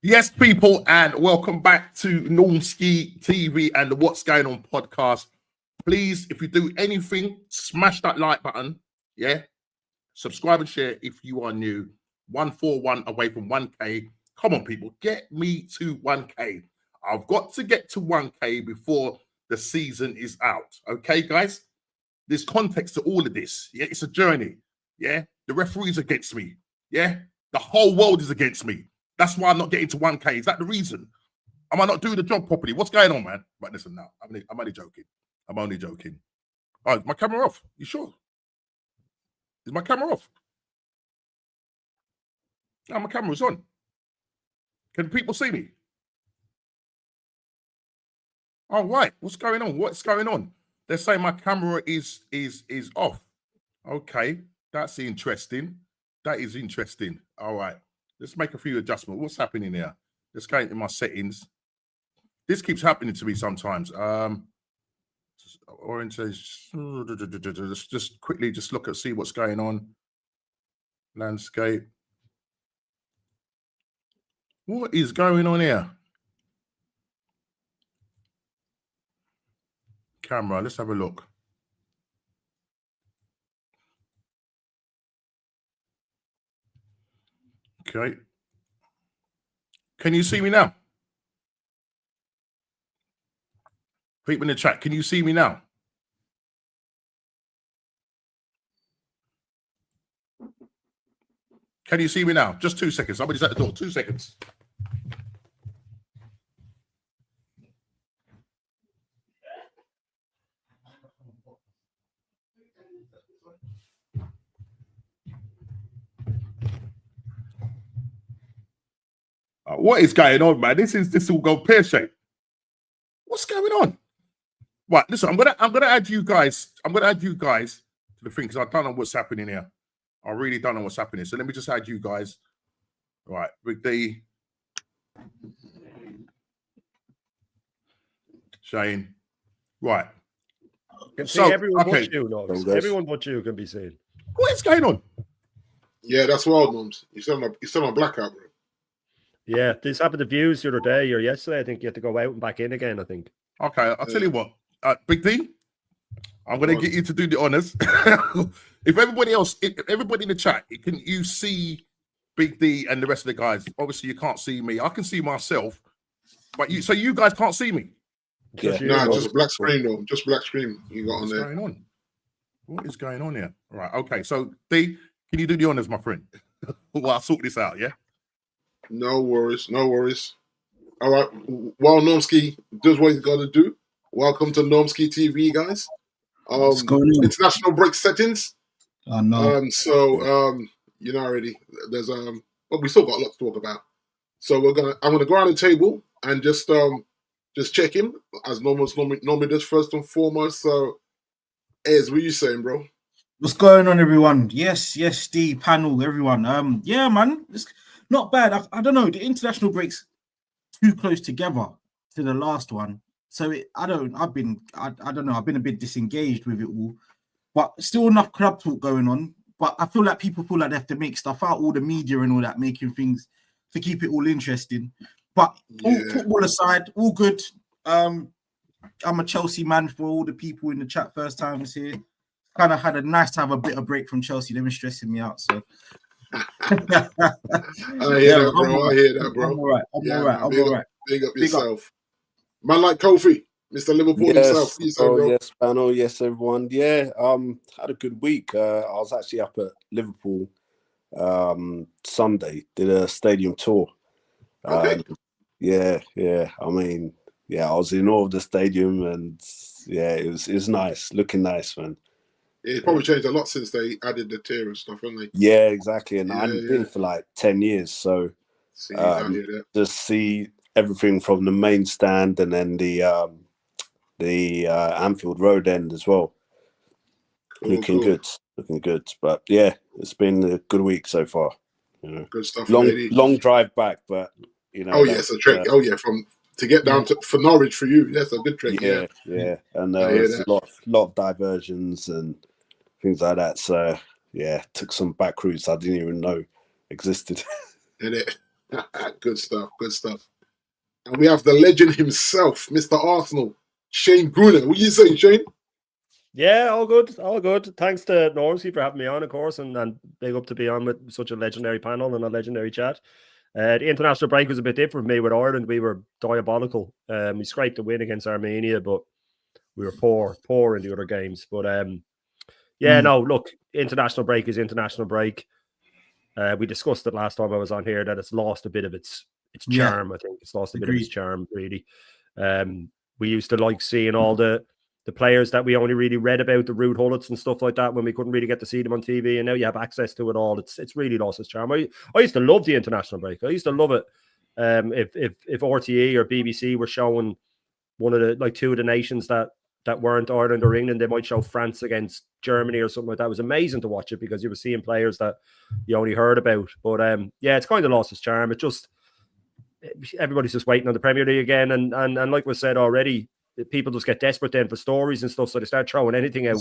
Yes, people, and welcome back to Normski TV and the What's Going On podcast. Please, if you do anything, smash that like button. Yeah. Subscribe and share if you are new. 141 away from 1K. Come on, people, get me to 1K. I've got to get to 1K before the season is out. Okay, guys? There's context to all of this. Yeah, it's a journey. Yeah, the referee's against me. Yeah, the whole world is against me. That's why I'm not getting to 1K. Is that the reason? Am I not doing the job properly? What's going on, man? Right, listen now. I'm only joking. I'm only joking. Oh, is my camera off? You sure? Is my camera off? No, my camera's on. Can people see me? Oh, right. What's going on? What's going on? They're saying my camera is off. Okay, that's interesting. That is interesting. All right. Let's make a few adjustments. What's happening here? Let's go into my settings. This keeps happening to me sometimes. Orientation. Let's just quickly look at see what's going on. Landscape. What is going on here? Camera. Let's have a look. Okay. Can you see me now? People in the chat, can you see me now? Can you see me now? Just 2 seconds. Somebody's at the door. 2 seconds. What is going on, man? This will go pear-shaped. What's going on? Right, listen, I'm gonna add you guys. I'm gonna add you guys to the thing because I don't know what's happening here. I really don't know what's happening. So let me just add you guys. Right, Big D, Shane. Right. Can see everyone but you, no. Everyone but you can be seen. What is going on? Yeah, that's wild, Mums. You still on blackout, bro. Yeah, this happened to Views the other day or yesterday. I think you have to go out and back in again, I think. Okay, I'll tell you what. Big D, I'm going to get you to do the honors. If everybody in the chat, can you see Big D and the rest of the guys? Obviously, you can't see me. I can see myself, but you guys can't see me. Yeah. No, just black screen, though. Just black screen you got on there. What's going on? What is going on here? All right, okay. So, D, can you do the honors, my friend? Well, I'll sort this out, yeah? No worries, no worries. All right, while Normski does what he's got to do, welcome to Normski TV, guys. International break settings. Oh, no. You know already. There's but we still got a lot to talk about. So I'm gonna go around the table and just check him as normally does first and foremost. So, Ez, what are you saying, bro? What's going on, everyone? Yes, the panel, everyone. Yeah, man, it's not bad. I don't know. The international breaks too close together to the last one, so I don't know. I've been a bit disengaged with it all, but still enough club talk going on. But I feel like people feel like they have to make stuff out, all the media and all that, making things to keep it all interesting. But all football aside, all good. I'm a Chelsea man for all the people in the chat. First time here, kind of had a nice to have a bit of break from Chelsea. They've been stressing me out, so. I hear that, bro. I'm all right. Big up yourself. Man like Kofi, Mr. Liverpool himself. Yes, panel. Yes, everyone. Yeah, had a good week. I was actually up at Liverpool Sunday, did a stadium tour. Okay. I mean, I was in awe of the stadium and it was nice, looking nice, man. It's probably changed a lot since they added the tier and stuff, haven't they? Yeah, exactly. And I hadn't been for like 10 years. So just see everything from the main stand and then the Anfield Road end as well. Looking good. But yeah, it's been a good week so far. You know. Good stuff. Long drive back, but you know. Oh yes, a trick. To get down for Norwich for you. That's a good trick. Yeah. And there was a lot of diversions and things like that. So yeah, took some back routes I didn't even know existed. Did it? Good stuff. Good stuff. And we have the legend himself, Mr. Arsenal, Shane Gruner. What are you saying, Shane? Yeah, all good, all good. Thanks to Normsky for having me on, of course, and big up to be on with such a legendary panel and a legendary chat. The international break was a bit different for me with Ireland. We were diabolical. We scraped a win against Armenia, but we were poor in the other games. But no, look, international break is international break. We discussed it last time I was on here that it's lost a bit of its charm. I think it's lost a bit of its charm, really. We used to like seeing all the players that we only really read about, the Ruud Hullets and stuff like that, when we couldn't really get to see them on TV, and now you have access to it all. It's really lost its charm. I used to love the international break. I used to love it. If RTE or BBC were showing one of the two of the nations that weren't Ireland or England, they might show France against Germany or something like that. It was amazing to watch it because you were seeing players that you only heard about. But it's kind of lost its charm. It just, everybody's just waiting on the Premier League again, and like we said already, people just get desperate then for stories and stuff, so they start throwing anything out,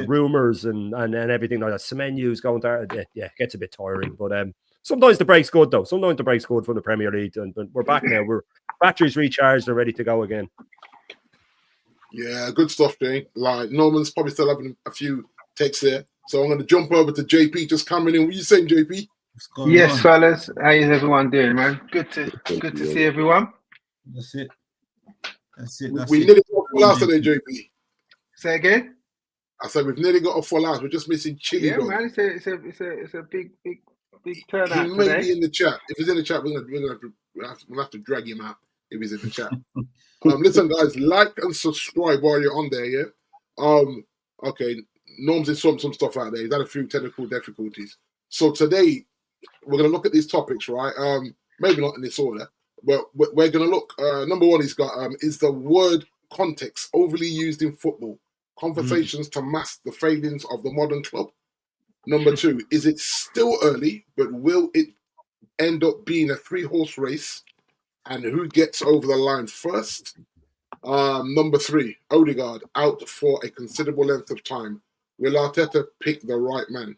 rumors and everything like that. Semenyu's going there, it gets a bit tiring. But sometimes the break's good though. Sometimes the break's good for the Premier League, but we're back now. We're batteries recharged and ready to go again. Yeah, good stuff, Jane. Like Norman's probably still having a few takes there, so I'm going to jump over to JP just coming in. What are you saying, JP? Yes, fellas. How is everyone doing, man? Good to see everyone. That's it. We nearly got a full house today, JP. Say again. I said we've nearly got a full house. We're just missing Chili. Yeah, man. It's a big turnout. He may be in the chat. If he's in the chat, we'll have to drag him out if he's in the chat. Listen, guys, like and subscribe while you're on there. Yeah. Okay. Norm's in some stuff out there. He's had a few technical difficulties. So today we're going to look at these topics, right? Maybe not in this order. But we're going to look, number one, he's got, is the word context overly used in football? Conversations to mask the failings of the modern club. Number two, is it still early, but will it end up being a 3-horse race? And who gets over the line first? Number three, Odegaard out for a considerable length of time. Will Arteta pick the right man? ?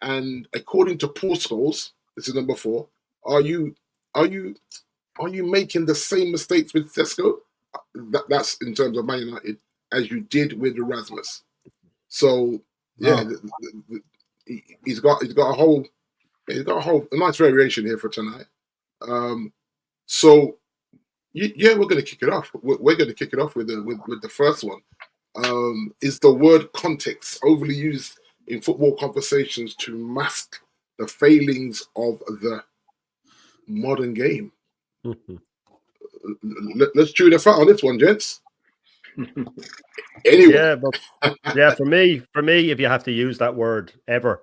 And according to Paul Scholes, this is number four, are you making the same mistakes with Sesko? That's in terms of Man United as you did with Erasmus. So he's got a nice variation here for tonight. So we're going to kick it off. We're going to kick it off with the first one. Is the word context overly used in football conversations to mask the failings of the modern game? Let's chew the fat on this one, gents. Anyway, for me, if you have to use that word ever,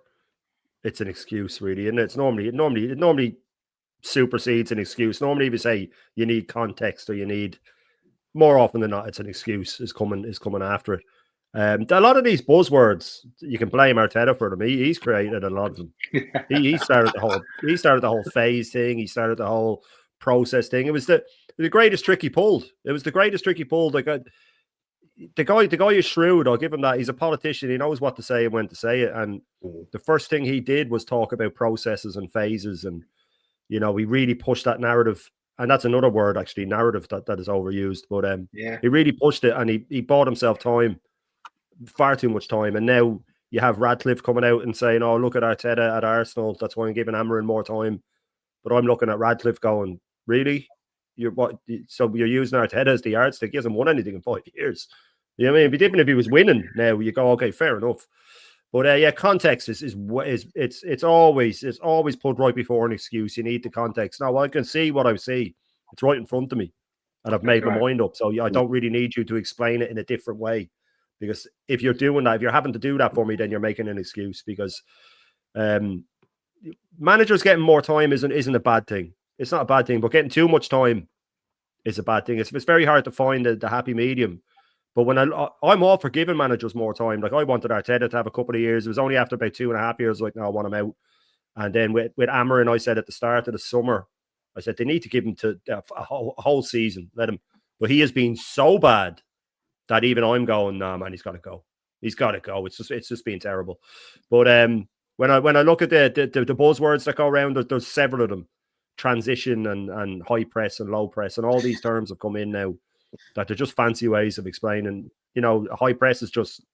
it's an excuse, really, and it normally supersedes an excuse. Normally, if you say you need context or you need, more often than not, it's an excuse is coming after it. A lot of these buzzwords, you can blame Arteta for them. He's created a lot of them. he started the whole phase thing. He started the whole process thing. It was the greatest trick he pulled. It was the greatest trick he pulled. Like the guy is shrewd. I'll give him that. He's a politician. He knows what to say and when to say it. And the first thing he did was talk about processes and phases. And he really pushed that narrative. And that's another word, actually, narrative that is overused. But he really pushed it, and he bought himself time. Far too much time. And now you have Radcliffe coming out and saying, oh, look at Arteta at Arsenal, that's why I'm giving Amarin more time. But I'm looking at Radcliffe going, really? So you're using Arteta as the yardstick? He hasn't won anything in 5 years. You know what I mean? Even if he was winning now, you go, okay, fair enough. But context is always put right before an excuse. You need the context. Now I can see what I see. It's right in front of me, and I've made my mind up. So I don't really need you to explain it in a different way. Because if you're doing that, if you're having to do that for me, then you're making an excuse. Because managers getting more time isn't a bad thing. It's not a bad thing, but getting too much time is a bad thing. It's very hard to find the happy medium. But when I'm all for giving managers more time. Like I wanted Arteta to have a couple of years. It was only after about 2.5 years, like, no, I want him out. And then with Amarin, I said at the start of the summer, I said they need to give him to a whole season. Let him. But he has been so bad that even I'm going, nah, man, he's got to go. He's got to go. It's just been terrible. But When I look at the buzzwords that go around, there's several of them: transition and high press and low press, and all these terms have come in now that they're just fancy ways of explaining. High press is just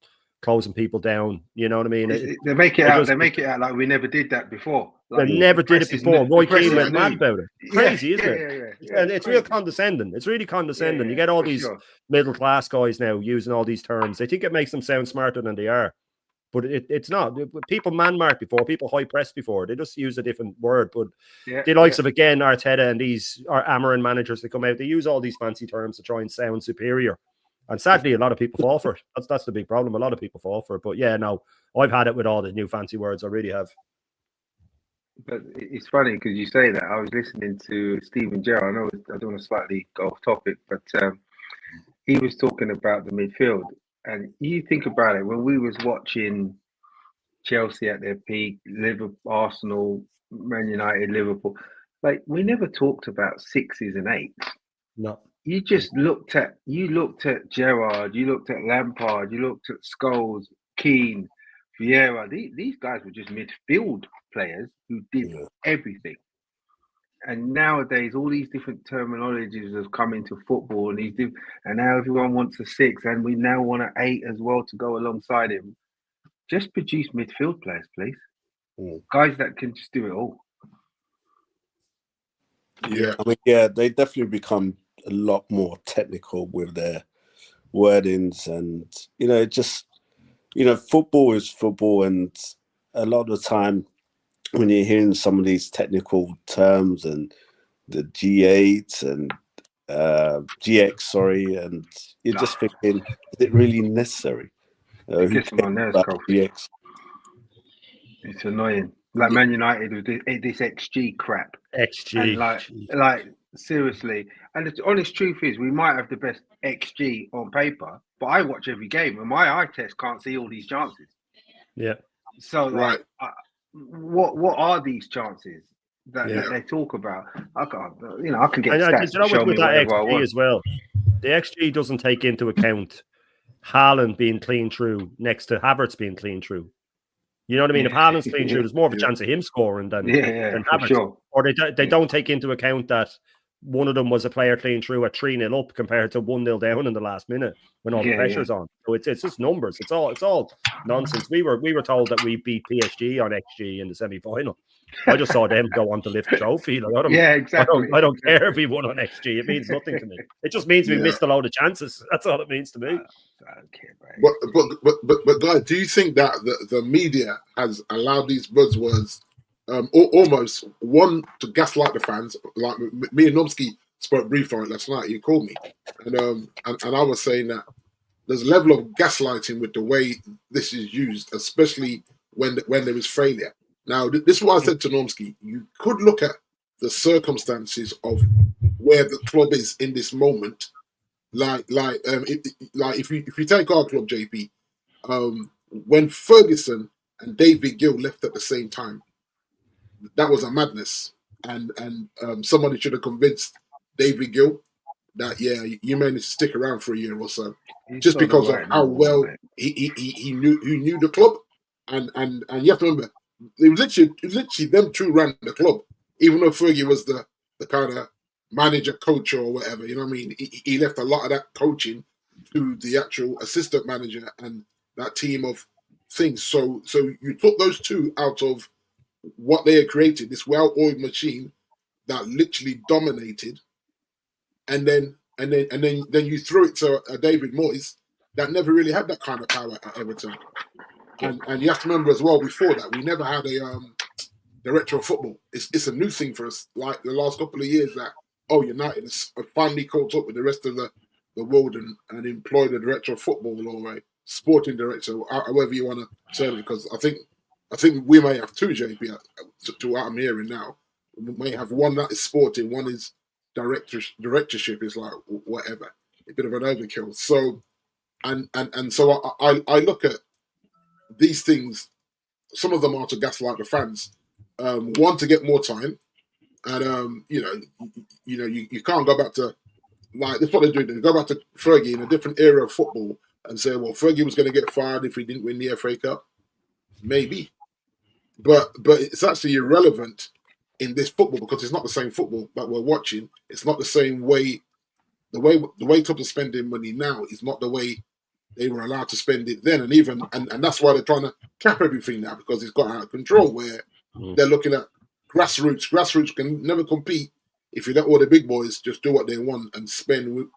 closing people down. You know what I mean? They make it out. They make it out like we never did that before. Like, they never did it before. Roy Keane went mad about it. Crazy, isn't it? Yeah, and it's real condescending. It's really condescending. You get all these middle class guys now using all these terms. They think it makes them sound smarter than they are, but it's not. People man mark before, people high press before. They just use a different word. But the likes of, again, Arteta and these Amarin managers that come out, they use all these fancy terms to try and sound superior. And sadly, a lot of people fall for it. That's the big problem. A lot of people fall for it. But yeah, no, I've had it with all the new fancy words. I really have. But it's funny because you say that. I was listening to Steven Gerrard. I know I don't want to slightly go off topic, but he was talking about the midfield. And you think about it, when we was watching Chelsea at their peak, Liverpool, Arsenal, Man United, Liverpool, like we never talked about 6s and 8s. No. You just looked at Gerrard, you looked at Lampard, you looked at Scholes, Keane, Vieira. These guys were just midfield players who did everything. And nowadays, all these different terminologies have come into football, and now everyone wants a 6, and we now want an 8 as well to go alongside him. Just produce midfield players, please. Guys that can just do it all. Yeah, I mean, they definitely become a lot more technical with their wordings, and football is football, and a lot of the time when you're hearing some of these technical terms and the G8 and GX, and you're just thinking, is it really necessary? It gets on my nerves, GX? It's annoying. Like Man United with this XG crap. XG. And like seriously. And the honest truth is, we might have the best XG on paper, but I watch every game, and my eye test can't see all these chances. Yeah. So what are these chances that they talk about? I can't. I can get stats to show me whatever I want. As well. The XG doesn't take into account Haaland being clean through next to Havertz being clean through. You know what I mean? If Haaland's clean through, there's more of a chance of him scoring than Havertz. Sure. Or they don't take into account that one of them was a player clean through at 3-0 up compared to 1-0 down in the last minute when all the pressure's on. So it's just numbers. It's all nonsense. We were told that we beat PSG on XG in the semi-final. I just saw them go on to lift the trophy. Like, exactly. I don't care if we won on XG. It means nothing to me. It just means we missed a load of chances. That's all it means to me. I don't care, bro. But guys, do you think that the media has allowed these buzzwords almost one to gaslight the fans? Like me and Nomsky spoke briefly on it last night. You called me, and I was saying that there's a level of gaslighting with the way this is used, especially when there is failure. Now, this is what I said to Nomsky. You could look at the circumstances of where the club is in this moment. If you take our club, JP, when Ferguson and David Gill left at the same time, that was a madness, and somebody should have convinced David Gill that you may need to stick around for a year or so, just because of how well he knew the club, and you have to remember it was literally them two ran the club, even though Fergie was the kind of manager, coach, or whatever. You know what I mean? He left a lot of that coaching to the actual assistant manager and that team of things. So you took those two out of what they had created, this well-oiled machine that literally dominated, and then you threw it to a David Moyes that never really had that kind of power at Everton. And you have to remember as well, before that, we never had a director of football. It's a new thing for us, like the last couple of years, that United has finally caught up with the rest of the world and employed a director of football or a sporting director, however you want to term it. Because I think we may have two, JP, to what I'm hearing now. We may have one that is sporting, one is directorship is like whatever, a bit of an overkill. So and so I look at these things. Some of them are to gaslight the fans. One, to get more time, and you can't go back to, like, that's what they do. They go back to Fergie in a different era of football and say, well, Fergie was going to get fired if we didn't win the FA Cup. Maybe, but it's actually irrelevant in this football because it's not the same football that we're watching. It's not the same way. The way clubs are spending money now is not the way they were allowed to spend it then, and that's why they're trying to cap everything now because it's got out of control. Where they're looking at grassroots. Grassroots can never compete if you let all the big boys just do what they want and spend,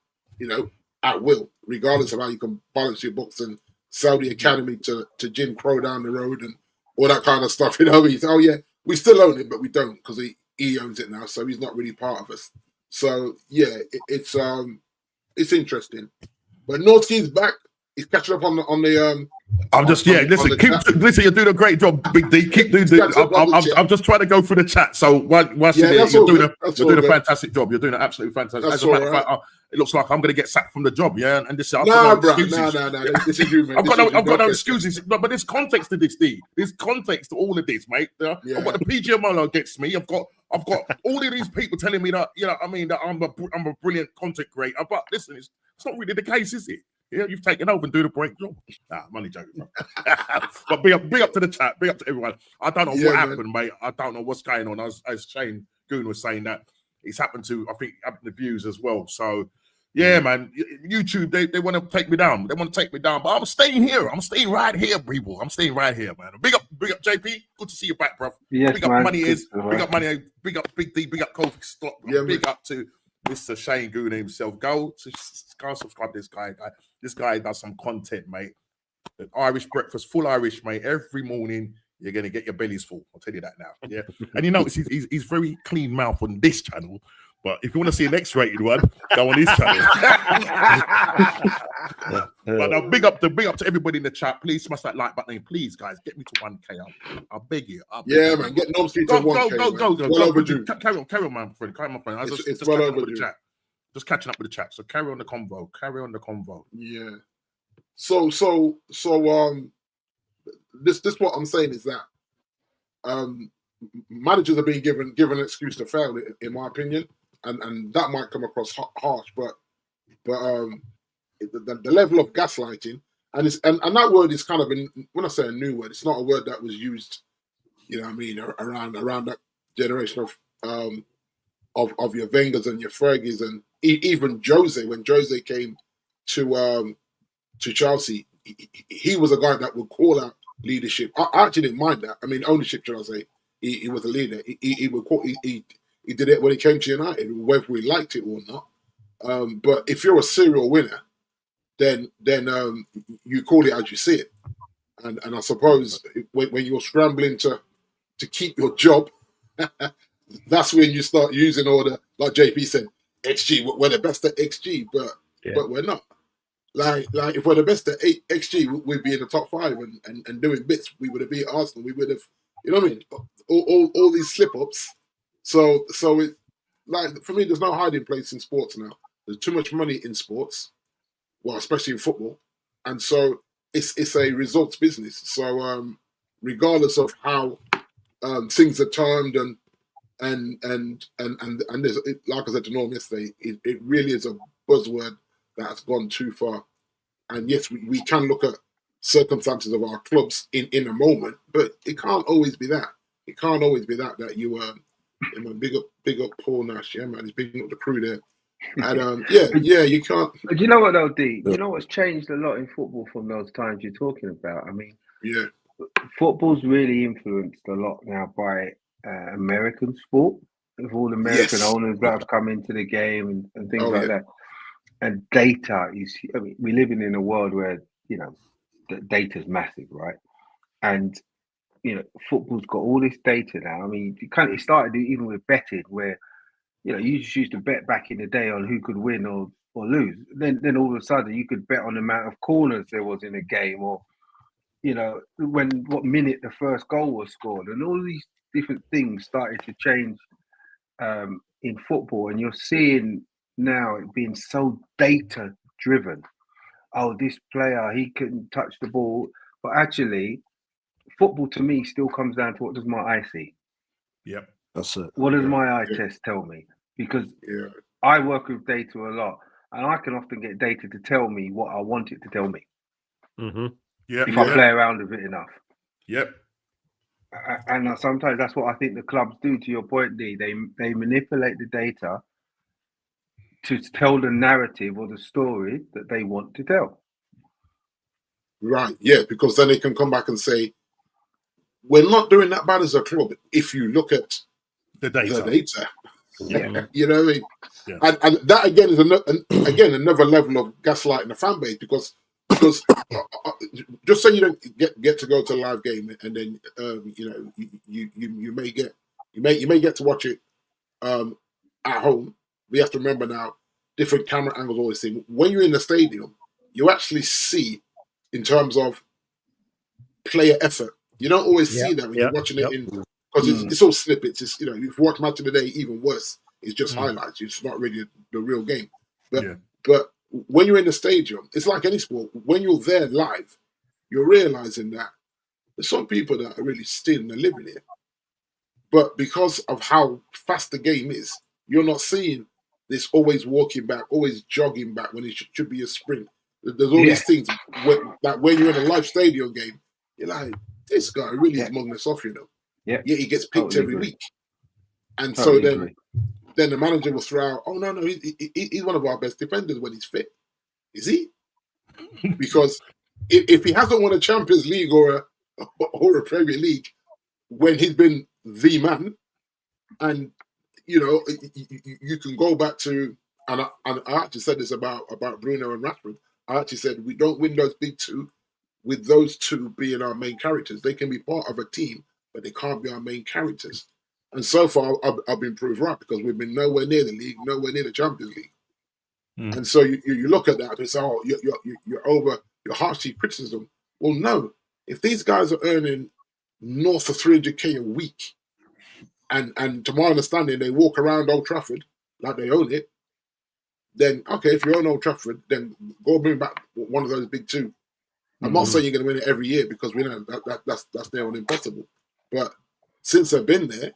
at will, regardless of how you can balance your books and sell the academy to Jim Crow down the road and all that kind of stuff. You say, oh yeah, we still own it, but we don't because he owns it now, so he's not really part of us. So yeah, it's interesting. But Northke's back. He's catching up on the. I'm just listen. You're doing a great job, Big D. Keep doing. I'm just trying to go through the chat. So whilst you're doing a fantastic job. You're doing an absolutely fantastic. As a matter of fact, it looks like I'm going to get sacked from the job. Yeah, and this. No. This is you, man. I've got no excuses. No, but there's context to this, D. There's context to all of this, mate. I've got the PGMO against me. I've got all of these people telling me that that I'm a brilliant content creator. But listen, it's not really the case, is it? Yeah, you've taken over and do the break job. Nah, I'm only joking. But big up to the chat, big up to everyone. I don't know what happened, mate. I don't know what's going on. As Shane Goon was saying that it's happened to, I think, the views as well. So, yeah, man, YouTube, they want to take me down. They want to take me down, but I'm staying here. I'm staying right here, people. I'm staying right here, man. Big up, JP. Good to see you back, bro. Yes, big up man. Money is. Big up Money. Big up Big D. Big up Kofi Stop. Yeah, big up to Mr. Shane Goon himself. Go subscribe to this guy. This guy does some content, mate. The Irish breakfast, full Irish, mate. Every morning, you're going to get your bellies full. I'll tell you that now. Yeah. And you notice he's very clean mouth on this channel. But if you want to see an X-rated one, go on his channel. But now, big up to everybody in the chat. Please smash that like button. Please, guys, get me to 1K. I beg you. Man. Get Nomsky to 1K. Go. Well overdue. Carry on, my friend. It's well overdue. Just catching up with the chat. So carry on the convo. Yeah. So this what I'm saying is that managers are being given an excuse to fail, in my opinion, and that might come across harsh, but the level of gaslighting and that word is kind of when I say a new word, it's not a word that was used, around that generation of your Wengers and your Fergies and even Jose. When Jose came to Chelsea, he was a guy that would call out leadership. I actually didn't mind that. I mean, ownership, should I say? He was a leader. He would call. He did it when he came to United, whether we liked it or not. But if you're a serial winner, then you call it as you see it. And I suppose when you're scrambling to keep your job, that's when you start using all the, like JP said, XG. We're the best at XG, but we're not. Like if we're the best at XG, we'd be in the top 5 and doing bits. We would have beat Arsenal. We would have, you know what I mean? All these slip ups. So it, like, for me, there's no hiding place in sports now. There's too much money in sports, well, especially in football, and so it's a results business. So regardless of how things are termed and there's, like I said to Norm yesterday, it really is a buzzword that has gone too far. And yes, we can look at circumstances of our clubs in a moment, but it can't always be that. It can't always be that you big up Paul Nash, yeah, man. He's bigging up the crew there. And you can't. But you know what though, D? You know what's changed a lot in football from those times you're talking about? I mean, football's really influenced a lot now by American sport, with all American owners that have come into the game and things like that. And data is, I mean, we're living in a world where, the data's massive, right? And, football's got all this data now. I mean, it started even with betting where, you just used to bet back in the day on who could win or lose. Then all of a sudden you could bet on the amount of corners there was in a game, or, what minute the first goal was scored. And all these different things started to change in football. And you're seeing now it being so data driven. Oh, this player, he couldn't touch the ball. But actually, football to me still comes down to, what does my eye see? Yep, that's it. What does my eye test tell me? Because I work with data a lot, and I can often get data to tell me what I want it to tell me. Mm-hmm. If I play around with it enough. Yep. And sometimes that's what I think the clubs do. To your point, D, they manipulate the data to tell the narrative or the story that they want to tell. Right, yeah, because then they can come back and say, we're not doing that bad as a club if you look at The data. the data. Yeah. You know what I mean? Yeah. And that again is another level of gaslighting the fan base because just so you don't get to go to a live game and then you may get to watch it at home. We have to remember now different camera angles, all this thing. When you're in the stadium, you actually see in terms of player effort. You don't always see that when you're watching it in because it's all snippets. It's if you watch Match of the Day, even worse. It's just highlights. It's not really the real game. But when you're in the stadium, it's like any sport. When you're there live, you're realizing that there's some people that are really stealing a living here. But because of how fast the game is, you're not seeing this always walking back, always jogging back when it should be a sprint. There's all these things that when you're in a live stadium game, you're like, this guy really is mugging us off, Yeah. He gets picked Totally every agree. week. And Totally so agree. then the manager will throw out, oh, no, he's one of our best defenders when he's fit. Is he? Because if he hasn't won a Champions League or a Premier League when he's been the man, and, you can go back to, and I actually said this about Bruno and Rashford. I actually said we don't win those big two with those two being our main characters. They can be part of a team, but they can't be our main characters. And so far, I've been proved right because we've been nowhere near the league, nowhere near the Champions League. And so you look at that and say, oh, you're over your harsh criticism. Well, no. If these guys are earning north of 300k a week, and to my understanding, they walk around Old Trafford like they own it, then, okay, if you own Old Trafford, then go bring back one of those big two. I'm not saying you're going to win it every year because we know that's near on impossible. But since they've been there,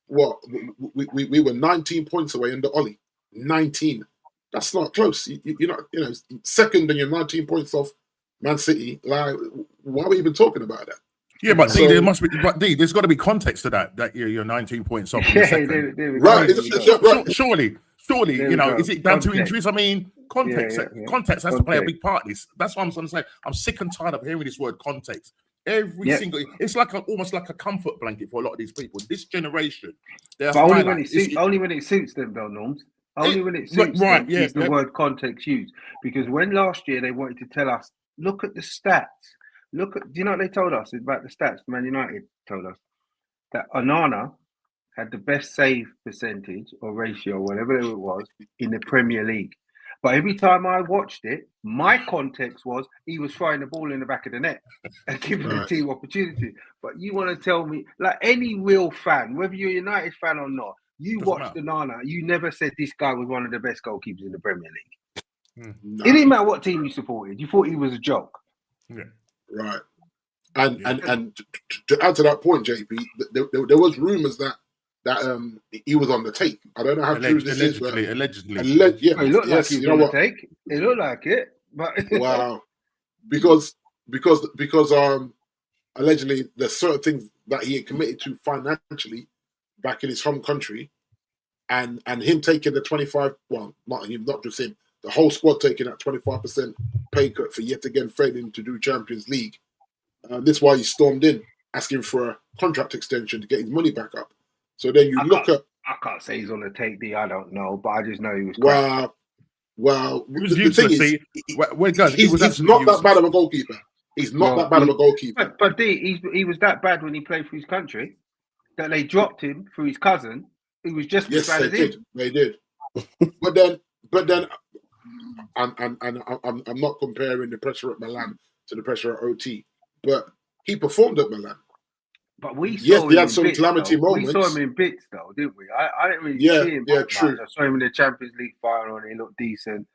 we were 19 points away under Ollie. 19. That's not close. You're not, second and you're 19 points off Man City. Like, why are we even talking about that? Yeah, but D, there must be. But D, there's got to be context to that. That you're 19 points off. Yeah, second. right. Surely, is it down to injuries? I mean, context. Yeah. Context has to play a big part in this. That's what I'm trying to say. I'm sick and tired of hearing this word context. Every single, it's like almost like a comfort blanket for a lot of these people. This generation, but only when it suits them, though, Norms. Only when it suits them is the word context used. Because when last year they wanted to tell us, look at the stats. Do you know what they told us about the stats? Man United told us that Onana had the best save percentage or ratio, whatever it was, in the Premier League. But every time I watched it, my context was he was throwing the ball in the back of the net and giving the team opportunity. But you want to tell me, like any real fan, whether you're a United fan or not, you watched Onana, you never said this guy was one of the best goalkeepers in the Premier League. No. It didn't matter what team you supported. You thought he was a joke. Yeah. Right. And to add to that point, JP, there was rumours that he was on the take. I don't know how true this is, but allegedly. Yeah, it looked like he was on the take. It looked like it, but wow, because allegedly there's certain things that he had committed to financially back in his home country, and him taking the 25. Well, not just him. The whole squad taking that 25% pay cut for yet again failing to do Champions League. This is why he stormed in, asking for a contract extension to get his money back up. So then you look at. I can't say he's on the take, D. I don't know, but I just know he was. Well, he was useless. He's not that bad of a goalkeeper. He's not that bad of a goalkeeper. But D, he was that bad when he played for his country that they dropped him for his cousin, who was just as bad as him. They did. But then, I'm not comparing the pressure at Milan to the pressure at OT, but he performed at Milan. But we saw he had some calamity moments. We saw him in bits, though, didn't we? I didn't really see him. Yeah, true. Much. I saw him in the Champions League final, and he looked decent.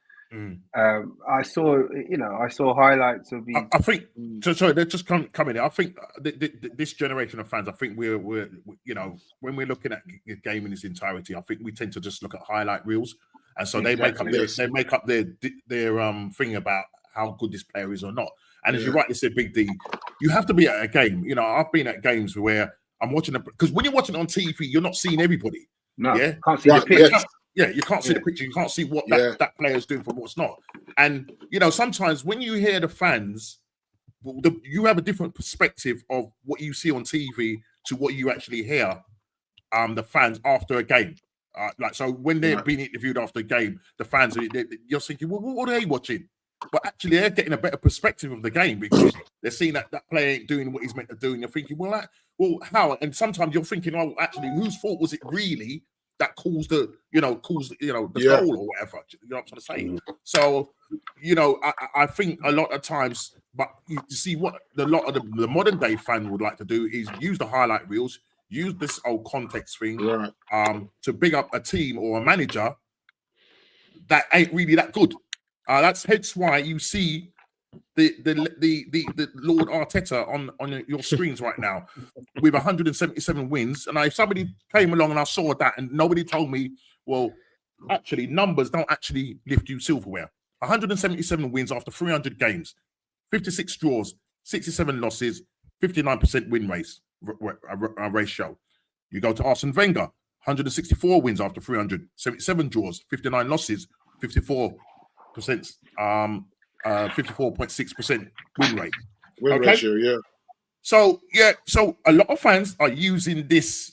I saw highlights of him. I think. Sorry, they're just coming in. I think this generation of fans. I think we're when we're looking at the game in its entirety, I think we tend to just look at highlight reels, and so they make up their thing about how good this player is or not. And as you rightly said, Big D, you have to be at a game. You know, I've been at games where I'm watching because when you're watching it on TV, you're not seeing everybody. No, Yeah, can't see the pitch. You can't see the picture. You can't see what that player's doing from what's not. And you know, sometimes when you hear the fans, you have a different perspective of what you see on TV to what you actually hear. The fans after a game, like so when they're being interviewed after a game, the fans you're thinking, well, what are they watching? But actually, they're getting a better perspective of the game because they're seeing that player ain't doing what he's meant to do, and you're thinking, well, how? And sometimes you're thinking, oh, actually, whose fault was it really that caused the goal or whatever? You know what I'm trying to say? So, you know, I think a lot of times, but you see what a lot of the modern day fan would like to do is use the highlight reels, use this old context thing, to big up a team or a manager that ain't really that good. That's hence why you see the Lord Arteta on your screens right now with 177 wins. And if somebody came along and I saw that and nobody told me, well, actually numbers don't actually lift you silverware. 177 wins after 300 games, 56 draws, 67 losses, 59% win ratio. You go to Arsene Wenger, 164 wins after 300, 77 draws, 59 losses, 54.6% win rate. Win ratio, yeah. So a lot of fans are using these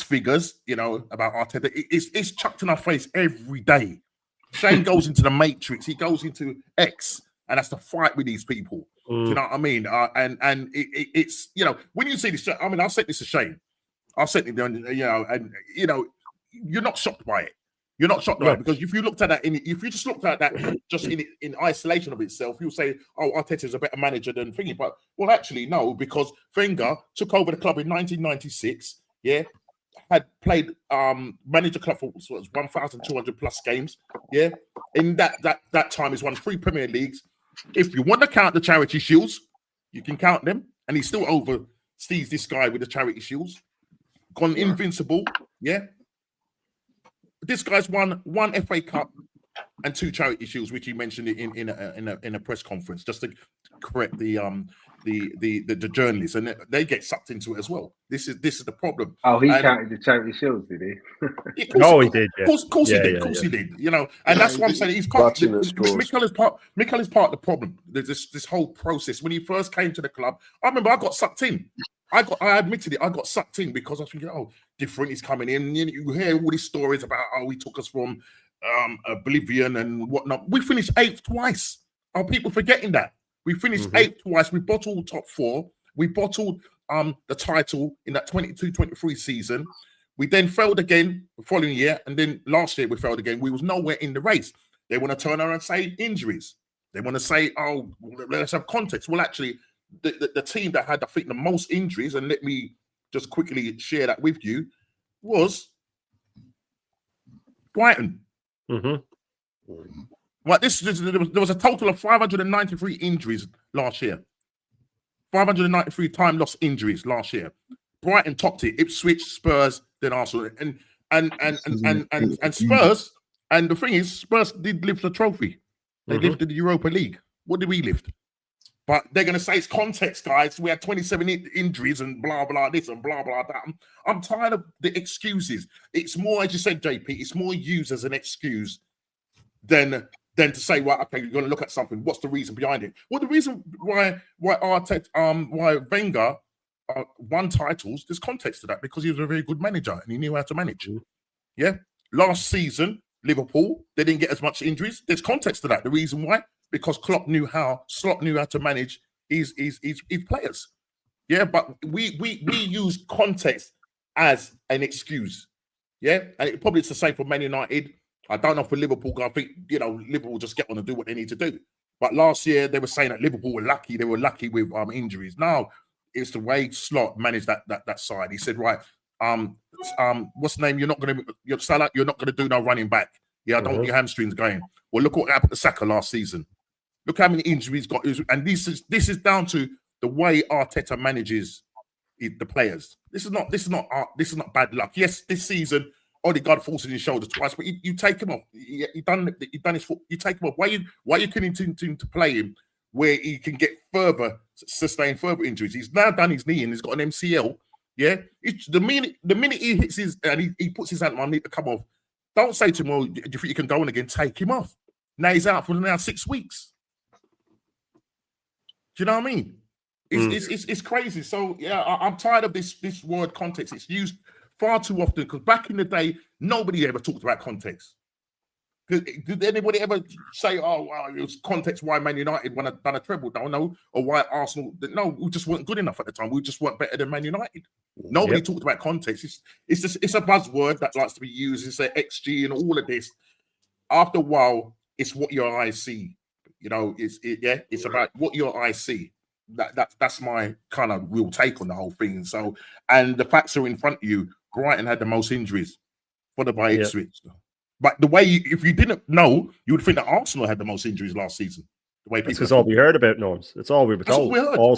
figures, you know, about Arteta. It's chucked in our face every day. Shane goes into the Matrix, he goes into X, and has to fight with these people. Do you know what I mean? And it's, you know, when you see this, I mean, I'll say this to Shane. I'll say it, you know, and you know, you're not shocked by it. You're not shocked by it because if you looked at that, if you just looked at that just in isolation of itself, you'll say, "Oh, Arteta's a better manager than Thingy." But well, actually, no, because Wenger took over the club in 1996. Yeah, had played managed the club for 1,200 plus games. Yeah, in that time, he's won 3 Premier Leagues. If you want to count the Charity Shields, you can count them, and he still oversees this guy with the Charity Shields. Gone invincible. Yeah. This guy's won 1 FA Cup and 2 Charity Shields, which he mentioned in a press conference, just to correct the journalists, and they get sucked into it as well. This is the problem. Oh, he counted the Charity Shields, did he? He did. Yeah. Of course he did. Of course he did. You know, and that's what I'm saying. He's part. Mikel is part of the problem. There's this whole process. When he first came to the club, I remember I got sucked in. I admitted it. I got sucked in because I was thinking, oh, different is coming in. You hear all these stories about how he took us from oblivion and whatnot. We finished 8th twice. Are people forgetting that? We finished 8th twice. We bottled top 4. We bottled the title in that 22-23 season. We then failed again the following year, and then last year we failed again. We was nowhere in the race. They want to turn around and say injuries. They want to say, oh, let's have context. Well, actually, the team that had, I think, the most injuries, and let me just quickly share that with you, was Brighton. Right, there was a total of 593 injuries last year. 593 time lost injuries last year. Brighton topped it. Ipswich, Spurs, then Arsenal, and Spurs. And the thing is, Spurs did lift the trophy. They lifted the Europa League. What did we lift? But they're going to say it's context, guys. We had 27 injuries and blah, blah, this and blah, blah, that. I'm tired of the excuses. It's more, as you said, JP, it's more used as an excuse than to say, well, okay, you're going to look at something. What's the reason behind it? Well, the reason why why Wenger won titles, there's context to that because he was a very good manager and he knew how to manage. Yeah. Last season, Liverpool, they didn't get as much injuries. There's context to that. The reason why? Because Slot knew how to manage his players. Yeah, but we use context as an excuse. Yeah, and it probably it's the same for Man United. I don't know for Liverpool. I think, you know, Liverpool just get on and do what they need to do. But last year they were saying that Liverpool were lucky. They were lucky with injuries. Now it's the way Slot managed that side. He said, right, what's the name? You're not going to do no running back. Yeah, I don't want your hamstrings going. Well, look what happened to Saka last season. Look how many injuries got, and this is down to the way Arteta manages the players. This is not bad luck. Yes, this season Odegaard falls in his shoulder twice, but you take him off. You take him off. Why are you continuing to play him where he can get sustain further injuries. He's now done his knee and he's got an MCL. Yeah, the minute he hits his and he puts his hand on, I need to come off. Don't say to him, well, do you think you can go on again? Take him off. Now he's out for now 6 weeks. Do you know what I mean? It's crazy. So yeah, I'm tired of this word context. It's used far too often because back in the day, nobody ever talked about context. Did anybody ever say, "Oh, wow, it was context why Man United done a treble"? Don't know, or why Arsenal? No, we just weren't good enough at the time. We just weren't better than Man United. Nobody talked about context. It's a buzzword that likes to be used. It's a XG and all of this. After a while, it's what your eyes see. You know, it's about what your eyes see. That's my kind of real take on the whole thing. So, and the facts are in front of you. Brighton had the most injuries, followed by Ipswich. But the way, if you didn't know, you would think that Arsenal had the most injuries last season. The way because all we heard about Norms. It's all we were told. All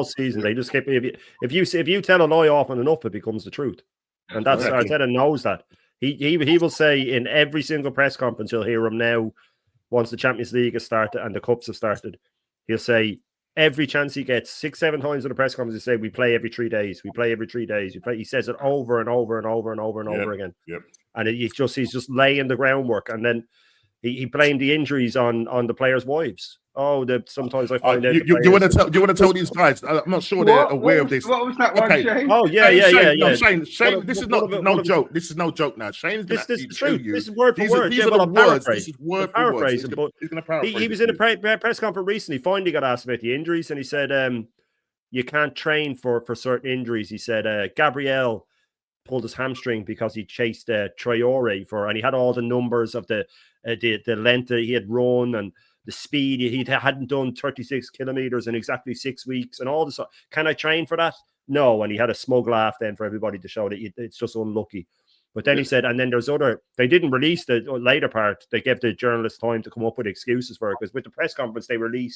season. They just keep. If you tell a lie often enough, it becomes the truth, and that's Arteta knows that. He will say in every single press conference, you'll hear him now. Once the Champions League has started and the cups have started, he'll say every chance he gets 6-7 times in the press conference. He say we play every 3 days. We play every 3 days. He says it over and over and over and over and over again. Yep. And he's just laying the groundwork. And then he blamed the injuries on the players' wives. Oh, sometimes I find out. You want to tell these guys? I'm not sure they're aware of this. What was that one, Shane? Oh yeah. No, Shane, this is no joke. This is no joke now. Shane's going to tell you. This is word for word. These are the words. This is word for word. He's going to paraphrase. He was in a press conference recently. Finally got asked about the injuries, and he said, "You can't train for certain injuries." He said, "Gabriel pulled his hamstring because he chased Traore and he had all the numbers of the length that he had run and the speed. He hadn't done 36 kilometers in exactly 6 weeks and all this. Can I train for that? No." And he had a smug laugh then for everybody to show that it's just unlucky. But then he said, and then there's they didn't release the later part. They gave the journalists time to come up with excuses for it because with the press conference, they release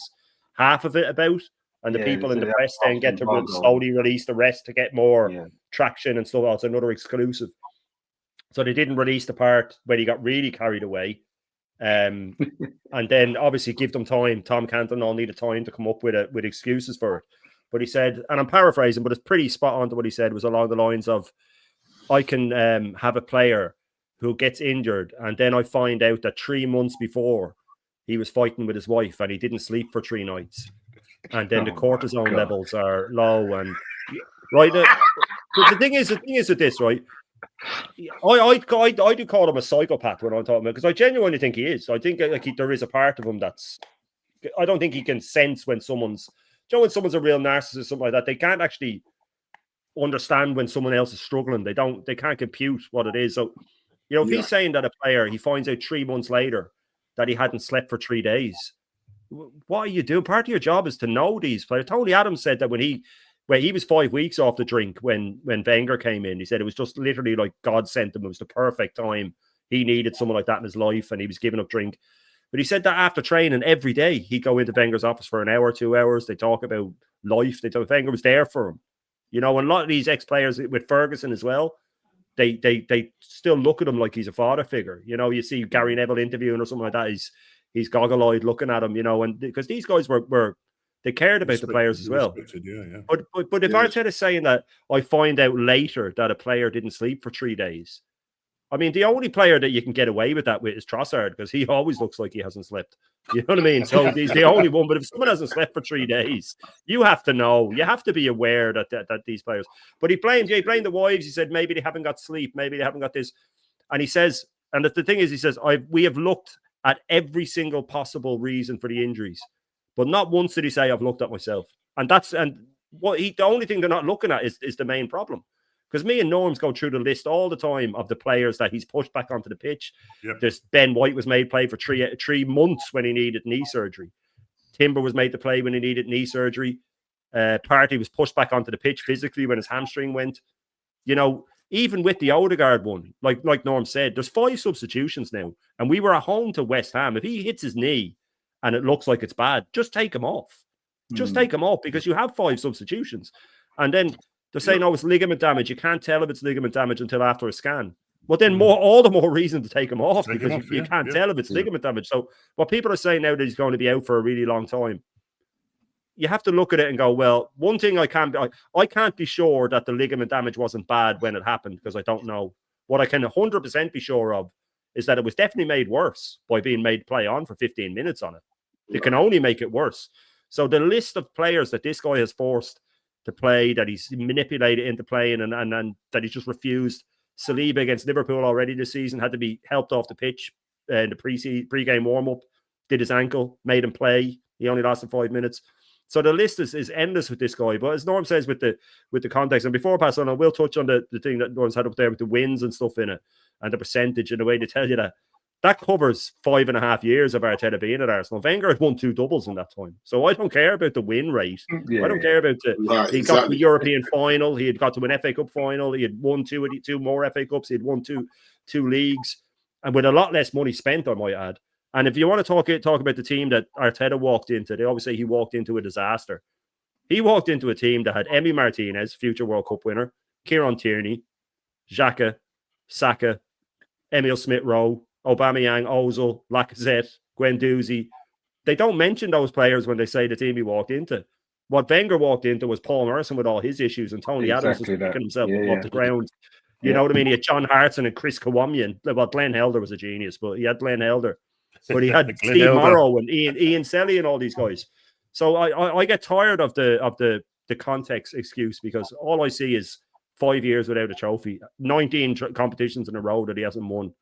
half of it about. And the people in the press then get to slowly release the rest to get more traction and stuff. It's another exclusive. So they didn't release the part where he got really carried away. And then obviously give them time. Tom Canton all needed time to come up with excuses for it. But he said, and I'm paraphrasing, but it's pretty spot on to what he said, was along the lines of, I can have a player who gets injured and then I find out that 3 months before he was fighting with his wife and he didn't sleep for 3 nights. And then the cortisone levels are low, and right. The thing is with this, right? I do call him a psychopath when I'm talking about because I genuinely think he is. I think there is a part of him that's. I don't think he can sense when someone's a real narcissist, something like that. They can't actually understand when someone else is struggling. They can't compute what it is. So, if he's saying that a player he finds out 3 months later that he hadn't slept for 3 days. What are you doing? Part of your job is to know these players. Tony Adams said that when he was 5 weeks off the drink when Wenger came in, he said it was just literally like God sent him. It was the perfect time. He needed someone like that in his life, and he was giving up drink. But he said that after training every day, he'd go into Wenger's office for an hour, 2 hours. They talk about life. They talk. Wenger was there for him. And a lot of these ex-players with Ferguson as well, they still look at him like he's a father figure. You see Gary Neville interviewing or something like that. He's goggle-eyed looking at him, and because these guys they cared about the players as well. Yeah. But if Arteta is saying that I find out later that a player didn't sleep for 3 days, I mean, the only player that you can get away with that with is Trossard because he always looks like he hasn't slept. You know what I mean? So he's the only one. But if someone hasn't slept for 3 days, you have to know. You have to be aware that these players. But he blamed the wives. He said maybe they haven't got sleep. Maybe they haven't got this. And he says, and the thing is, he says, we have looked at every single possible reason for the injuries, but not once did he say I've looked at myself. And the only thing they're not looking at is the main problem. Because me and Norm's go through the list all the time of the players that he's pushed back onto the pitch. Yep. There's Ben White was made play for 3 months when he needed knee surgery. Timber was made to play when he needed knee surgery. Partey was pushed back onto the pitch physically when his hamstring went. Even with the Odegaard one, like Norm said, there's 5 substitutions now. And we were at home to West Ham. If he hits his knee and it looks like it's bad, just take him off. Just take him off because you have 5 substitutions. And then they're saying, it's ligament damage. You can't tell if it's ligament damage until after a scan. But then all the more reason to take him off Take him because off, you yeah, can't yeah. tell if it's ligament damage. So what people are saying now that he's going to be out for a really long time, you have to look at it and go, well, one thing I can't be sure that the ligament damage wasn't bad when it happened because I don't know. What I can 100% be sure of is that it was definitely made worse by being made play on for 15 minutes on it. It can only make it worse. So the list of players that this guy has forced to play, that he's manipulated into playing and that he just refused. Saliba against Liverpool already this season had to be helped off the pitch in the pre-game warm-up, did his ankle, made him play. He only lasted 5 minutes. So the list is endless with this guy. But as Norm says with the context, and before I pass on, I will touch on the thing that Norm's had up there with the wins and stuff in it and the percentage and the way they tell you that covers 5.5 years of Arteta being at Arsenal. Wenger had won 2 doubles in that time. So I don't care about the win rate. Yeah. I don't care about he got to the European final. He had got to an FA Cup final. He had won two more FA Cups. He had won two leagues. And with a lot less money spent, I might add. And if you want to talk about the team that Arteta walked into, they always say he walked into a disaster. He walked into a team that had Emi Martinez, future World Cup winner, Kieran Tierney, Xhaka, Saka, Emile Smith-Rowe, Aubameyang, Ozil, Lacazette, Guendouzi. They don't mention those players when they say the team he walked into. What Wenger walked into was Paul Merson with all his issues, and Tony Adams was picking himself off the ground. You know what I mean? He had John Hartson and Chris Kawamian. Well, Glenn Helder was a genius, but he had Glenn Helder. But he had Steve Morrow and Ian Selly and all these guys. So I get tired of the context excuse because all I see is 5 years without a trophy, 19 competitions in a row that he hasn't won.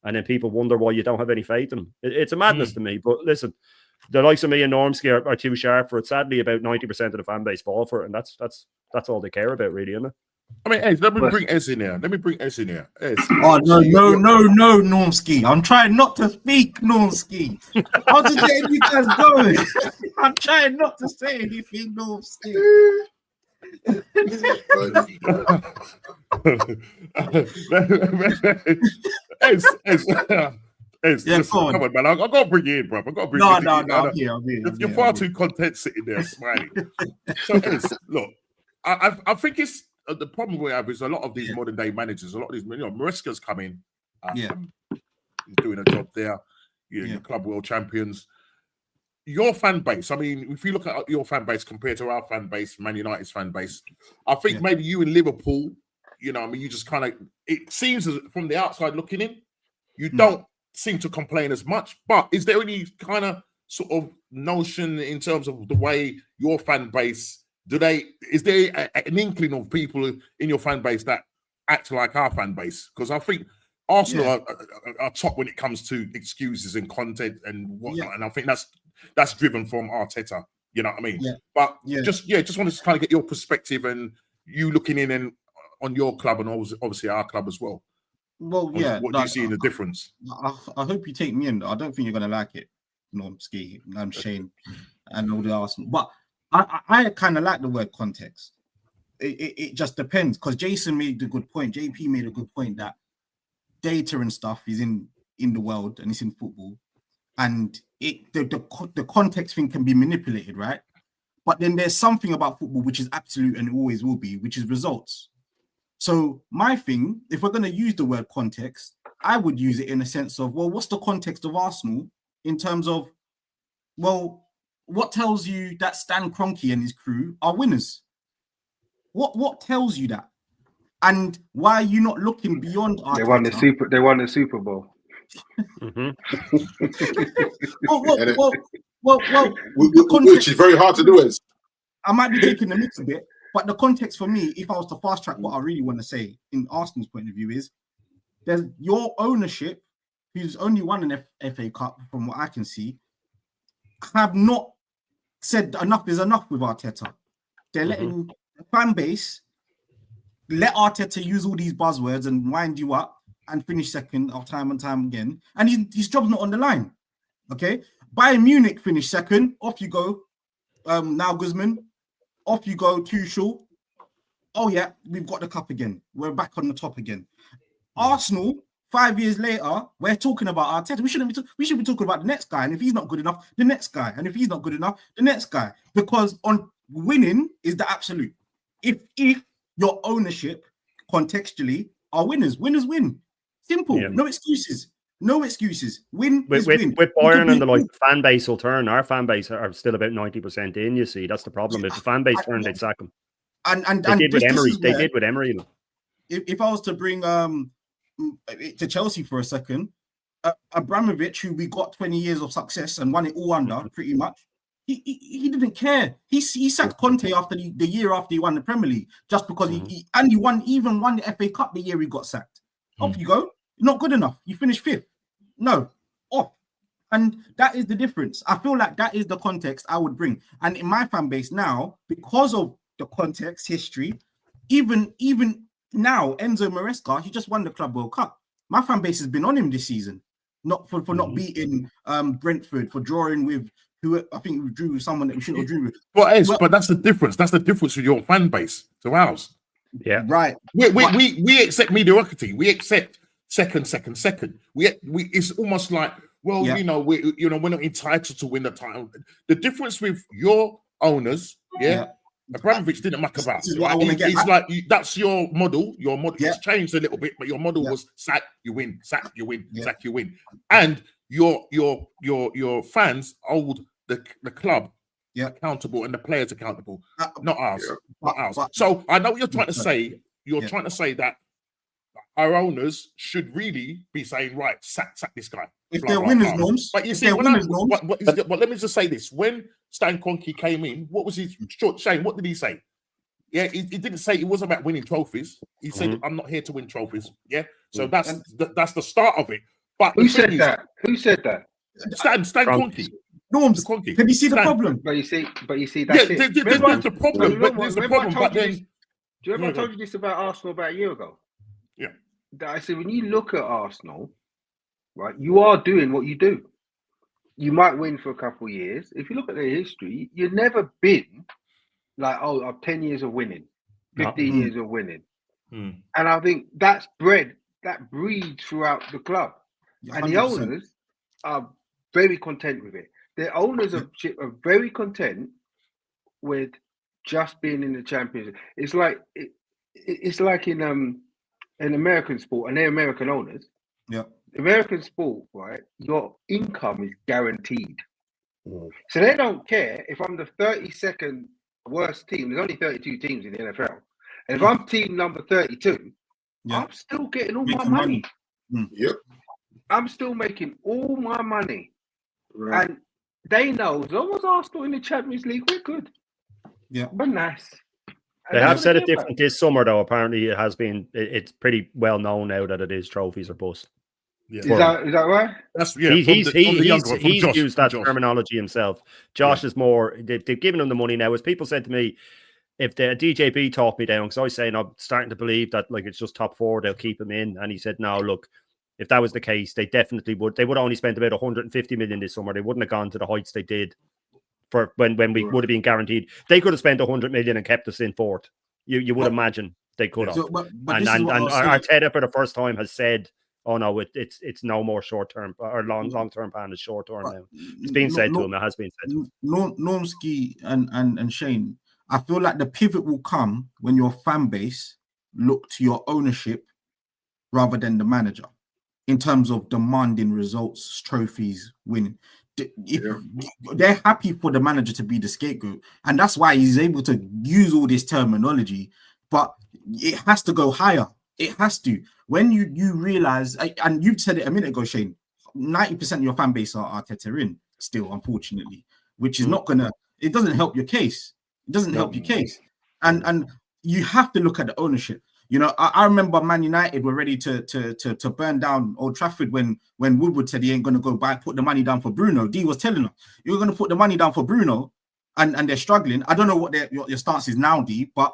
And then people wonder why you don't have any faith in him. It's a madness to me. But listen, the likes of me and Normski are too sharp for it. Sadly, about 90% of the fan base fall for it. And that's all they care about, really, isn't it? I mean, Ez, let me bring Ez in here. Ez. Oh, no, Normski. I'm trying not to speak, Normski. I'm just getting you guys going. I'm trying not to say anything, Normski. Ez, come on, man. I got to bring you in, bro. I got to bring you in. I'm here. You're far too content sitting there smiling. So, Ez, look, I think it's the problem we have is a lot of these modern day managers, a lot of these, Maresca's coming. He's doing a job there. The club world champions. Your fan base, I mean, if you look at your fan base compared to our fan base, Man United's fan base, I think maybe you in Liverpool, you just kind of, it seems as from the outside looking in, you don't seem to complain as much. But is there any kind of sort of notion in terms of the way your fan base, is there an inkling of people in your fan base that act like our fan base? Because I think Arsenal are top when it comes to excuses and content and whatnot, and I think that's driven from Arteta. You know what I mean? Yeah. But just wanted to kind of get your perspective and you looking in and on your club and obviously our club as well. Well, what do you see in the difference? I hope you take me in. I don't think you're going to like it, Normski and Shane and all the Arsenal, but I kind of like the word context. It just depends because Jason made a good point. JP made a good point that data and stuff is in the world and it's in football, and the context thing can be manipulated, right? But then there's something about football which is absolute and always will be, which is results. So my thing, if we're going to use the word context, I would use it in a sense of, well, what's the context of Arsenal in terms of, well, what tells you that Stan Kroenke and his crew are winners? What tells you that? And why are you not looking beyond Arteta? They won the Super Bowl. Which is very hard to do. Is I might be taking the mix a bit, but the context for me, if I was to fast track what I really want to say in Arsenal's point of view is, there's your ownership, who's only won an FA Cup from what I can see, have not said enough is enough with Arteta. They're letting the fan base let Arteta use all these buzzwords and wind you up and finish second time and time again. And his job's not on the line. Okay? Bayern Munich finished second. Off you go. Now Guzman. Off you go, Tuchel. Oh yeah, we've got the cup again. We're back on the top again. Arsenal, 5 years later, we're talking about Arteta. We should be talking about the next guy. And if he's not good enough, the next guy. And if he's not good enough, the next guy. Because on winning is the absolute. If your ownership contextually are winners win. Simple. Yeah. No excuses. No excuses. Win With, is with, win. with You Bayern could and the beat- like, fan base will turn. Our fan base are still about 90% in. You see, that's the problem. If the fan base turned, they'd sack him. and They did with this Emery. is They where- did with Emery. if I was to bring to Chelsea for a second, Abramovich, who we got 20 years of success and won it all under, pretty much, he didn't care. He sacked Conte after the year after he won the Premier League, just because he won the FA Cup the year he got sacked. Off you go. Not good enough. You finished 5th. No, off. And that is the difference. I feel like that is the context I would bring. And in my fan base now, because of the context, history, even now, Enzo Maresca, he just won the Club World Cup. My fan base has been on him this season, not for not beating Brentford, for drawing with who I think we drew with someone that we shouldn't have drew with. But that's the difference. That's the difference with your fan base to ours. Yeah, right. We accept mediocrity. We accept second. We it's almost like, well, Yeah. we're not entitled to win the title. The difference with your owners, Abramovich didn't muck about. This is what I wanna get It's at. like that's your model. Your model Yeah. it's changed a little bit, but your model Yeah. was sack, you win, sack, you win, Yeah. sack, you win. And your fans hold the club accountable and the players accountable, not ours. Not ours. So I know what you're trying to say. You're trying to say that our owners should really be saying, right, sack this guy. If Blah, they're blah, winners, blah. Norms. But you If see, they're when winners, Norms. but let me just say this: when Stan Kroenke came in, what was his short Shane? What did he say? Yeah, he didn't say it was about winning trophies. He said, "I'm not here to win trophies." Yeah, so that's the start of it. But Who said that? Who said that? Stan Kroenke. Norms, Kroenke. can you see the Stan. problem? But you see, that's Yeah, it. there's Remember- the problem. But there's the remember I problem. told But you then, this- do you remember I told you this about Arsenal about a year ago? Yeah. That I said, when you look at Arsenal, right, you are doing what you do. You might win for a couple of years. If you look at their history, you've never been like, oh, I've 10 years of winning, 15 years of winning. And I think that breeds throughout the club. And the 100%. owners are very content with it. The owners of Chip are very content with just being in the Champions League. It's like in American sport, and they're American owners. Yeah. American sport, right? Your income is guaranteed. So they don't care if I'm the 32nd worst team. There's only 32 teams in the NFL. And if I'm team number 32, I'm still getting all my money. Yep. I'm still making all my money. Right. And they know as long as Arsenal in the Champions League, we're good. Yeah. We're nice. They And have that's said what it they different this summer, though. Apparently, it has been. It's pretty well known now that it is trophies or bust. yeah, Is that right? that's He's Josh, used that Josh. terminology himself. Josh is more. They've given him the money now. As people said to me, if the DJB talked me down, because I was saying I'm starting to believe that like it's just top 4, they'll keep him in, and he said, no, look, if that was the case, they definitely would. They would only spend about 150 million this summer. They wouldn't have gone to the heights they did for when we would have been guaranteed. They could have spent 100 million and kept us in 4th. You would imagine they could have. So, but And this is what I was saying. Arteta for the first time has said, "Oh no, it's no more short term or long term plan is short term now." It's been said to him. It has been said to him. Normski and Shane, I feel like the pivot will come when your fan base look to your ownership rather than the manager in terms of demanding results, trophies, winning. They're happy for the manager to be the scapegoat, and that's why he's able to use all this terminology, but it has to go higher. It has to. When you realize, and you said it a minute ago, Shane, 90% of your fan base are Arteta in still, unfortunately, which is not gonna. It doesn't help your case. It doesn't help your case, and you have to look at the ownership. You know, I remember Man United were ready to burn down Old Trafford when Woodward said he ain't going to put the money down for Bruno. D was telling them, you're going to put the money down for Bruno, and they're struggling. I don't know what your stance is now, D, but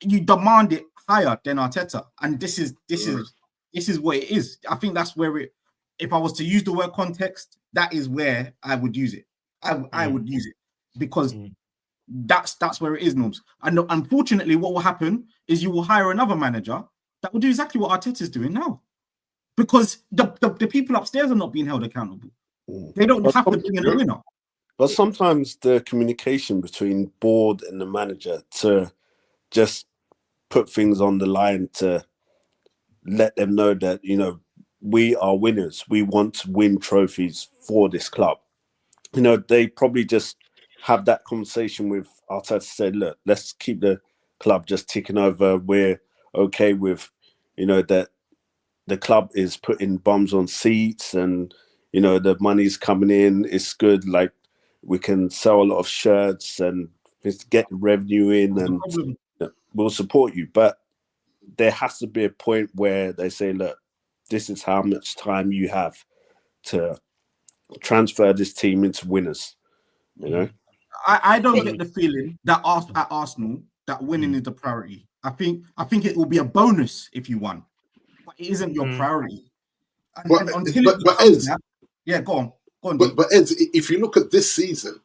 you demand it higher than Arteta, and this is what it is. I think that's where it. If I was to use the word context, that is where I would use it. I would use it because. That's where it is, Norms. And unfortunately, what will happen is you will hire another manager that will do exactly what Arteta is doing now, because the people upstairs are not being held accountable. They don't have to bring in a winner. But sometimes the communication between board and the manager to just put things on the line to let them know that, you know, we are winners. We want to win trophies for this club. You know, they probably just have that conversation with Arteta, say, look, let's keep the club just ticking over. We're okay with, you know, that the club is putting bums on seats and, you know, the money's coming in. It's good. Like, we can sell a lot of shirts and just get revenue in, and you know, we'll support you. But there has to be a point where they say, look, this is how much time you have to transfer this team into winners. You know, I don't get the feeling that at Arsenal that winning is the priority. I think it will be a bonus if you won, but it isn't your priority. And until it becomes that, yeah, go on. But Ed, if you look at this season,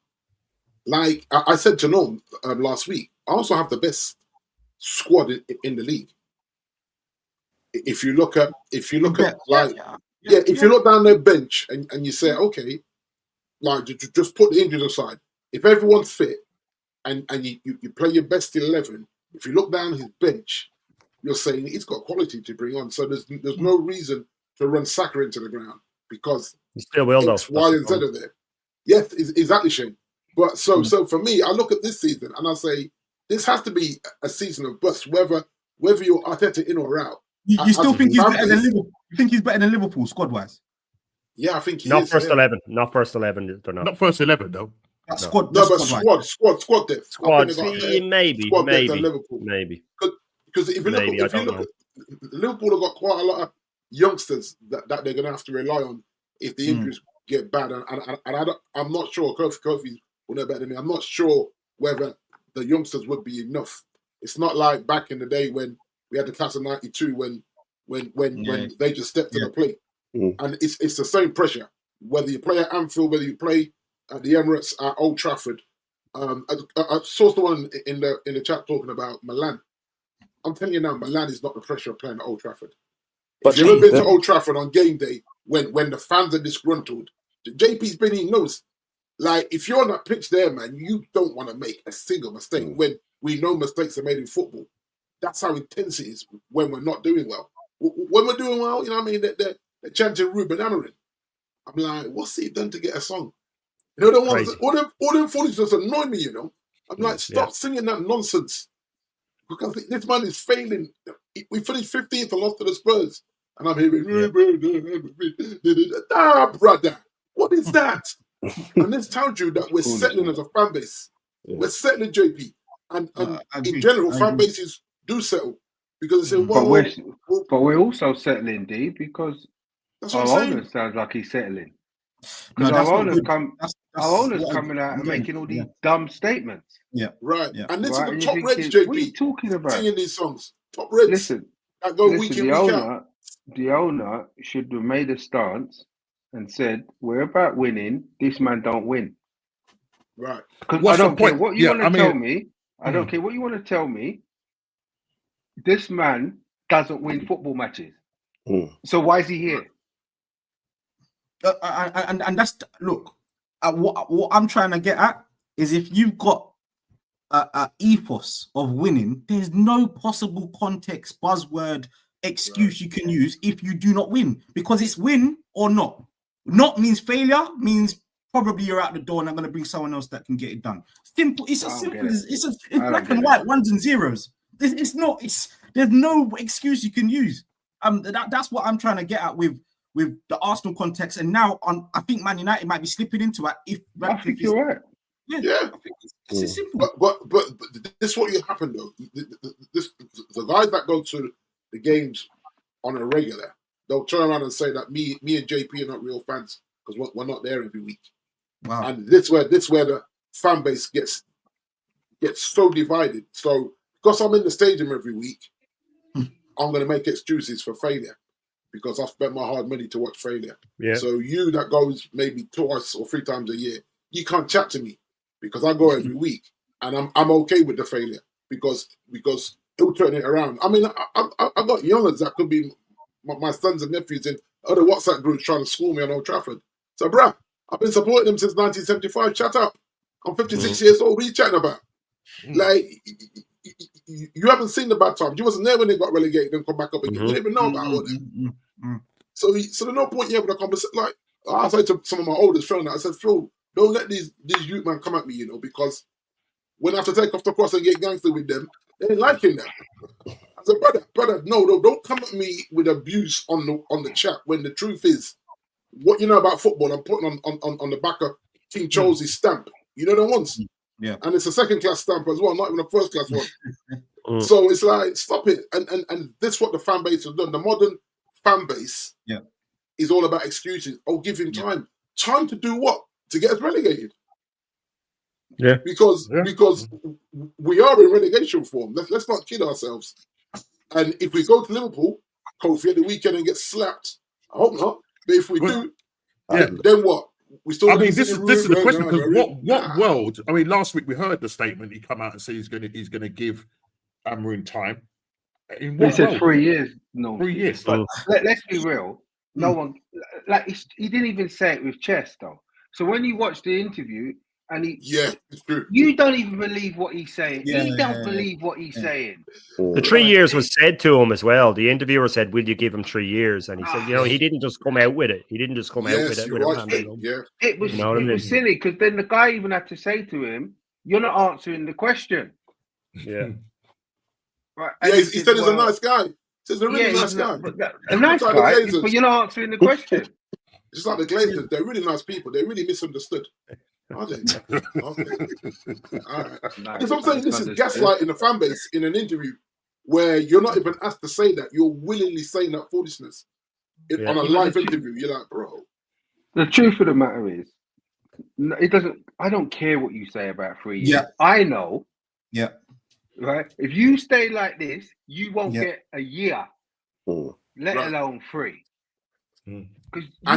like I said to Norm last week, I also have the best squad in the league. If you look at if you look down their bench and you say, okay, like just put the injuries aside. If everyone's fit and you play your best 11, if you look down his bench, you're saying he's got quality to bring on. So there's no reason to run Saka into the ground because he still will, X, Y, and Z are there. Yes, exactly, Shane. But so for me, I look at this season and I say this has to be a season of bust, whether you're Arteta in or out. You still think he's better than Liverpool? You think he's better than Liverpool squad wise? Yeah, I think he not is. First yeah. 11. Not first 11. They're not. Not first 11 though. Squad depth. Squad. Maybe. Liverpool. Maybe. Because if you look at Liverpool have got quite a lot of youngsters that they're going to have to rely on if the injuries get bad. And I'm not sure, Kofi will know better than me, I'm not sure whether the youngsters would be enough. It's not like back in the day when we had the class of 92 when they just stepped to the plate. And it's the same pressure. Whether you play at Anfield, whether you play at the Emirates, at Old Trafford. I saw someone in the chat talking about Milan. I'm telling you now, Milan is not the pressure of playing at Old Trafford. But if you've ever been to Old Trafford on game day, when the fans are disgruntled, JP's been in knows. Like, if you're on that pitch there, man, you don't want to make a single mistake when we know mistakes are made in football. That's how intense it is when we're not doing well. When we're doing well, you know what I mean? They're chanting Ruben Amorim. I'm like, what's he done to get a song? You know, all them foolishness annoy me, you know? I'm like, stop singing that nonsense. Because this man is failing. We finished 15th and lost to the Spurs. And I'm hearing, brother, what is that? And this tells you that we're settling as a fan base. Yeah. We're settling, JP. And in general, fan bases do settle. Because they say, but we're also settling, D, because our owner sounds like he's settling. Because our owners coming out and making all these dumb statements. Yeah. Right. Yeah. And this is the top Reds, JP. What are you talking about? Singing these songs. Top Reds. Listen, that go week in, week out. The owner should have made a stance and said, we're about winning. This man don't win. Right. Because I don't care what you want to tell me. I don't care what you want to tell me. This man doesn't win football matches. So why is he here? And that's look. What I'm trying to get at is if you've got a ethos of winning, there's no possible context, buzzword, excuse you can use if you do not win, because it's win or not. Not means failure, means probably you're out the door and I'm going to bring someone else that can get it done. Simple. It's as simple as it's black and white, ones and zeros. There's no excuse you can use. That's what I'm trying to get at with the Arsenal context. And now I think Man United might be slipping into it. I think you're right. Yeah. I think it's simple. But this is what will happen though. The guys that go to the games on a regular, they'll turn around and say that me and JP are not real fans because we're not there every week. Wow. And this where the fan base gets so divided. So because I'm in the stadium every week, I'm going to make excuses for failure because I've spent my hard money to watch failure. Yeah. So you that goes maybe twice or 3 times a year, you can't chat to me because I go every week and I'm okay with the failure because it'll turn it around. I mean, I got youngers that could be my sons and nephews in other WhatsApp groups trying to school me on Old Trafford. So, bruh, I've been supporting them since 1975. Shut up. I'm 56 years old. What are you chatting about? Like, you haven't seen the bad times. You wasn't there when they got relegated and come back up again. You didn't even know about all that. So there's no point you having a conversation. Like I said to some of my oldest friends, I said, Phil, don't let these youth man come at me, because when I have to take off the cross and get gangster with them, they ain't liking that. I said, brother, no, don't come at me with abuse on the chat when the truth is, what you know about football, I'm putting on the back of King Charles's stamp. You know the ones? Yeah. And it's a second-class stamp as well, not even a first-class one. So it's like, stop it. And this is what the fan base has done. The modern fan base is all about excuses. Oh, give him time. Time to do what? To get us relegated. Yeah. Because we are in relegation form. Let's not kid ourselves. And if we go to Liverpool, Kofi at the weekend and get slapped, I hope not. But if we do, then what? We still. I mean, this is the question, because what world? I mean, last week we heard the statement. He come out and say he's gonna give Amarin time. In what He said world? 3 years. No, 3 years. But let's be real. No one he didn't even say it with chest though. So when you watch the interview and it's true. You don't even believe what he's saying. Yeah, He don't believe what he's saying. The 3 years was said to him as well. The interviewer said, "Will you give him 3 years?" And he said, he didn't just come out with it. He didn't just come out with it. It was silly, because then the guy even had to say to him, "You're not answering the question." Yeah. Right. Yeah, he said he's a nice guy. He says he's a really nice guy. A nice guy, but you're not answering the question. Just like the Glazers, they're really nice people. They're really misunderstood. Are they? Okay. All right. Because I'm saying this is gaslighting the fan base in an interview where you're not even asked to say that. You're willingly saying that foolishness on a live interview. You're like, bro. The truth of the matter is, it doesn't. I don't care what you say about 3 years. Yeah. I know. Yeah. Right. If you stay like this, you won't get a year, let alone 3. And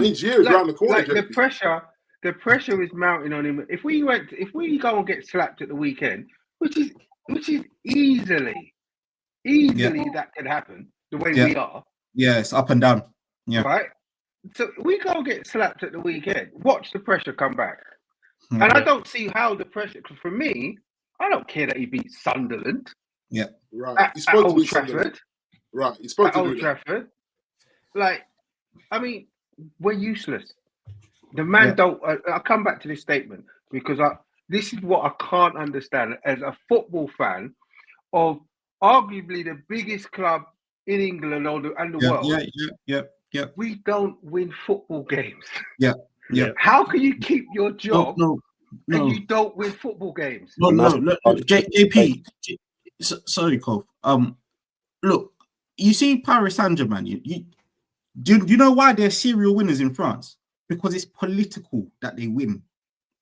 each year is around the corner. Like the pressure is mounting on him. If we go and get slapped at the weekend, which is easily that can happen the way we are. Yeah, it's up and down. Yeah. Right. So we go and get slapped at the weekend. Watch the pressure come back. And I don't see how the pressure. Because for me, I don't care that he beat Sunderland. Yeah. Right. At Old Trafford. Right. He's supposed to Old Trafford. Like, I mean, we're useless. The man don't. I'll come back to this statement because this is what I can't understand as a football fan of arguably the biggest club in England and the world. Yeah. We don't win football games. Yeah. How can you keep your job No. and you don't win football games? No. Look, JP. Sorry, Cole. Look, you see Paris Saint-Germain. Do you know why they're serial winners in France? Because it's political that they win.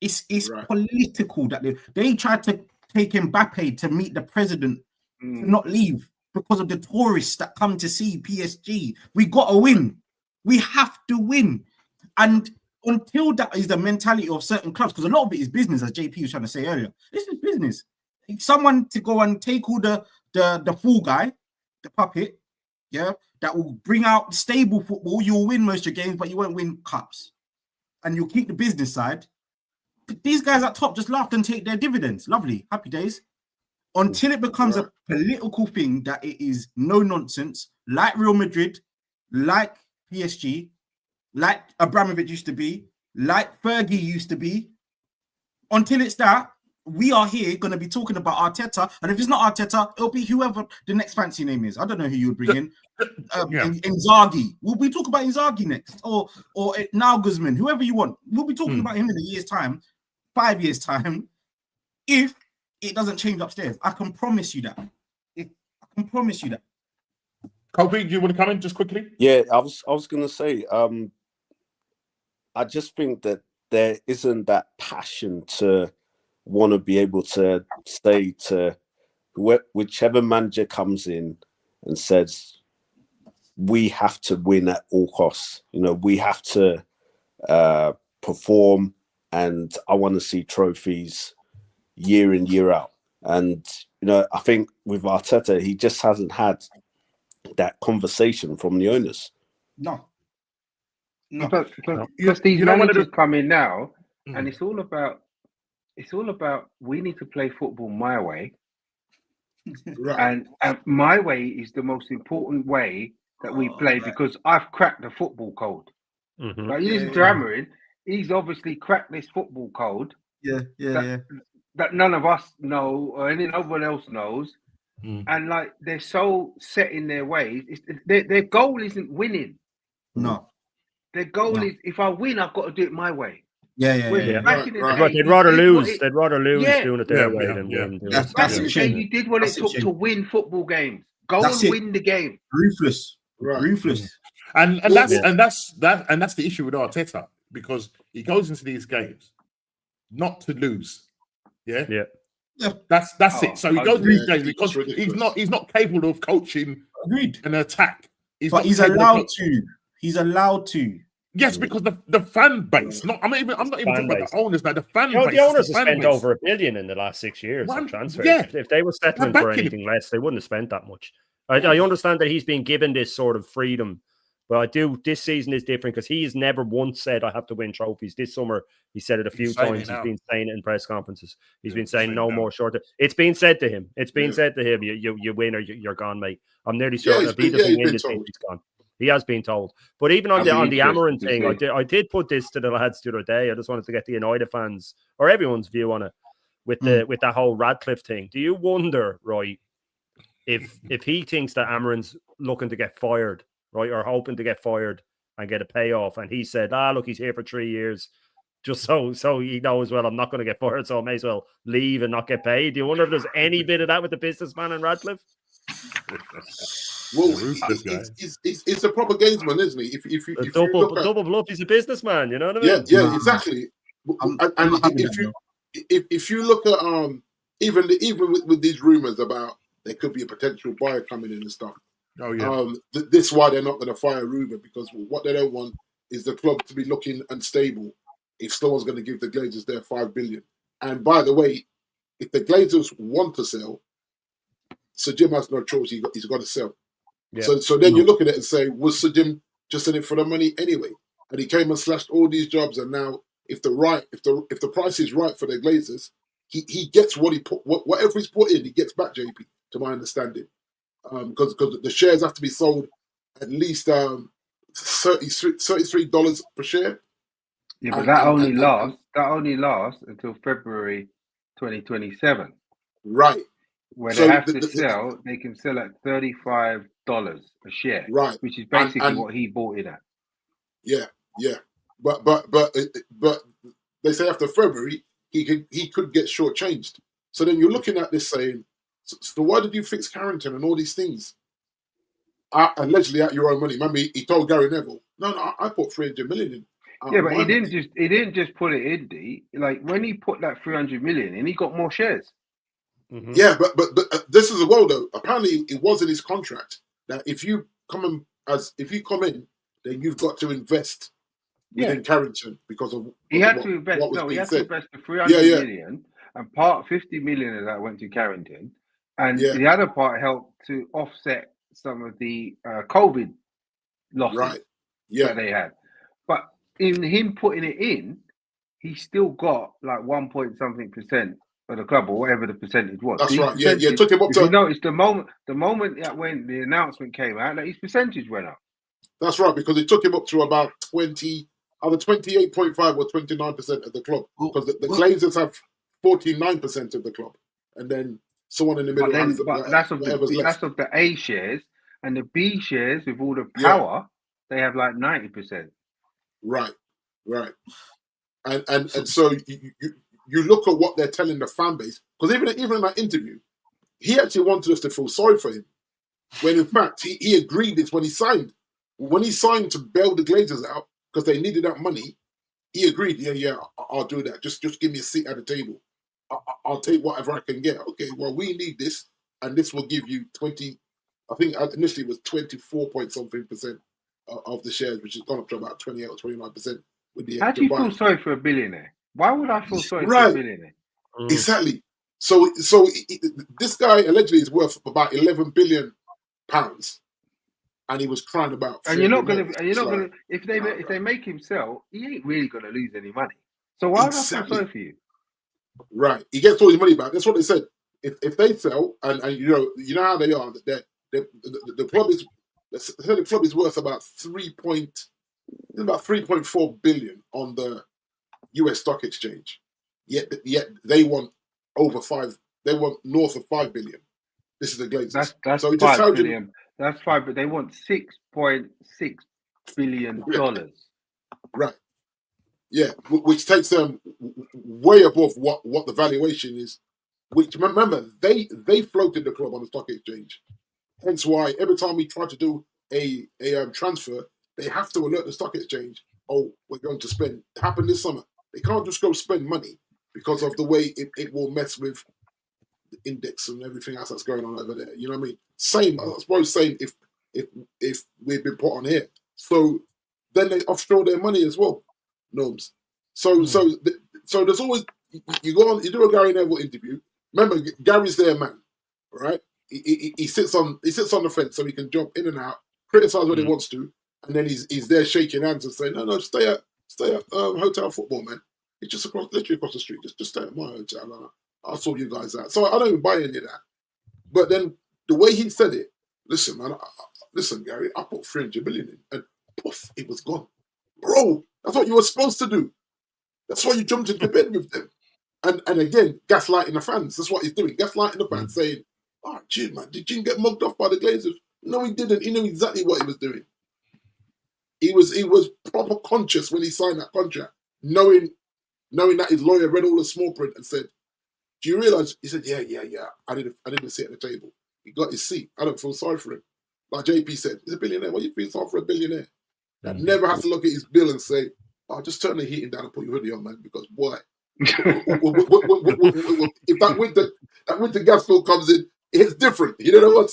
It's political that they tried to take Mbappe to meet the president to not leave because of the tourists that come to see PSG. We got to win. We have to win. And until that is the mentality of certain clubs, because a lot of it is business, as JP was trying to say earlier. This is business. Someone to go and take all the fool guy, the puppet, that will bring out stable football. You'll win most of your games, but you won't win cups. And you'll keep the business side. These guys at top just laugh and take their dividends. Lovely. Happy days. Until it becomes a political thing that it is no nonsense, like Real Madrid, like PSG, like Abramovich used to be, like Fergie used to be. Until it's that, we are here going to be talking about Arteta. And if it's not Arteta, it'll be whoever the next fancy name is. I don't know who you would bring in. Inzaghi. We'll be talking about Inzaghi next. Or Nagelsmann, whoever you want. We'll be talking about him in a year's time, 5 years' time, if it doesn't change upstairs. I can promise you that. I can promise you that. Kofi, do you want to come in just quickly? Yeah, I was going to say, I just think that there isn't that passion to want to be able to say to whichever manager comes in and says, we have to win at all costs. We have to perform, and I want to see trophies year in, year out. And, I think with Arteta, he just hasn't had that conversation from the owners. No. Because these managers come in now, and it's all about we need to play football my way, Right. And my way is the most important way that we play because I've cracked the football code. Mhm. Like you listen to Amarin, he's obviously cracked this football code that none of us know or any one else knows. And like they're so set in their ways. Their goal isn't winning. No. Their goal No. is if I win, I've got to do it my way. Yeah. Back in the Right. day, They'd rather you did what lose. They'd rather lose Yeah. doing it their Yeah, way yeah, than yeah. win. That's Back in the the day, shame. you did what That's it the took to shame. win football games. Go That's and it. win the game. Ruthless. Right. Ruthless. And that's the issue with Arteta because he goes into these games not to lose. Yeah. That's it. So he goes into these games because he's not capable of coaching Agreed. an attack. But he's allowed to. He's allowed to. Yes, because the fan base. I'm not even talking about the owners now. The fan base. The owners have fan spent base. over $1 billion in the last 6 years on transfers. Yeah. If they were settling for anything less, they wouldn't have spent that much. I understand that he's been given this sort of freedom, but this season is different because he's never once said I have to win trophies. This summer he said it a few times. He's been saying it in press conferences. He's been saying no more short. It's been said to him. It's been said to him. You win or you're gone, mate. I'm nearly sure if he doesn't win this game, he's gone. He has been told. But even on the Amarin thing, I did put this to the lads the other day. I just wanted to get the United fans or everyone's view on it with that whole Radcliffe thing. Do you wonder, right, if he thinks that Amarin's looking to get fired, right, or hoping to get fired and get a payoff, and he said, look, he's here for 3 years, just so he knows, well, I'm not going to get fired, so I may as well leave and not get paid. Do you wonder if there's any bit of that with the businessman and Radcliffe? Well, it's a proper gamesman, isn't he? If you double bluff, he's a businessman. You know what I mean? Yeah, exactly. And if you look at even with these rumors about there could be a potential buyer coming in and stuff. Oh yeah. This is why they're not going to fire Ruben because what they don't want is the club to be looking unstable. If someone's going to give the Glazers their $5 billion, and by the way, if the Glazers want to sell, Sir Jim has no choice. He's got to sell. Yeah. So then you look at it and say, was Sir Jim just in it for the money anyway? And he came and slashed all these jobs, and now if the price is right for the Glazers, he gets what he put, whatever he's put in, he gets back. JP, to my understanding, because the shares have to be sold at least $33 per share. Yeah, but that only lasts until February 2027. Right. Where they have to sell, they can sell at $35 a share, right? Which is basically what he bought it at. Yeah. But they say after February he could get shortchanged. So then you're looking at this saying, so why did you fix Carrington and all these things? Allegedly at your own money. Remember, he told Gary Neville, "No, I put 300 million in." Yeah, but he didn't just put it in. Like when he put that 300 million in, he got more shares. Mm-hmm. Yeah, but this is a well though. Apparently, it was in his contract that if you come in, then you've got to invest within Carrington because of he had to invest. No, he had to invest the 300 million, and 50 million of that went to Carrington, and the other part helped to offset some of the COVID losses that they had. But in him putting it in, he still got like 1 point something % of the club or whatever the percentage was. That's right. Yeah. Took him up to. You notice the moment that when the announcement came out, that his percentage went up. That's right, because it took him up to about either 28.5 or 29% of the club. Because the Glazers have 49% of the club, and then someone in the middle. That's of the A shares, and the B shares with all the power, they have like 90%. Right. And so you look at what they're telling the fan base, because even in that interview, he actually wanted us to feel sorry for him, when in fact he agreed this when he signed. When he signed to bail the Glazers out because they needed that money, he agreed. Yeah, I'll do that. Just give me a seat at the table. I'll take whatever I can get. Okay, well we need this, and this will give you 20. I think initially it was 24 point something % of the shares, which has gone up to about 28 or 29% with the. How do you feel sorry for a billionaire? Why would I feel sorry for a billionaire? Exactly. So this guy allegedly is worth about £11 billion, and he was crying about. And you're not gonna. If they make him sell, he ain't really gonna lose any money. So why would I feel sorry for you? Right. He gets all his money back. That's what they said. if they sell, and you know how they are, that the club is, let's say the club is worth about 3.4 billion on the US stock exchange. Yet they want over 5. They want north of 5 billion. This is the Glazers. That's so it just 5 tells billion. That's 5, but they want $6.6 billion. Right. Yeah, which takes them way above what the valuation is. Which, remember, they floated the club on the stock exchange. Hence why every time we try to do a transfer, they have to alert the stock exchange. Oh, we're going to spend. It happened this summer. They can't just go spend money because of the way it will mess with the index and everything else that's going on over there. You know what I mean? Same, I suppose, same if we've been put on here. So then they offshore their money as well, Gnomes. So there's always, you go on, you do a Gary Neville interview. Remember, Gary's their man, right? He sits on the fence so he can jump in and out, criticize what he wants to, and then he's there shaking hands and saying, no, stay at Hotel Football, man. It's just literally across the street. Just stay at my hotel. I'll sort you guys out. So I don't even buy any of that. But then the way he said it, listen, man, listen, Gary, I put 300 million in, and poof, it was gone. Bro, that's what you were supposed to do. That's why you jumped into bed with them. And again, gaslighting the fans. That's what he's doing. Gaslighting the fans, saying, oh, gee, man, did Gene get mugged off by the Glazers? No, he didn't. He knew exactly what he was doing. He was proper conscious when he signed that contract, knowing that his lawyer read all the small print and said, do you realize? He said, yeah. I didn't sit at the table. He got his seat. I don't feel sorry for him. Like JP said, he's a billionaire. Why you feel sorry for a billionaire? That never has to look at his bill and say, oh, just turn the heating down and put your hoodie on, man, because boy, if that winter gas bill comes in, it's different. You know what?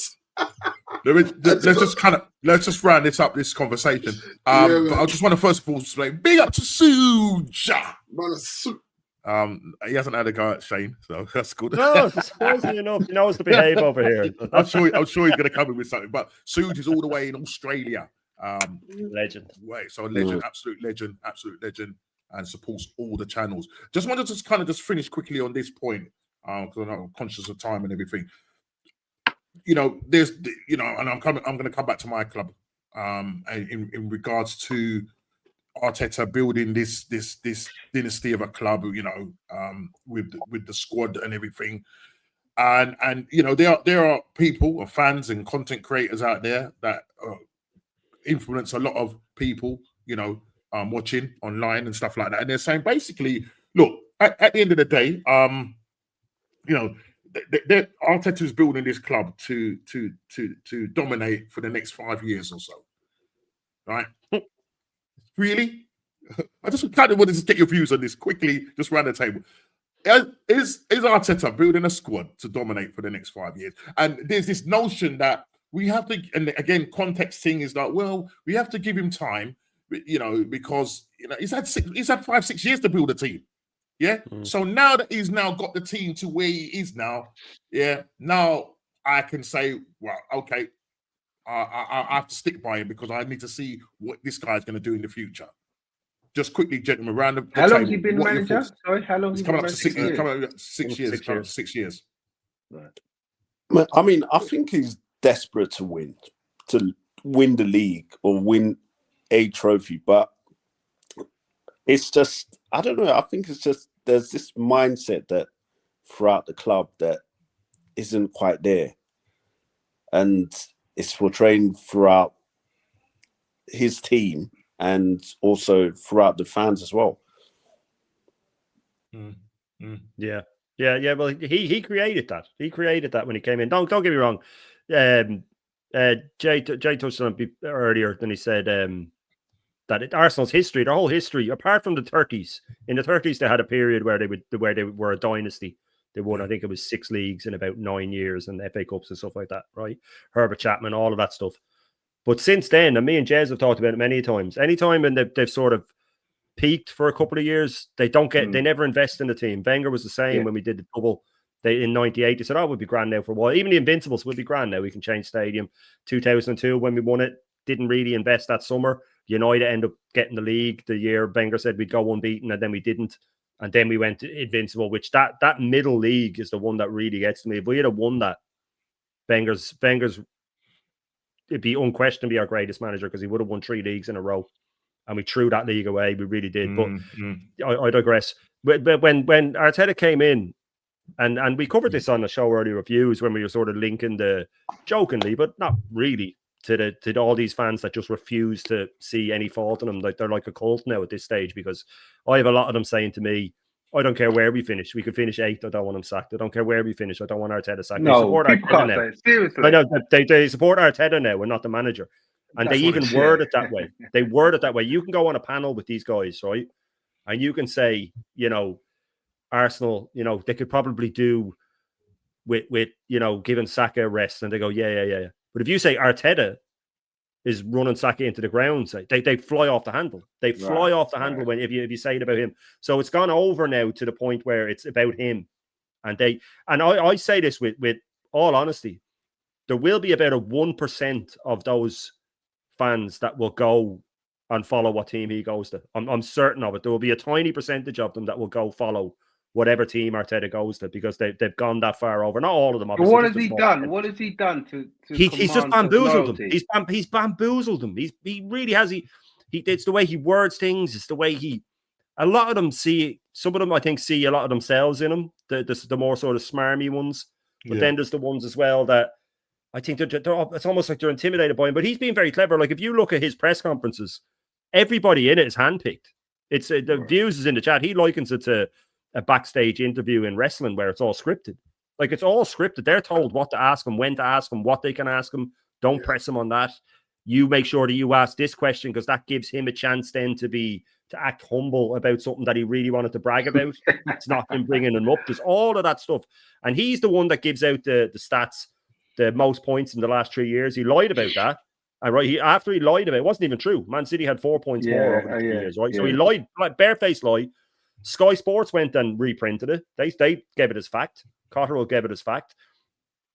Let's just round this conversation. But I just want to first of all say big up to Suja. He hasn't had a go at Shane, so that's good. No, surprisingly enough, he knows to behave over here. I'm sure he's going to come in with something. But Suj is all the way in Australia. Legend. So legend, absolute legend, and supports all the channels. Just wanted to kind of just finish quickly on this point because I'm conscious of time and everything. You know, there's, you know, and I'm going to come back to my club in regards to Arteta building this dynasty of a club, you know, with the squad and everything, and you know there are people or fans and content creators out there that influence a lot of people, you know, watching online and stuff like that, and they're saying basically, look, at the end of the day, you know, Arteta's building this club to dominate for the next 5 years or so, right? Really? I just kind of wanted to get your views on this quickly, just round the table. Is Arteta building a squad to dominate for the next 5 years? And there's this notion that we have to, and again, context thing is that, well, we have to give him time, you know, because, you know, he's had 5-6 years to build a team. Yeah. So now that he's now got the team to where he is now, yeah, now I can say, well, okay, I have to stick by him because I need to see what this guy's going to do in the future. Just quickly, gentlemen, around the how long table, has he been manager? Sorry, how long? He's coming up to 6 years. Coming up to 6 years. Coming up to 6 years. Right. I mean, I think he's desperate to win the league or win a trophy, but it's just, I don't know. I think it's just there's this mindset that throughout the club that isn't quite there, and it's portraying throughout his team and also throughout the fans as well. Yeah. Well, he created that. He created that when he came in. Don't get me wrong. Jay touched on it earlier. Then he said that Arsenal's history, their whole history, apart from the 30s. In the 30s, they had a period where they were a dynasty. They won, I think it was 6 leagues in about 9 years and FA Cups and stuff like that, right? Herbert Chapman, all of that stuff. But since then, and me and Jez have talked about it many times, anytime when they've sort of peaked for a couple of years, they never invest in the team. Wenger was the same when we did the double in 98. They said, oh, we'll be grand now for a while. Even the Invincibles will be grand now. We can change stadium. 2002, when we won it, didn't really invest that summer. United ended up getting the league the year Wenger said we'd go unbeaten, and then we didn't. and then we went to Invincible, which that middle league is the one that really gets to me. If we had won that, Wenger's it'd be unquestionably our greatest manager because he would have won 3 leagues in a row, and we threw that league away. We really did. But I digress. But when Arteta came in, and we covered this on the show early reviews when we were sort of linking jokingly, but not really, to all these fans that just refuse to see any fault in them. Like they're like a cult now at this stage, because I have a lot of them saying to me, I don't care where we finish. We could finish 8th. I don't want him sacked. I don't care where we finish. I don't want Arteta sacked. No, they support people Arteta can't now. say it. Seriously. I know they support Arteta now and not the manager. And That's they what even it's- word it that way. They word it that way. You can go on a panel with these guys, right? And you can say, Arsenal, they could probably do with giving Saka a rest, and they go, yeah. But if you say Arteta is running Saka into the ground, they fly off the handle. They fly off the handle when if you say it about him. So it's gone over now to the point where it's about him, and I say this with all honesty, there will be about a 1% of those fans that will go and follow what team he goes to. I'm certain of it. There will be a tiny percentage of them that will go follow whatever team Arteta goes to, because they've gone that far over. Not all of them, But obviously. what has he done? What has he done to He's just command bamboozled loyalty? them. He's bamboozled them. He really has. It's the way he words things. It's the way a lot of them some of them I think see a lot of themselves in him, the more sort of smarmy ones. But then there's the ones as well that I think it's almost like they're intimidated by him. But he's been very clever. Like if you look at his press conferences, everybody in it is handpicked. It's the views is in the chat. He likens it to a backstage interview in wrestling where it's all scripted. Like it's all scripted. They're told what to ask him, when to ask him, what they can ask him. Don't press him on that. You make sure that you ask this question because that gives him a chance then to act humble about something that he really wanted to brag about. It's not him bringing him up. There's all of that stuff. And he's the one that gives out the stats, the most points in the last 3 years. He lied about that. And after he lied about it, wasn't even true. Man City had 4 points more over the 3 years, right? So he lied, like barefaced lie. Sky Sports went and reprinted it. They gave it as fact. Cotterill gave it as fact.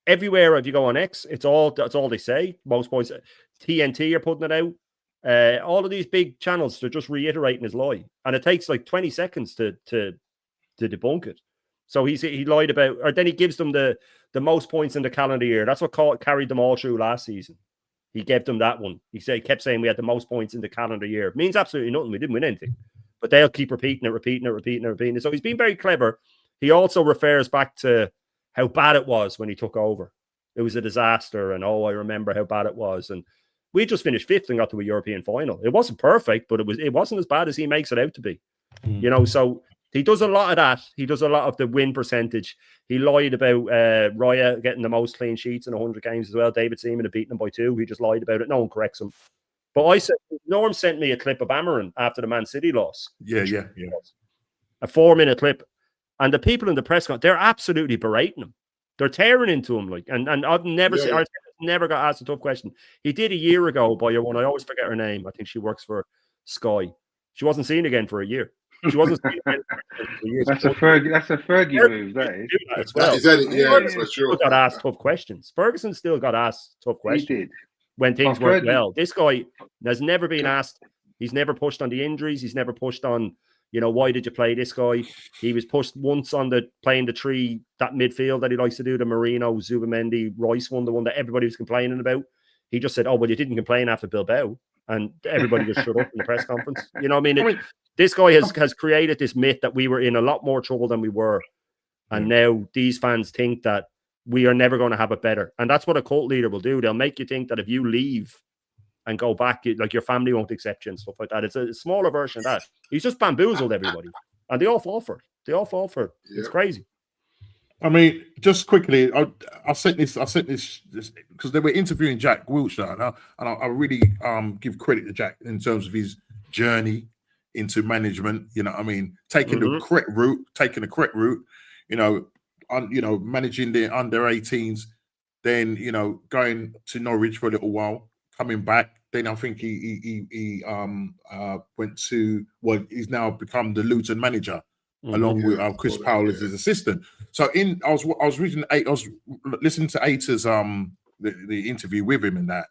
Everywhere, if you go on X, that's all they say. Most points. TNT are putting it out. All of these big channels, they're just reiterating his lie. And it takes like 20 seconds to debunk it. So he lied about, or then he gives them the most points in the calendar year. That's what carried them all through last season. He gave them that one. He kept saying we had the most points in the calendar year. It means absolutely nothing. We didn't win anything. But they'll keep repeating it. So he's been very clever. He also refers back to how bad it was when he took over. It was a disaster. And I remember how bad it was. And we just finished 5th and got to a European final. It wasn't perfect, but it wasn't as bad as he makes it out to be. So he does a lot of that. He does a lot of the win percentage. He lied about Raya getting the most clean sheets in 100 games as well. David Seaman had beaten him by 2. He just lied about it. No one corrects him. But Norm sent me a clip of Amarin after the Man City loss. Yeah. A 4-minute clip. And the people in the press conference, they're absolutely berating him. They're tearing into him. And I've never seen, I've never got asked a tough question. He did a year ago by your one. I always forget her name. I think she works for Sky. She wasn't seen again for a year. She wasn't seen again for years. That's a Fergie move, that is. As well. Ferguson still got asked tough questions. Ferguson still got asked tough questions. He did. When things weren't well. This guy has never been asked. He's never pushed on the injuries. He's never pushed on, why did you play this guy? He was pushed once on playing the 3, that midfield that he likes to do, the Marino, Zubamendi, Rice one, the one that everybody was complaining about. He just said, well, you didn't complain after Bilbao. And everybody just shut up in the press conference. You know what I mean? This guy has created this myth that we were in a lot more trouble than we were. And now these fans think that we are never going to have it better. And that's what a cult leader will do. They'll make you think that if you leave and go back, like your family won't accept you and stuff like that. It's a smaller version of that. He's just bamboozled everybody. And they all fall for it. It's crazy. I mean, just quickly, I sent this because they were interviewing Jack Wilshere, and I really give credit to Jack in terms of his journey into management. You know what I mean? Taking the correct route, managing the under 18s, then going to Norwich for a little while, coming back. Then I think he went to he's now become the Luton manager along with Chris Powell as his assistant. So I was listening to Aita's the interview with him and that.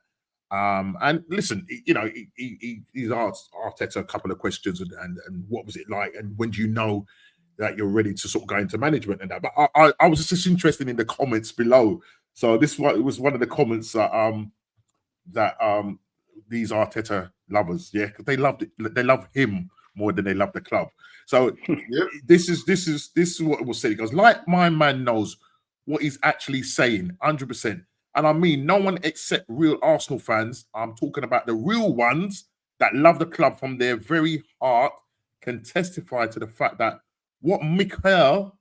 And listen, he's asked Arteta a couple of questions and what was it like, and when do you know that you're ready to sort of go into management and that. But I was just interested in the comments below. So this was one of the comments that these Arteta lovers, because they love him more than they love the club. So Yep. this is what it was said. He goes, like my man knows what he's actually saying, 100%. And I mean, no one except real Arsenal fans, I'm talking about the real ones that love the club from their very heart, can testify to the fact that what Mikel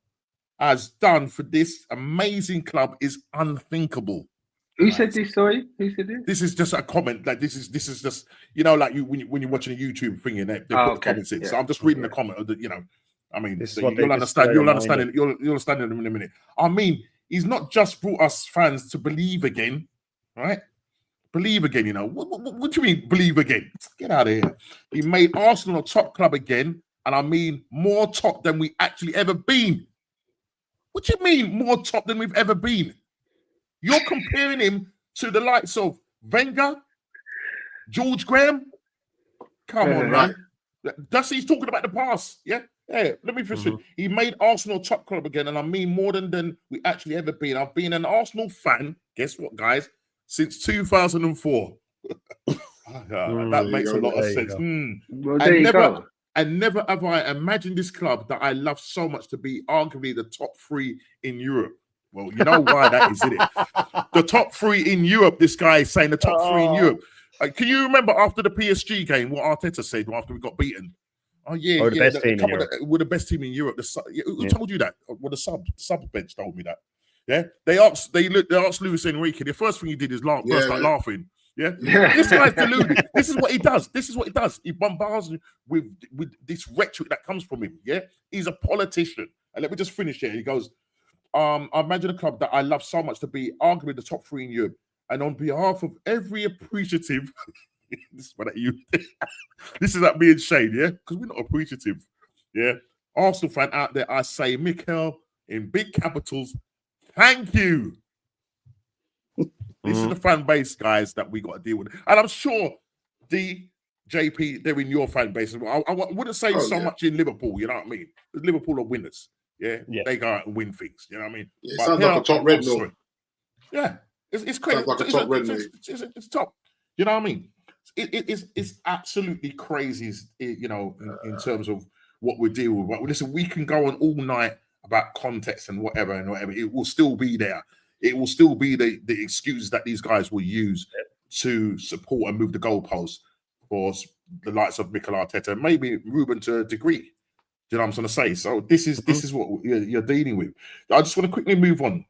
has done for this amazing club is unthinkable. Who said this? Sorry, who said this? This is just a comment. Like this is just, you know, like when you're watching a YouTube thing and they put the comments in. Yeah. So I'm just reading the comment of the, you know, I mean, This is so what you'll they understand. display You'll online. understand it. You'll understand it in a minute. I mean, he's not just brought us fans to believe again, right? Believe again, you know. What do you mean believe again? Get out of here. He made Arsenal a top club again, and I mean more top than we actually ever been. What do you mean more top than we've ever been? You're comparing him to the likes of Wenger, George Graham. Come on, man. That's he's talking about the past. Yeah. Let me finish it. He made Arsenal a top club again, and I mean more than we actually ever been. I've been an Arsenal fan. Guess what, guys? Since 2004. That makes a lot of sense. Well, there you go. And never have I imagined this club that I love so much to be arguably the top 3 in Europe. Well, you know why that is, isn't it? The top 3 in Europe, this guy is saying the top 3 in Europe. Can you remember after the PSG game what Arteta said after we got beaten? Oh, yeah, the best team in Europe. We're the best team in Europe. Who told you that? Well, the sub bench told me that. Yeah, they asked Luis Enrique. The first thing he did is burst out laughing. Yeah, this guy's deluded. This is what he does. He bombards with this rhetoric that comes from him. Yeah, he's a politician. And let me just finish here. He goes, I imagine a club that I love so much to be arguably the top 3 in Europe. And on behalf of every appreciative, this is what this is at me and Shane, yeah, because we're not appreciative. Yeah, Arsenal fan out there, I say, Mikel in big capitals, thank you. This is the fan base, guys, that we got to deal with. And I'm sure JP, they're in your fan base as well. I wouldn't say much in Liverpool, you know what I mean? Liverpool are winners. Yeah, they go out and win things, you know what I mean? It sounds like a top red mill. Yeah, it's crazy. Sounds like a top red mill. It's top. You know what I mean? It's absolutely crazy, you know, in terms of what we're dealing with. But listen, we can go on all night about context and whatever. It will still be there. It will still be the excuses that these guys will use to support and move the goalposts for the likes of Mikel Arteta, maybe Ruben to a degree. Do you know what I'm trying to say? So this is what you're dealing with. I just want to quickly move on.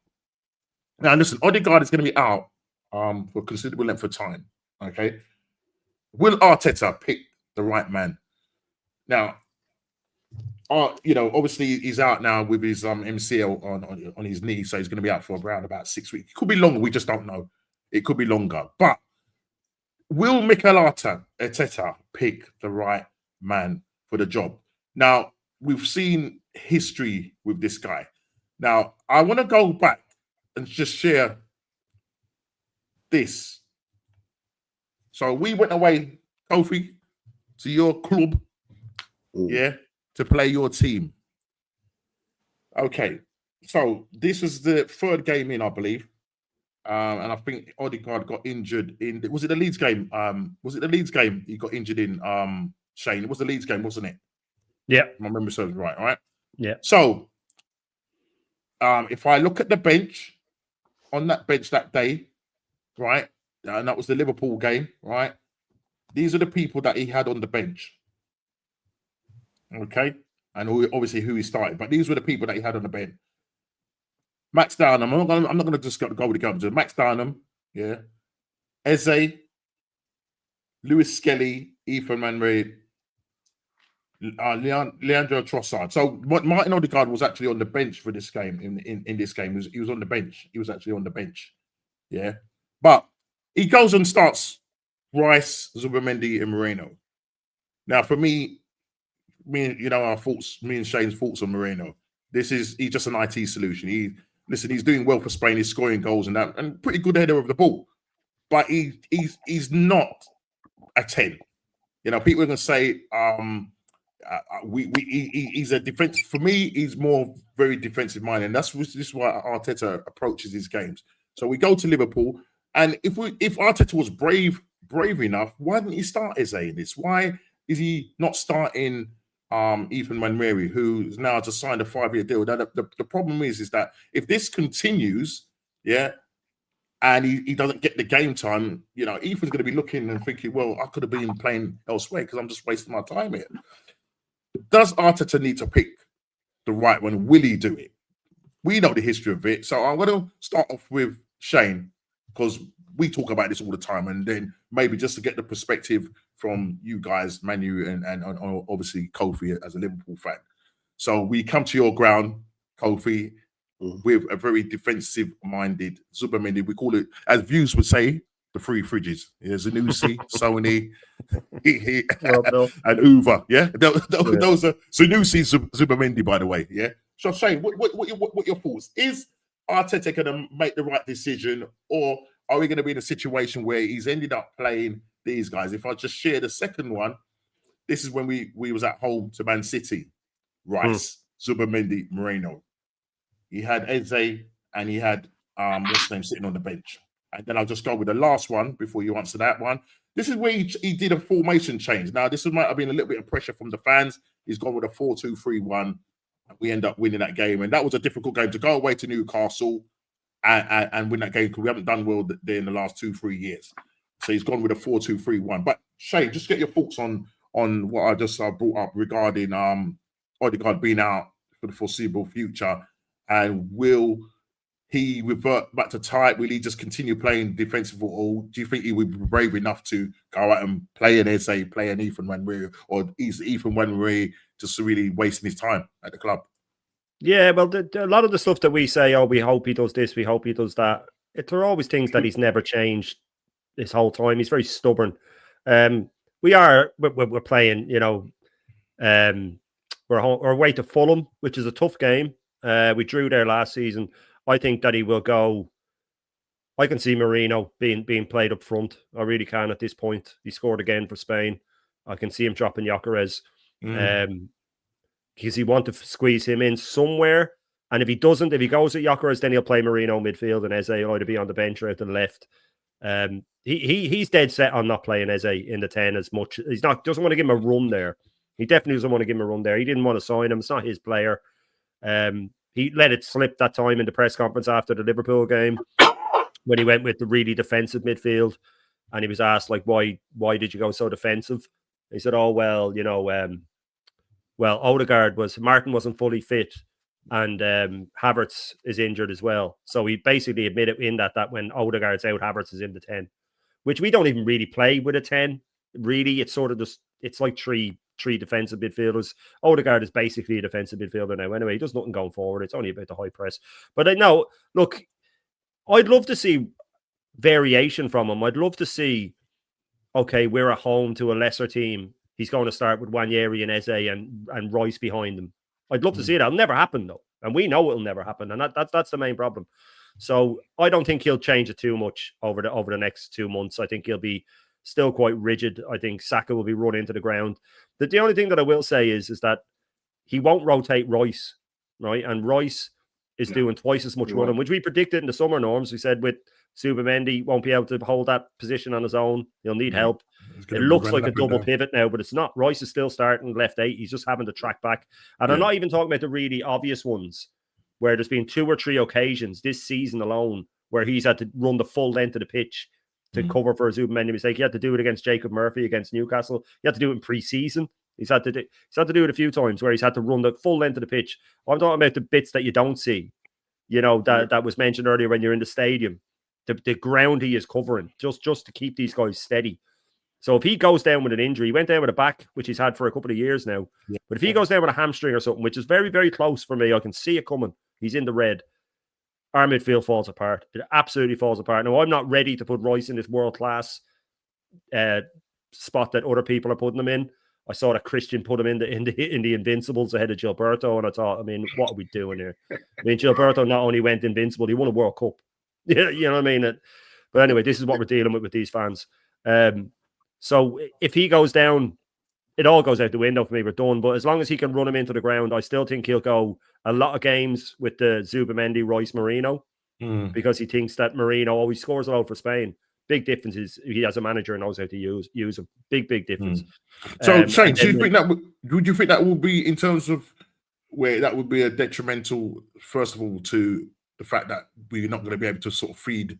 Now, listen, Odegaard is going to be out for a considerable length of time. Okay, will Arteta pick the right man? Now, you know, obviously he's out now with his MCL on his knee, so he's going to be out for around about 6 weeks. It could be longer. We just don't know. It could be longer. But will Mikel Arteta pick the right man for the job? Now, we've seen history with this guy. Now, I want to go back and just share this. So we went away, Kofi, to your club, to play your team. Okay, so this was the 3rd game in, I believe. And I think Odegaard got injured in, was it the Leeds game? Was it the Leeds game he got injured in, Shane? It was the Leeds game, wasn't it? Yeah. My memory serves right, all right? Yeah. So, if I look at the bench, on that bench that day, right, and that was the Liverpool game, right? These are the people that he had on the bench. Okay? And obviously who he started, but these were the people that he had on the bench. Max Downham, I'm not going to just go with the guns. Max Downham, yeah. Eze, Lewis Skelly, Ethan Manray, Leandro Trossard. So Martin Odegaard was actually on the bench for this game. In this game, he was on the bench. He was actually on the bench. Yeah, but he goes and starts Rice, Zubimendi, and Moreno. Now, for me, you know our thoughts. Me and Shane's thoughts on Moreno. He's just an IT solution. He's doing well for Spain. He's scoring goals and that, and pretty good header of the ball. But he's not a 10. You know, people are going to say he's a defense. For me, he's more very defensive minded, and this is why Arteta approaches his games. So we go to Liverpool, and if Arteta was brave enough, why didn't he start Eze in this? Why is he not starting Ethan Manmeri, who's now just signed a 5-year deal? Now, the problem is that if this continues, and he doesn't get the game time, Ethan's going to be looking and thinking, well, I could have been playing elsewhere because I'm just wasting my time here. Does Arteta need to pick the right one? Will he do it? We know the history of it. So I'm going to start off with Shane, because we talk about this all the time, and then maybe just to get the perspective from you guys, Manu, and obviously Kofi as a Liverpool fan. So we come to your ground, Kofi, with a very defensive-minded Zubimendi. We call it, as Views would say, the three fridges. Zanussi, Sony, and Uva. Yeah, those are Zanussi, Zubimendi, by the way. Yeah. So Shane, what your thoughts? Is Arteta going to make the right decision, or are we going to be in a situation where he's ended up playing these guys? If I just share the second one, this is when we was at home to Man City. Rice, Zubimendi, Moreno. He had Eze and he had what's his name sitting on the bench. And then I'll just go with the last one before you answer that one. This is where he did a formation change. Now, this might have been a little bit of pressure from the fans. He's gone with a 4-2-3-1. We end up winning that game. And that was a difficult game to go away to Newcastle and win that game, because we haven't done well there in the last 2-3 years. So he's gone with a 4-2-3-1. But Shane, just get your thoughts on what I just brought up regarding Odegaard being out for the foreseeable future. And will he revert back to type? Will he just continue playing defensive, or do you think he would be brave enough to go out and play an Eze, play an Ethan Manmeri, or is Ethan Manmeri just really wasting his time at the club? Yeah, well, a lot of the stuff that we say, we hope he does this, we hope he does that, there are always things that he's never changed this whole time. He's very stubborn. We're playing, we're away to Fulham, which is a tough game. We drew there last season. I think that he will go. I can see Moreno being played up front. I really can at this point. He scored again for Spain. I can see him dropping Gyökeres because he want to squeeze him in somewhere. And if he doesn't, if he goes at Gyökeres, then he'll play Moreno midfield, and Eze will either be on the bench or out to the left. He's dead set on not playing Eze in the 10 as much. Doesn't want to give him a run there. He definitely doesn't want to give him a run there. He didn't want to sign him. It's not his player. He let it slip that time in the press conference after the Liverpool game when he went with the really defensive midfield, and he was asked, like, why did you go so defensive? He said, Odegaard Martin wasn't fully fit, and Havertz is injured as well. So he basically admitted in that when Odegaard's out, Havertz is in the 10, which we don't even really play with a 10. Really, it's sort of just, it's like three defensive midfielders. Odegaard is basically a defensive midfielder now. Anyway, he does nothing going forward. It's only about the high press. But I'd love to see variation from him. I'd love to see, okay, we're at home to a lesser team. He's going to start with Nwaneri and Eze and Rice behind him. I'd love to see it. It'll never happen, though. And we know it'll never happen. And that's the main problem. So I don't think he'll change it too much over the next 2 months. I think he'll be still quite rigid. I think Saka will be run into the ground. The only thing that I will say is that he won't rotate Rice, right? And Rice is doing twice as much running, which we predicted in the summer norms. We said with Zubimendi won't be able to hold that position on his own. He'll need help. It looks like a double pivot now, but it's not. Rice is still starting left 8. He's just having to track back. And I'm not even talking about the really obvious ones where there's been 2 or 3 occasions this season alone where he's had to run the full length of the pitch to cover for a Zubimendi mistake. He had to do it against Jacob Murphy against Newcastle. He had to do it in pre-season. He's had to do it a few times where he's had to run the full length of the pitch. I'm talking about the bits that you don't see. That was mentioned earlier when you're in the stadium. The ground he is covering just to keep these guys steady. So if he goes down with an injury, he went down with a back, which he's had for a couple of years now. Yeah. But if he goes down with a hamstring or something, which is very, very close for me, I can see it coming. He's in the red. Our midfield falls apart. It absolutely falls apart. Now, I'm not ready to put Rice in this world-class spot that other people are putting him in. I saw that Christian put him in the Invincibles ahead of Gilberto, and I thought, what are we doing here? Gilberto not only went Invincible, he won a World Cup. You know what I mean? But anyway, this is what we're dealing with these fans. So if he goes down, it all goes out the window for me. We're done. But as long as he can run him into the ground, I still think he'll go a lot of games with the Zubamendi, Royce, Marino, because he thinks that Marino always scores a lot for Spain. Big difference is he has a manager and knows how to use a big difference. So, Shane, do you think that would you think that will be in terms of where that would be a detrimental, first of all, to the fact that we're not going to be able to sort of feed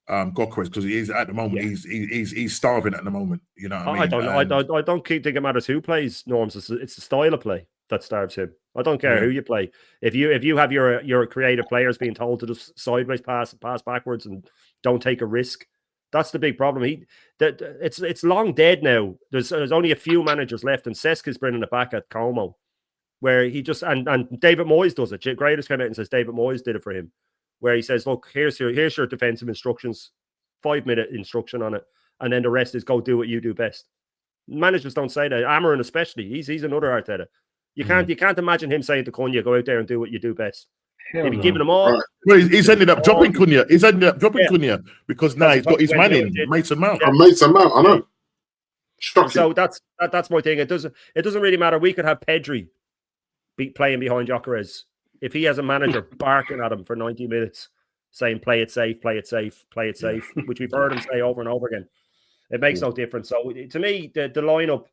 Gyökeres, because he is at the moment he's starving at the moment. You know what I mean? I don't know. I don't think it matters who plays, Norms. It's the style of play that starves him. I don't care who you play. If you have your creative players being told to just sideways pass backwards and don't take a risk, that's the big problem. It's long dead now. There's only a few managers left, and Cesca's bringing it back at Como, where he just and David Moyes does it. Greatest came out and says David Moyes did it for him, where he says, "Look, here's your defensive instructions, 5-minute instruction on it, and then the rest is go do what you do best." Managers don't say that. Amarin especially, he's another Arteta. You can't imagine him saying to Cunha, "Go out there and do what you do best." He'd be giving them all. Right. Well, he's ended up dropping Cunha. He's ended up dropping Cunha because now he's got his man in, Mason Mount. I made some out. I know. Shocking. So that's my thing. It doesn't really matter. We could have Pedri playing behind Gyökeres if he has a manager barking at him for 90 minutes, saying "play it safe, play it safe, play it safe," which we've heard him say over and over again. It makes no difference. So to me, the lineup,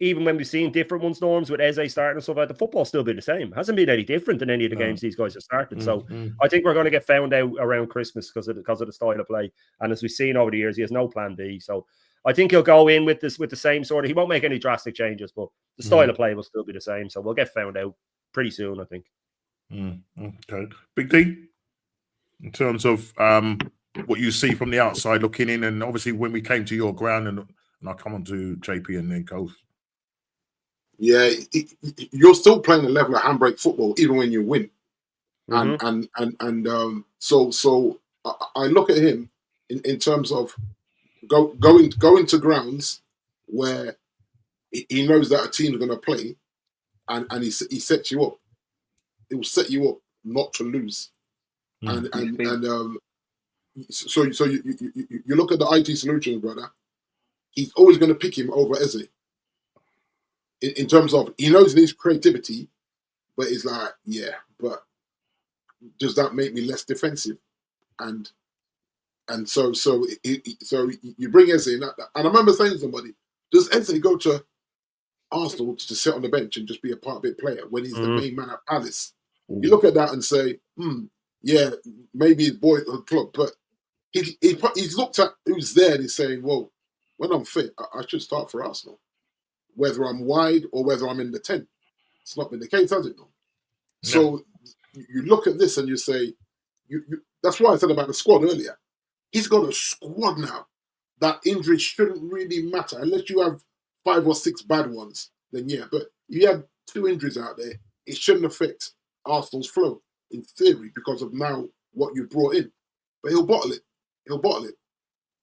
even when we've seen different ones, Norms, with Eze starting and stuff like that, the football still be the same. Hasn't been any different than any of the games these guys have started. So I think we're going to get found out around Christmas because of the style of play. And as we've seen over the years, he has no plan B. So I think he'll go in with the same sort of. He won't make any drastic changes, but the style of play will still be the same. So we'll get found out pretty soon, I think. Okay, Big D. In terms of what you see from the outside looking in, and obviously when we came to your ground, and I'll come on to JP and then Coach. Yeah, you're still playing a level of handbrake football even when you win, so I look at him in terms of going to grounds where he knows that a team's going to play, and he sets you up. It will set you up not to lose, so you look at the IT solutions, brother. He's always going to pick him over Eze. In terms of, he knows he needs creativity, but it's like, but does that make me less defensive? And so you bring Eze in, and I remember saying to somebody, does Eze go to Arsenal to sit on the bench and just be a part of it player when he's the main man at Palace? You look at that and say, maybe his boyhood club, but he's looked at who's there and he's saying, well, when I'm fit, I should start for Arsenal. Whether I'm wide or whether I'm in the 10. It's not been the case, has it? No. So you look at this and you say, that's why I said about the squad earlier. He's got a squad now that injuries shouldn't really matter unless you have 5 or 6 bad ones. Then but if you have 2 injuries out there, it shouldn't affect Arsenal's flow in theory because of now what you brought in. But he'll bottle it.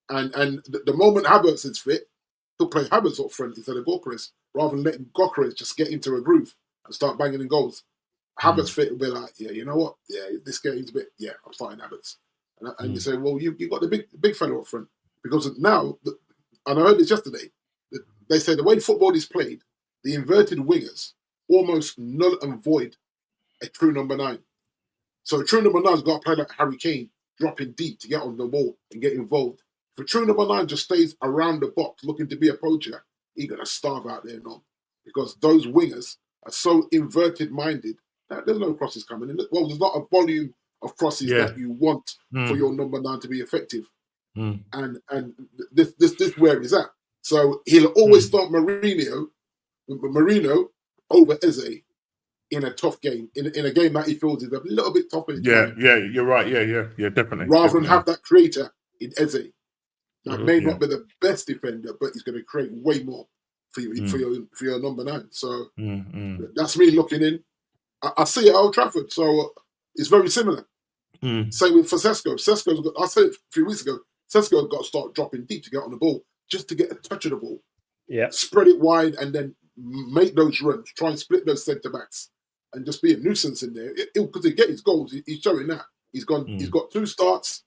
And the moment Havertz is fit, he'll play Havertz up front instead of Gyökeres, rather than letting Gyökeres just get into a groove and start banging in goals. Havertz fit will be like, you know what? This game's a bit, I'm starting Havertz. And you say, well, you got the big fella up front. Because now, and I heard this yesterday, they say the way football is played, the inverted wingers almost null and void a true number 9. So a true number 9's got to play like Harry Kane, dropping deep to get on the ball and get involved. If a true number 9 just stays around the box looking to be a poacher, he's going to starve out there now. Because those wingers are so inverted-minded that there's no crosses coming in. Well, there's not a volume of crosses that you want for your number 9 to be effective. And this is where he's at. So he'll always start Marino over Eze in a tough game, in a game that he feels is a little bit tougher. You're right. Yeah, definitely. Rather than have that creator in Eze. That may not be the best defender, but he's going to create way more for your number 9. So that's me looking in. I see it at Old Trafford, so it's very similar. Same with Sesko. I said it a few weeks ago. Sesko's got to start dropping deep to get on the ball, just to get a touch of the ball. Yeah, spread it wide and then make those runs. Try and split those centre backs and just be a nuisance in there. Because he get his goals, he's showing that he's gone. He's got 2 starts.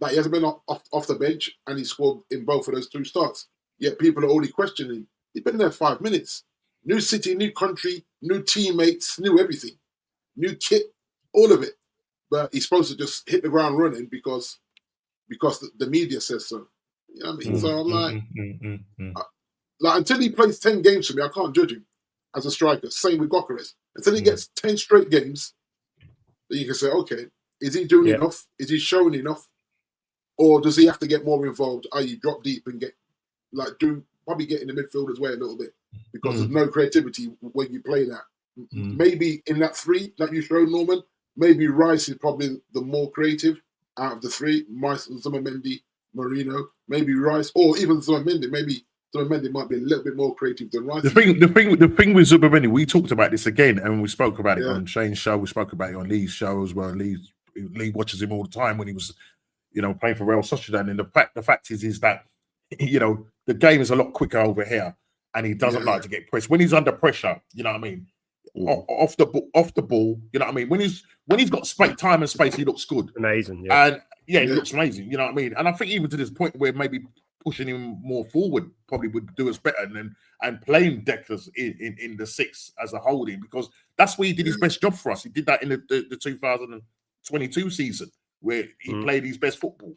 That he hasn't been off the bench, and he scored in both of those 2 starts. Yet people are only questioning He's been there 5 minutes. New city, new country, new teammates, new everything, new kit, all of it. But he's supposed to just hit the ground running because the media says so. You know what I mean? So I'm like, until he plays 10 games for me, I can't judge him as a striker. Same with Gokares. Until he gets 10 straight games, then you can say, okay, is he doing enough? Is he showing enough? Or does he have to get more involved? You drop deep and probably get in the midfield as well a little bit because there's no creativity when you play that. Maybe in that three that you showed, Norman, maybe Rice is probably the more creative out of the three. Zubimendi, Marino, maybe Rice, or even Zubimendi. Maybe Zubimendi might be a little bit more creative than Rice. The thing with Zubimendi, we talked about this again, and we spoke about it on Shane's show. We spoke about it on Lee's show as well. Lee watches him all the time when he was, playing for Real Sociedad. And the fact is that, the game is a lot quicker over here, and he doesn't like to get pressed. When he's under pressure, you know what I mean? Off the ball, you know what I mean? When he's got time and space, he looks good. Amazing. And he looks amazing, you know what I mean? And I think even to this point where maybe pushing him more forward probably would do us better and playing Deckers in the six as a holding, because that's where he did his best job for us. He did that in the 2022 season where he played his best football.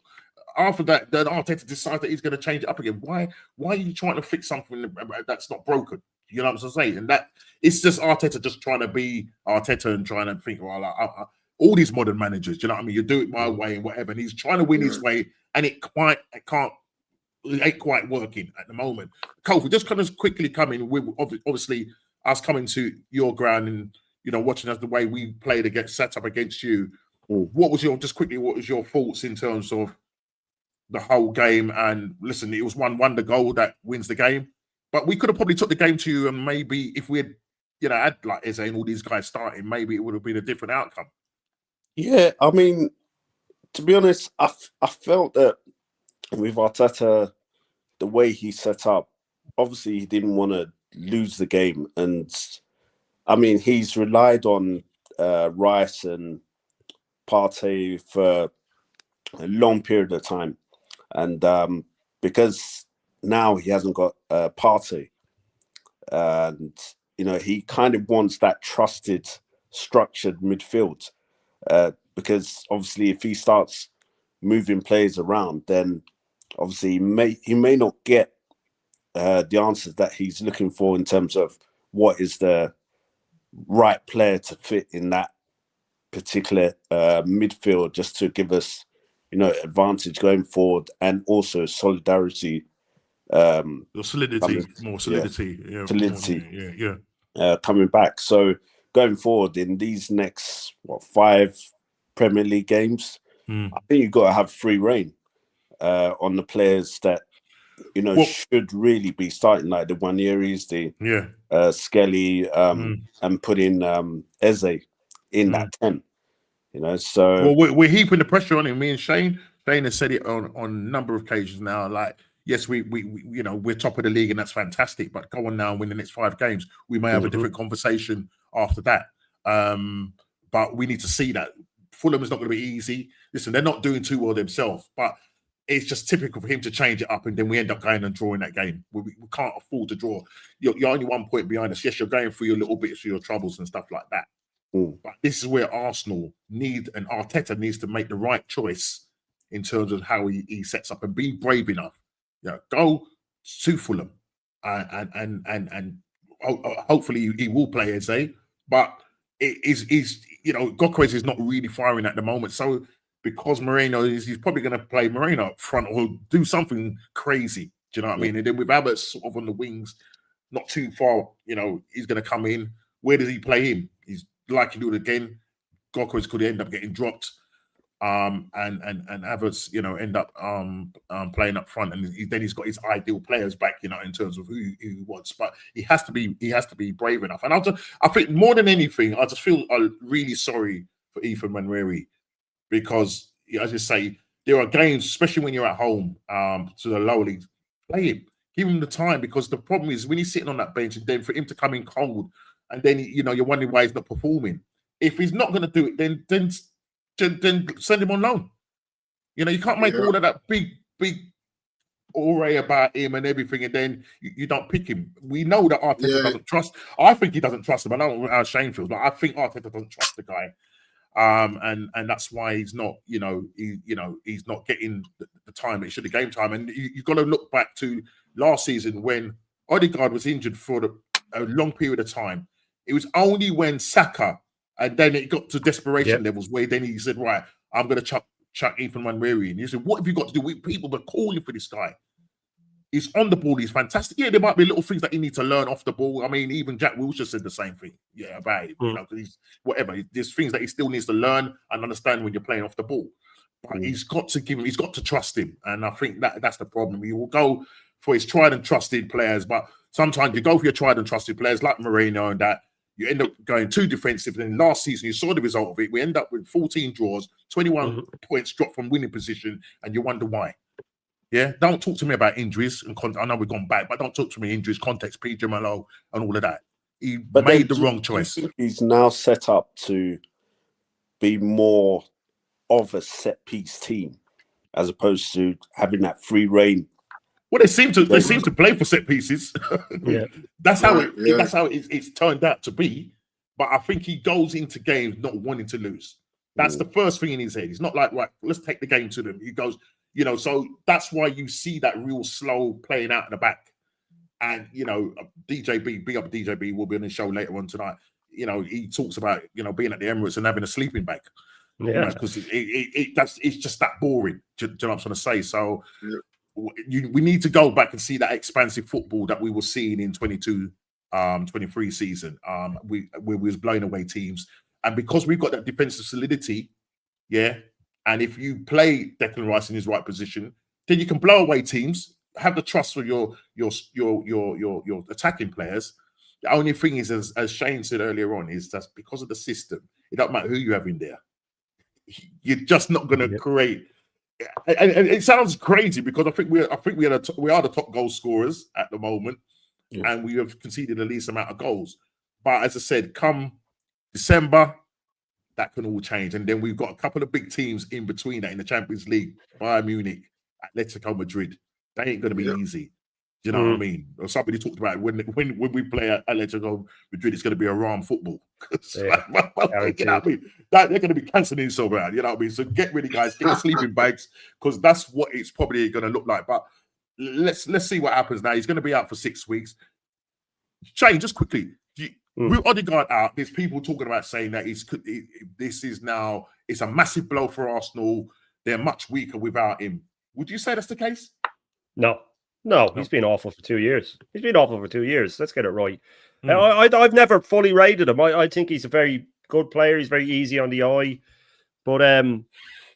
After that, then Arteta decides that he's going to change it up again. Why are you trying to fix something that's not broken? You know what I'm saying? And that it's just Arteta just trying to be Arteta and trying to think, well, all these modern managers, you know what I mean? You do it my way and whatever. And he's trying to win his way, and it ain't quite working at the moment. Kofi, just kind of quickly coming with obviously us coming to your ground and watching us the way we played set up against you. What was your thoughts in terms of the whole game? And listen, it was one wonder goal that wins the game, but we could have probably took the game to you, and maybe if we had had like Eze and all these guys starting, maybe it would have been a different outcome. Yeah, I mean, to be honest, I felt that with Arteta, the way he set up, obviously he didn't want to lose the game, and I mean he's relied on Rice and Partey for a long period of time, and because now he hasn't got Partey, and he kind of wants that trusted, structured midfield, because obviously if he starts moving players around, then obviously he may not get the answers that he's looking for in terms of what is the right player to fit in that particular midfield, just to give us advantage going forward, and also solidarity, solidity coming back. So going forward in these next 5 Premier League games, I think you've got to have free reign on the players that should really be starting, like the Wanieris, the Skelly, and put in Eze in that 10. So we're heaping the pressure on him. Me and Shane has said it on a number of occasions now. Like, yes, we're top of the league and that's fantastic, but go on now and win the next 5 games. We may have a different conversation after that. But we need to see that Fulham is not going to be easy. Listen, they're not doing too well themselves, but it's just typical for him to change it up, and then we end up going and drawing that game. We can't afford to draw. You're only 1 point behind us. Yes, you're going through your little bits of your troubles and stuff like that. But this is where Arsenal and Arteta needs to make the right choice in terms of how he sets up, and be brave enough. Go to Fulham, and hopefully he will play Eze. But Gokares is not really firing at the moment. So because Moreno he's probably going to play Moreno up front or do something crazy. Do you know what I mean? And then with Havertz sort of on the wings, not too far, he's going to come in. Where does he play him? He's like to do it again. Gokares could end up getting dropped, and Havertz, end up playing up front, and then he's got his ideal players back, in terms of who he wants. But he has to be brave enough. And I think more than anything, I just feel really sorry for Ethan Manreri, because, as you say, there are games, especially when you're at home, to the lower leagues, play him, give him the time, because the problem is when he's sitting on that bench, and then for him to come in cold, and then you're wondering why he's not performing. If he's not going to do it, then send him on loan. You can't make all of that big aura about him and everything, and then you don't pick him. We know that Arteta Yeah. doesn't trust. I think he doesn't trust him. I don't know how Shane feels, but I think Arteta doesn't trust the guy. And that's why he's not, he's not getting the time it should have game time. And you've got to look back to last season when Odegaard was injured for a long period of time. It was only when Saka, and then it got to desperation levels where then he said, right, I'm going to chuck Ethan Nwaneri. And he said, what have you got to do? People were calling for this guy. He's on the ball. He's fantastic. Yeah, there might be little things that he needs to learn off the ball. I mean, even Jack Wilshere said the same thing. Yeah, about it. You know, he's whatever. There's things that he still needs to learn and understand when you're playing off the ball. But he's got to trust him. And I think that's the problem. He will go for his tried and trusted players, but sometimes you go for your tried and trusted players like Moreno and that. You end up going too defensive. And then last season, you saw the result of it. We end up with 14 draws, 21 points dropped from winning position, and you wonder why. Yeah, don't talk to me about injuries and I know we've gone back, but don't talk to me injuries, context, PJ Malo, and all of that. He made the wrong choice. He's now set up to be more of a set piece team as opposed to having that free reign. Well, they seem to play for set pieces. Yeah, that's how it's turned out to be. But I think he goes into games not wanting to lose. That's the first thing in his head. He's not like, right, let's take the game to them. He goes, so that's why you see that real slow playing out in the back. And, DJB, big up DJB, will be on the show later on tonight. He talks about, being at the Emirates and having a sleeping bag. Yeah. Because it's just that boring. Do you know what I'm trying to say? So we need to go back and see that expansive football that we were seeing in 22-23 season. We was blowing away teams. And because we've got that defensive solidity, and if you play Declan Rice in his right position, then you can blow away teams, have the trust for your attacking players. The only thing is, as Shane said earlier on, is that because of the system, it doesn't matter who you have in there. You're just not going to create. And it sounds crazy because I think we are the top goal scorers at the moment, and we have conceded the least amount of goals. But as I said, come December, that can all change. And then we've got a couple of big teams in between that in the Champions League: Bayern Munich, Atletico Madrid. That ain't going to be easy. Do you know what I mean? Or somebody talked about when we play at Atletico Madrid, it's going to be Iran football. They're going to be cancelling each other out. You know what I mean? So get ready, guys. Get your sleeping bags because that's what it's probably going to look like. But let's see what happens now. He's going to be out for 6 weeks. Shane, just quickly, with Odegaard out, there's people talking about saying that it's a massive blow for Arsenal. They're much weaker without him. Would you say that's the case? No, he's been awful for 2 years. Let's get it right. I've never fully rated him. I think he's a very good player. He's very easy on the eye. But,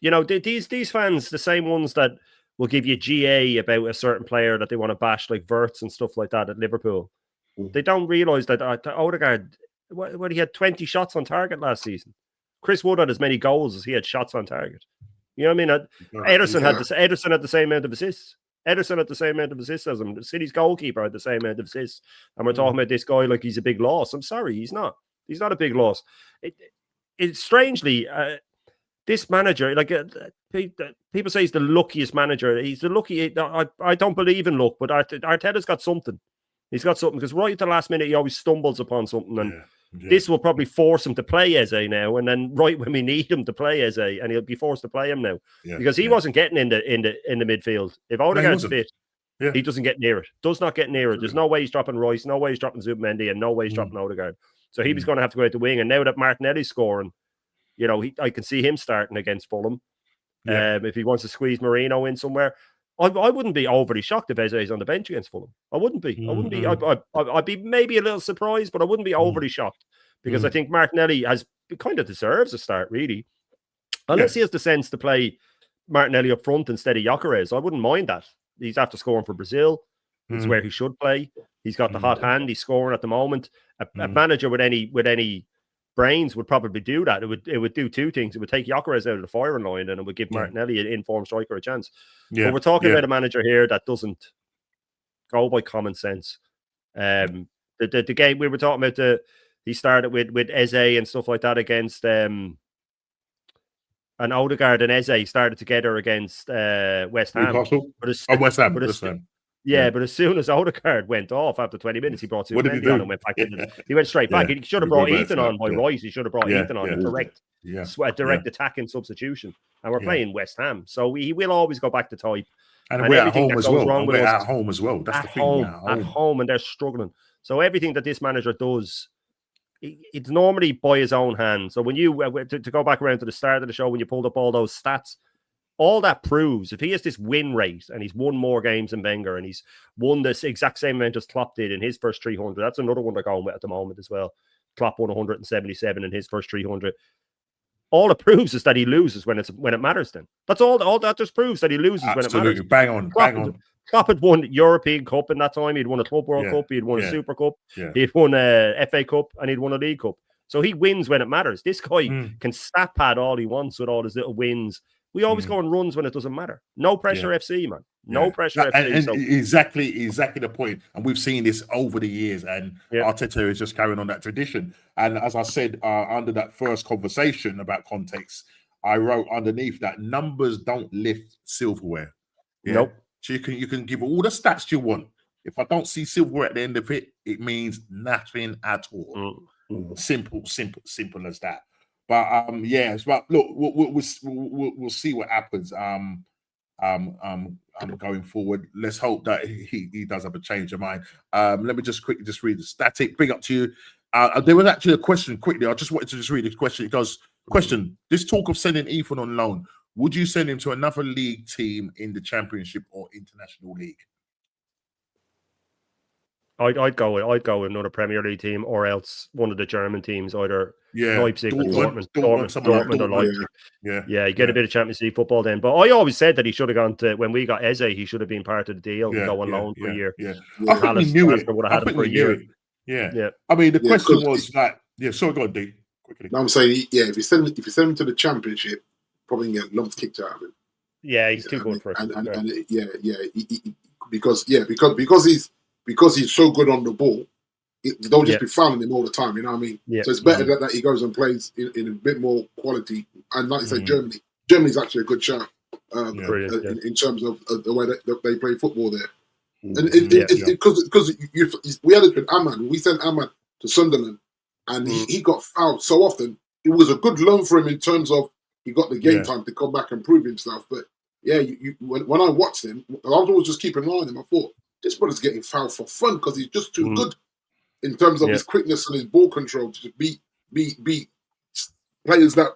these fans, the same ones that will give you GA about a certain player that they want to bash, like Wirtz and stuff like that at Liverpool, they don't realise that Odegaard, he had 20 shots on target last season. Chris Wood had as many goals as he had shots on target. You know what I mean? Ederson had the same amount of assists. Ederson had the same amount of assists as him. The City's goalkeeper had the same amount of assists. And we're talking about this guy like he's a big loss. I'm sorry, he's not. He's not a big loss. It's strangely, this manager, people say he's the luckiest manager. He's the lucky. I don't believe in luck, but Arteta's got something. He's got something because right at the last minute, he always stumbles upon something. And this will probably force him to play Eze now. And then right when we need him to play Eze, and he'll be forced to play him now because he wasn't getting in the midfield. If Odegaard's fit, he doesn't get near it. Does not get near it. There's no way he's dropping Royce, no way he's dropping Zubimendi, and no way he's dropping Odegaard. So he was going to have to go out the wing. And now that Martinelli's scoring, I can see him starting against Fulham. If he wants to squeeze Moreno in somewhere. I wouldn't be overly shocked if Eze is on the bench against Fulham. I wouldn't be. I'd be maybe a little surprised, but I wouldn't be overly shocked because I think Martinelli kind of deserves a start, really. Unless he has the sense to play Martinelli up front instead of Gyökeres, I wouldn't mind that. He's after scoring for Brazil. It's where he should play. He's got the hot hand. He's scoring at the moment. A manager with any brains would probably do that. It would do two things. It would take Gyökeres out of the firing line and it would give Martinelli an informed striker a chance. But we're talking about a manager here that doesn't go by common sense. The game we were talking about, he started with Eze and stuff like that against and Odegaard and Eze started together against West Ham. Newcastle. But as, Oh, West Ham. but as- West Ham. Yeah, Yeah. but as soon as Odegaard went off after 20 minutes, he brought What did he Mendy on do? and went back in. He went straight back. Yeah. He should have He brought brought back Ethan to on that, by yeah. right. He should have brought Yeah, Ethan on yeah. a direct attacking substitution. And we're Yeah. playing West Ham. So he will always go back to type. And And we're at everything home that as goes well. wrong And with we're us at home as well. That's at the thing. home, and they're struggling. So everything that this manager does, it's normally by his own hand. So when you, to go back around to the start of the show, when you pulled up all those stats, all that proves if he has this win rate and he's won more games than Wenger and he's won this exact same amount as Klopp did in his first 300. That's another one they're going with at the moment as well. Klopp won 177 in his first 300. All it proves is that he loses when it matters. Then that's all that just proves that he loses when it matters. Absolutely. Bang on. Klopp had won European Cup in that time. He'd won a Club World Cup. He'd won a Super Cup. Yeah. He'd won a FA Cup and he'd won a League Cup. So he wins when it matters. This guy can stat pad all he wants with all his little wins. We always go on runs when it doesn't matter. No pressure FC, man. No pressure FC. And exactly the point. And we've seen this over the years. And Arteta is just carrying on that tradition. And as I said, under that first conversation about context, I wrote underneath that numbers don't lift silverware. Yeah? Nope. So you can give all the stats you want. If I don't see silverware at the end of it, it means nothing at all. Simple as that. But but look, we'll see what happens. Going forward, let's hope that he does have a change of mind. Let me just quickly read the static. Big up to you. There was actually a question quickly. I just wanted to read the question. It goes, question: this talk of sending Ethan on loan, would you send him to another league team in the Championship or International League? I'd go with another Premier League team or else one of the German teams, either Leipzig or Dortmund or Leipzig. Yeah, you get a bit of Champions League football then. But I always said that he should have gone to, when we got Eze, he should have been part of the deal and go on loan for a year. I think we knew it. Would have had him for a year. Yeah. I mean, the question was that. Yeah, sorry, go on, D. Quickly. I'm saying, if you send him to the Championship, probably get lumps kicked out of him. Yeah, he's too good for it. Because he's so good on the ball, they'll just be fouling him all the time. You know what I mean? So it's better that he goes and plays in a bit more quality. And like you say, Germany's actually a good shout in terms of the way that they play football there. And because we had it with Ahmad. We sent Ahmad to Sunderland, and he got fouled so often. It was a good loan for him in terms of he got the game time to come back and prove himself. But when I watched him, I was always just keeping an eye on him. I thought, this brother's getting fouled for fun because he's just too good in terms of his quickness and his ball control to beat players that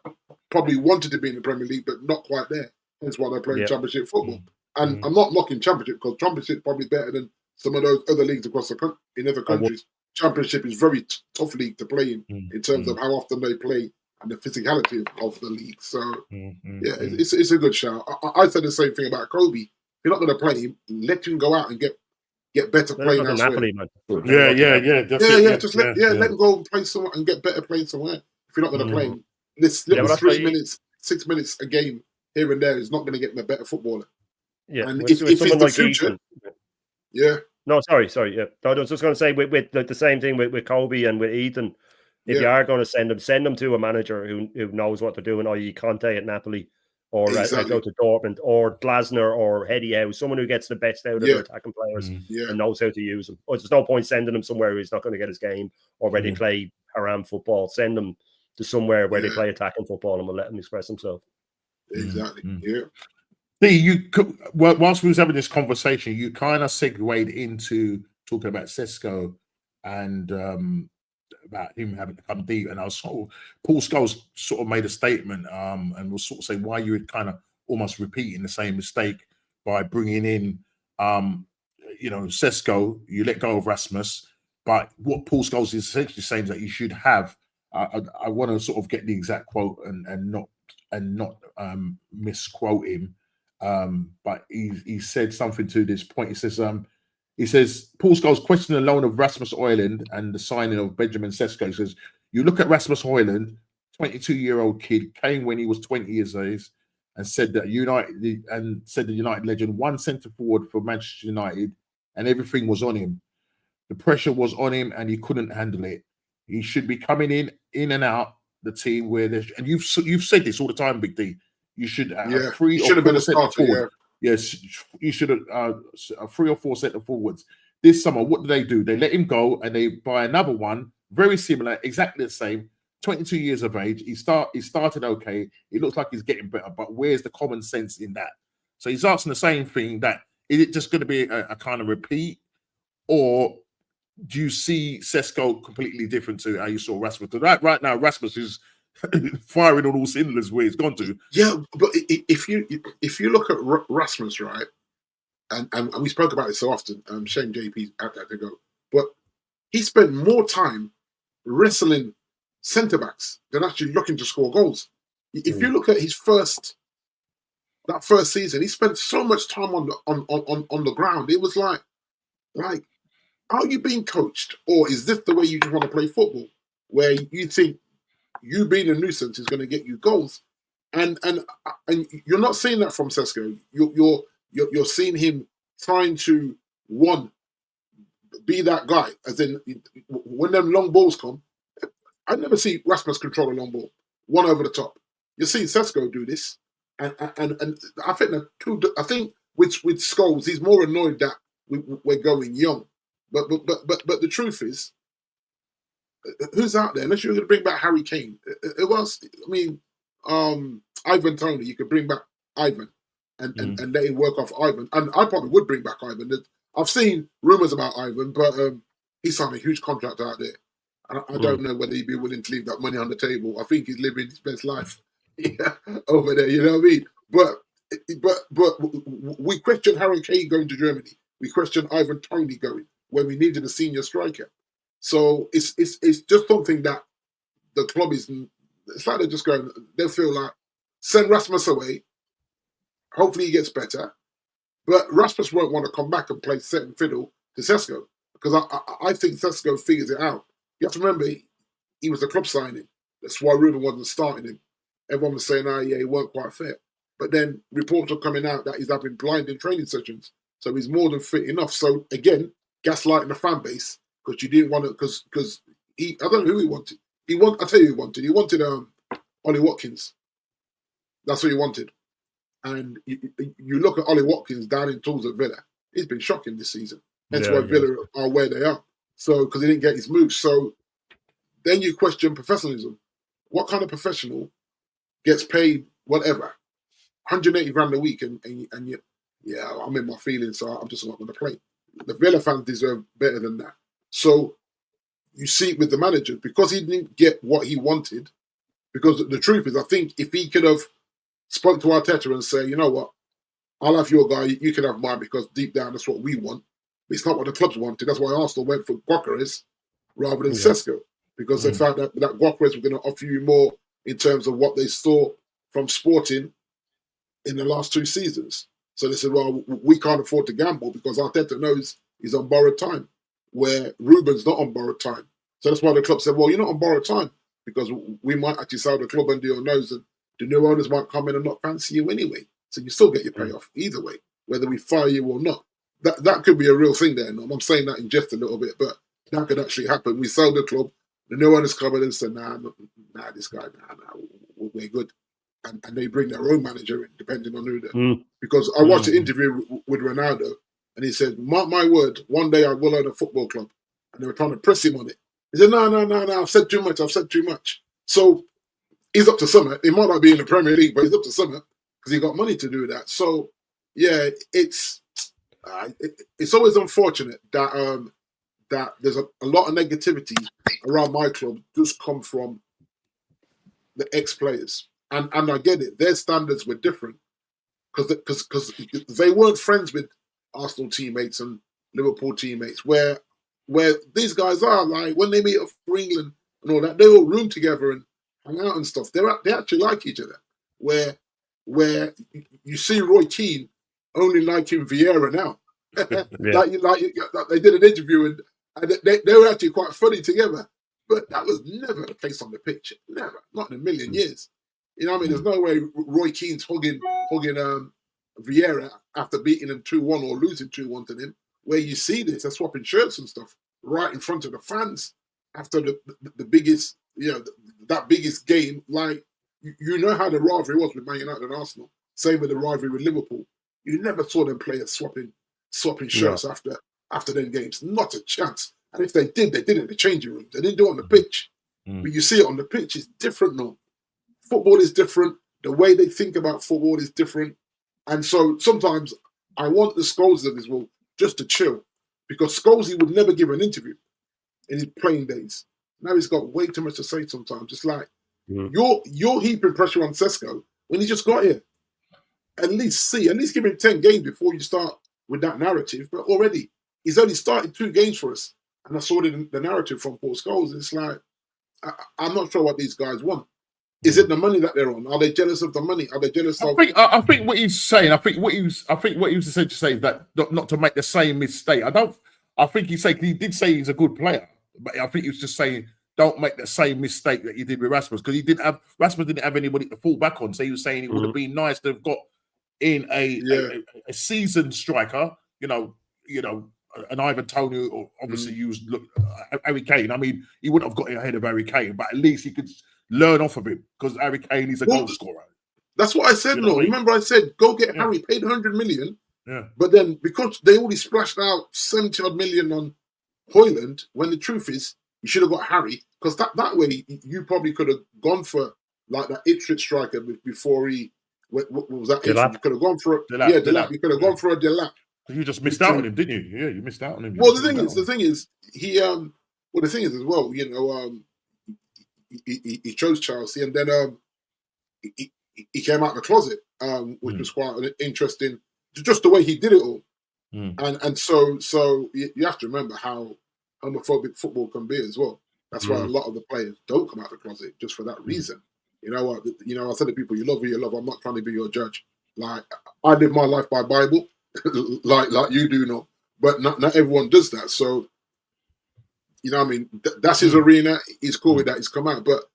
probably wanted to be in the Premier League but not quite there. That's why they're playing Championship football. And I'm not knocking Championship because Championship is probably better than some of those other leagues across in other countries. Championship is very tough league to play in terms of how often they play and the physicality of the league. So it's a good shout. I said the same thing about Kobe. If you're not going to play him, let him go out and get better playing elsewhere. Napoli, man. Let him go and play somewhere and get better playing somewhere. If you're not going to play him, this little 3 minutes, 6 minutes a game here and there is not going to get him a better footballer. Yeah, and if it's the future, No, sorry. Yeah, I was just going to say with the same thing with Kobe and with Ethan. If you are going to send them to a manager who knows what they're doing, i.e. Conte at Napoli, or go to Dortmund, or Glasner, or Eddie Howe, someone who gets the best out of their attacking players and knows how to use them. There's no point sending them somewhere where he's not going to get his game, or where they play haram football. Send them to somewhere where they play attacking football and we'll let him express himself. Exactly. Whilst we was having this conversation, you kind of segued into talking about Sesko and about him having to come deep. And Paul Scholes sort of made a statement and was sort of saying why you were kind of almost repeating the same mistake by bringing in, Sesko. You let go of Rasmus, but what Paul Scholes is essentially saying is that you should have. I want to sort of get the exact quote and not misquote him. But he said something to this point. He says Paul Scholes questioned the loan of Rasmus Højlund and the signing of Benjamin Sesko. He says, you look at Rasmus Højlund, 22-year-old kid, came when he was 20 years of age, and said that the United legend, one centre forward for Manchester United, and everything was on him. The pressure was on him, and he couldn't handle it. He should be coming in and out the team where there's, and you've said this all the time, Big D. You should have Yeah, 3 he or should have 4 been a centre starter. forwards. Yes, you should have 3 or 4 centre forwards. This summer, what do? They let him go and they buy another one, very similar, exactly the same. 22 years of age. He started okay. It looks like he's getting better, but where's the common sense in that? So he's asking the same thing. That is it just going to be a kind of repeat, or do you see Sesko completely different to how you saw Rasmus? Because right now, Rasmus is firing on all cylinders where he's gone to. Yeah, but if you look at Rasmus, right, and we spoke about it so often. Shane JP had that to go, but he spent more time wrestling centre backs than actually looking to score goals. If you look at his first season, he spent so much time on the ground. It was like, are you being coached, or is this the way you just want to play football, where you think you being a nuisance is going to get you goals? And you're not seeing that from Sesko. You're seeing him trying to be that guy. As in, when them long balls come, I never see Rasmus control a long ball, one over the top. You're seeing Sesko do this, and I think I think with Scholes, he's more annoyed that we're going young. But the truth is, who's out there? Unless you're going to bring back Harry Kane, Ivan Toney, you could bring back Ivan and let him work off Ivan. And I probably would bring back Ivan. I've seen rumours about Ivan, but he signed a huge contract out there. And I don't know whether he'd be willing to leave that money on the table. I think he's living his best life over there, you know what I mean? But we question Harry Kane going to Germany. We question Ivan Toney going when we needed a senior striker. So it's just something that the club is. It's like they're just going. They feel like send Rasmus away. Hopefully he gets better, but Rasmus won't want to come back and play set and fiddle to Sesko, because I think Sesko figures it out. You have to remember he was a club signing. That's why Ruben wasn't starting him. Everyone was saying, he weren't quite fit. But then reports are coming out that he's having blinding training sessions, so he's more than fit enough. So again, gaslighting the fan base, because you didn't want to, because I don't know who he wanted. I'll tell you who he wanted. He wanted Ollie Watkins. That's what he wanted. And you look at Ollie Watkins down in tools at Villa. He's been shocking this season. That's why Villa are where they are. So because he didn't get his moves. So then you question professionalism. What kind of professional gets paid whatever, 180 grand a week, and I'm in my feelings, so I'm just not going to play. The Villa fans deserve better than that. So you see it with the manager, because he didn't get what he wanted. Because the truth is, I think if he could have spoke to Arteta and say, you know what, I'll have your guy, you can have mine, because deep down that's what we want. But it's not what the clubs wanted. That's why Arsenal went for Gyökeres rather than Sesko, because they found that Gyökeres was going to offer you more in terms of what they saw from Sporting in the last 2 seasons. So they said, well, we can't afford to gamble, because Arteta knows he's on borrowed time, where Ruben's not on borrowed time. So that's why the club said, well, you're not on borrowed time, because we might actually sell the club under your nose, and the new owners might come in and not fancy you anyway. So you still get your payoff either way, whether we fire you or not. That could be a real thing there. And I'm saying that in jest a little bit, but that could actually happen. We sell the club, the new owners come in and say, nah, this guy, we're good. And they bring their own manager in, depending on who they're. Because I watched an interview with Ronaldo, and he said, mark my word, one day I will own a football club. And they were trying to press him on it. He said, no, I've said too much. So he's up to something. He might not be in the Premier League, but he's up to something, because he got money to do that. So, yeah, it's always unfortunate that that there's a lot of negativity around my club just come from the ex-players. And I get it. Their standards were different, because they weren't friends with Arsenal teammates and Liverpool teammates, where these guys are, like, when they meet up for England and all that, they all room together and hang out and stuff. They actually like each other. Where you see Roy Keane only liking Vieira now. Like they did an interview, and they were actually quite funny together. But that was never the case on the pitch. Never, not in a million years. You know what I mean? There's no way Roy Keane's hugging Vieira after beating him 2-1 or losing 2-1 to him. Where you see this, they're swapping shirts and stuff right in front of the fans after the biggest, that biggest game. Like, you know how the rivalry was with Man United and Arsenal. Same with the rivalry with Liverpool. You never saw them players swapping shirts after them games. Not a chance. And if they did it in the changing room. They didn't do it on the pitch. But you see it on the pitch. It's different now. Football is different. The way they think about football is different. And so sometimes I want the Scholes of this world just to chill, because Scholesy would never give an interview in his playing days. Now he's got way too much to say sometimes. Just like you're heaping pressure on Sesko when he just got here. At least give him 10 games before you start with that narrative. But already he's only started 2 games for us, and I saw the narrative from Paul Scholes. It's like I'm not sure what these guys want. Is it the money that they're on? Are they jealous of the money? Are they jealous of? I think what he's saying. I think what he was essentially saying is that not to make the same mistake. I think he did say he's a good player, but I think he was just saying don't make the same mistake that you did with Rasmus, because Rasmus didn't have anybody to fall back on. So he was saying it would have been nice to have got in a seasoned striker. You know, an Ivan Toney, or obviously used Harry Kane. I mean, he wouldn't have got ahead of Harry Kane, but at least he could learn off of him, because Harry Kane is a goal scorer. That's what I said. Remember I said go get Harry, paid 100 million. Yeah. But then because they already splashed out 70 odd million on Højlund, when the truth is you should have got Harry, because that way you probably could have gone for like that Ipswich striker before he what was that? You could have gone for Delap. You could have gone for a Delap. You just missed out on him, didn't you? Yeah, you missed out on him. Well, the thing is, he the thing is as well, you know, he chose Chelsea, and then he came out of the closet, which was quite interesting, just the way he did it all. And so you have to remember how homophobic football can be as well. That's why a lot of the players don't come out of the closet, just for that reason. You know what? I said to people, you love who you love. I'm not trying to be your judge. Like, I live my life by Bible, like you do know, but not everyone does that. So, you know what I mean? That's his arena. He's cool with that. He's come out. But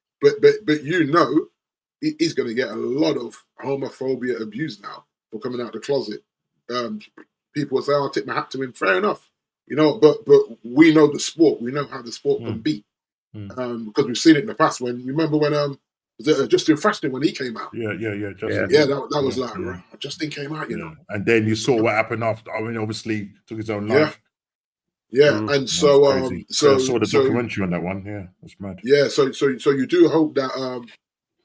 he's going to get a lot of homophobia abuse now for coming out of the closet. People will say, I'll tip my hat to him. Fair enough. You know, but we know the sport. We know how the sport can be. Because we've seen it in the past. Remember when Justin Frashton, when he came out? Yeah. Justin. Yeah, that was like, right, Justin came out, you know. And then you saw what happened after. I mean, obviously took his own life. Yeah, and so I saw the documentary on that one. Yeah, that's mad. Yeah, so you do hope that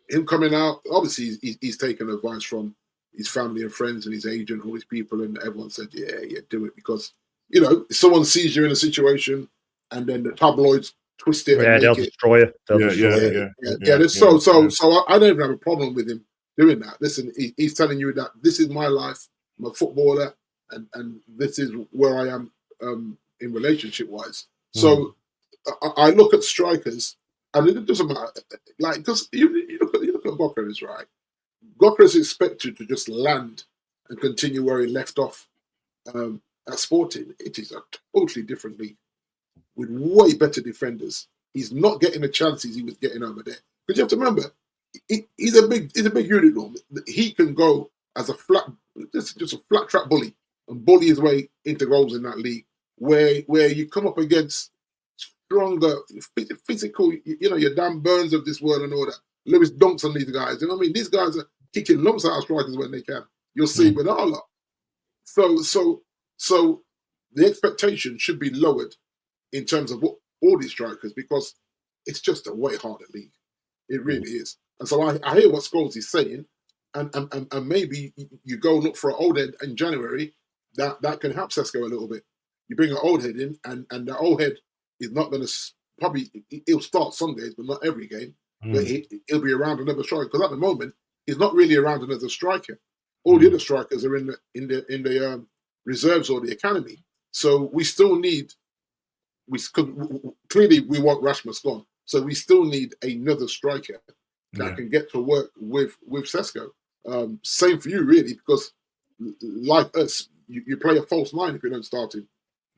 him coming out, obviously he's taken advice from his family and friends and his agent, all these people, and everyone said, yeah, do it, because you know someone sees you in a situation, and then the tabloids twist it. Yeah, they'll destroy it. Yeah. So I don't even have a problem with him doing that. Listen, he's telling you that this is my life. I'm a footballer, and this is where I am. In relationship wise, so I look at strikers, and it doesn't matter. Like, because you look at Gyökeres, right? Gyökeres is expected to just land and continue where he left off at Sporting. It is a totally different league with way better defenders. He's not getting the chances he was getting over there. Because you have to remember, he's a big unit. Norm. He can go as a flat track bully and bully his way into goals in that league. Where you come up against stronger, physical, you know, your Dan Burns of this world and all that. Lewis Dunks on these guys. You know what I mean? These guys are kicking lumps out of strikers when they can. You'll see with our lot. So the expectation should be lowered in terms of what all these strikers, because it's just a way harder league. It really is. And so I hear what Scholes is saying, and maybe you go look for an old head in January that can help Sesko a little bit. You bring an old head in, and the old head is not going to probably. He'll start some days, but not every game. But he'll be around another striker, because at the moment he's not really around another striker. All the other strikers are in the reserves or the academy. So we still need. Clearly we want Rasmus gone. So we still need another striker that can get to work with Sesko. Same for you, really, because like us, you play a false line if you don't start him.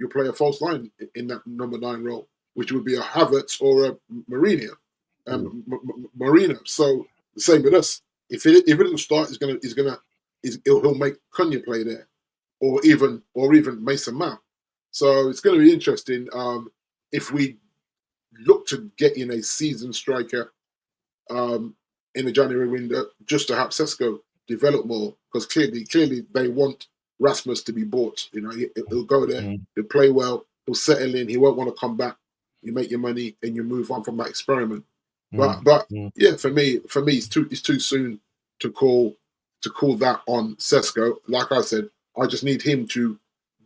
You play a false line in that number 9 role, which would be a Havertz or a Mourinho. So the same with us. If it doesn't start, he'll make Cunha play there, or even Mason Mount. So it's going to be interesting if we look to get in a seasoned striker in in the January window just to have Sesko develop more, because clearly they want Rasmus to be bought. You know, he'll go there, he'll play well, he'll settle in, he won't want to come back. You make your money and you move on from that experiment. But yeah, for me, it's too soon to call that on Sesko. Like I said, I just need him to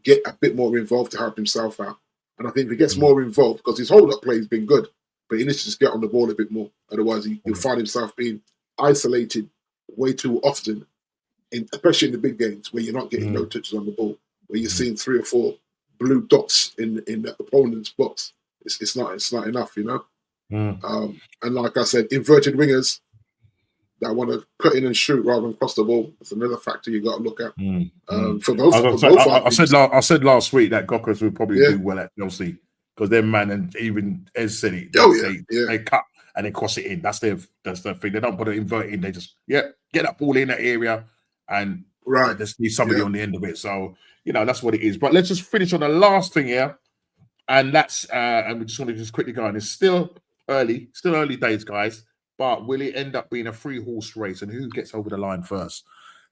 get a bit more involved to help himself out. And I think if he gets more involved, because his hold-up play has been good, but he needs to just get on the ball a bit more. Otherwise, he'll find himself being isolated way too often, especially in the big games where you're not getting no touches on the ball, where you're seeing 3 or 4 blue dots in the opponent's box. It's not enough, you know. And like I said, inverted wingers that want to cut in and shoot rather than cross the ball. That's another factor you got to look at. For both, I said last week that Gokkers would probably do well at Chelsea, because their man, and even Ez said it. They cut and they cross it in. That's their thing. They don't put it invert in. They just get that ball in that area and just need somebody on the end of it. So that's what it is. But let's just finish on the last thing here. And that's and we just want to just quickly go on. It's still early days, guys. But will it end up being a 3-horse race, and who gets over the line first?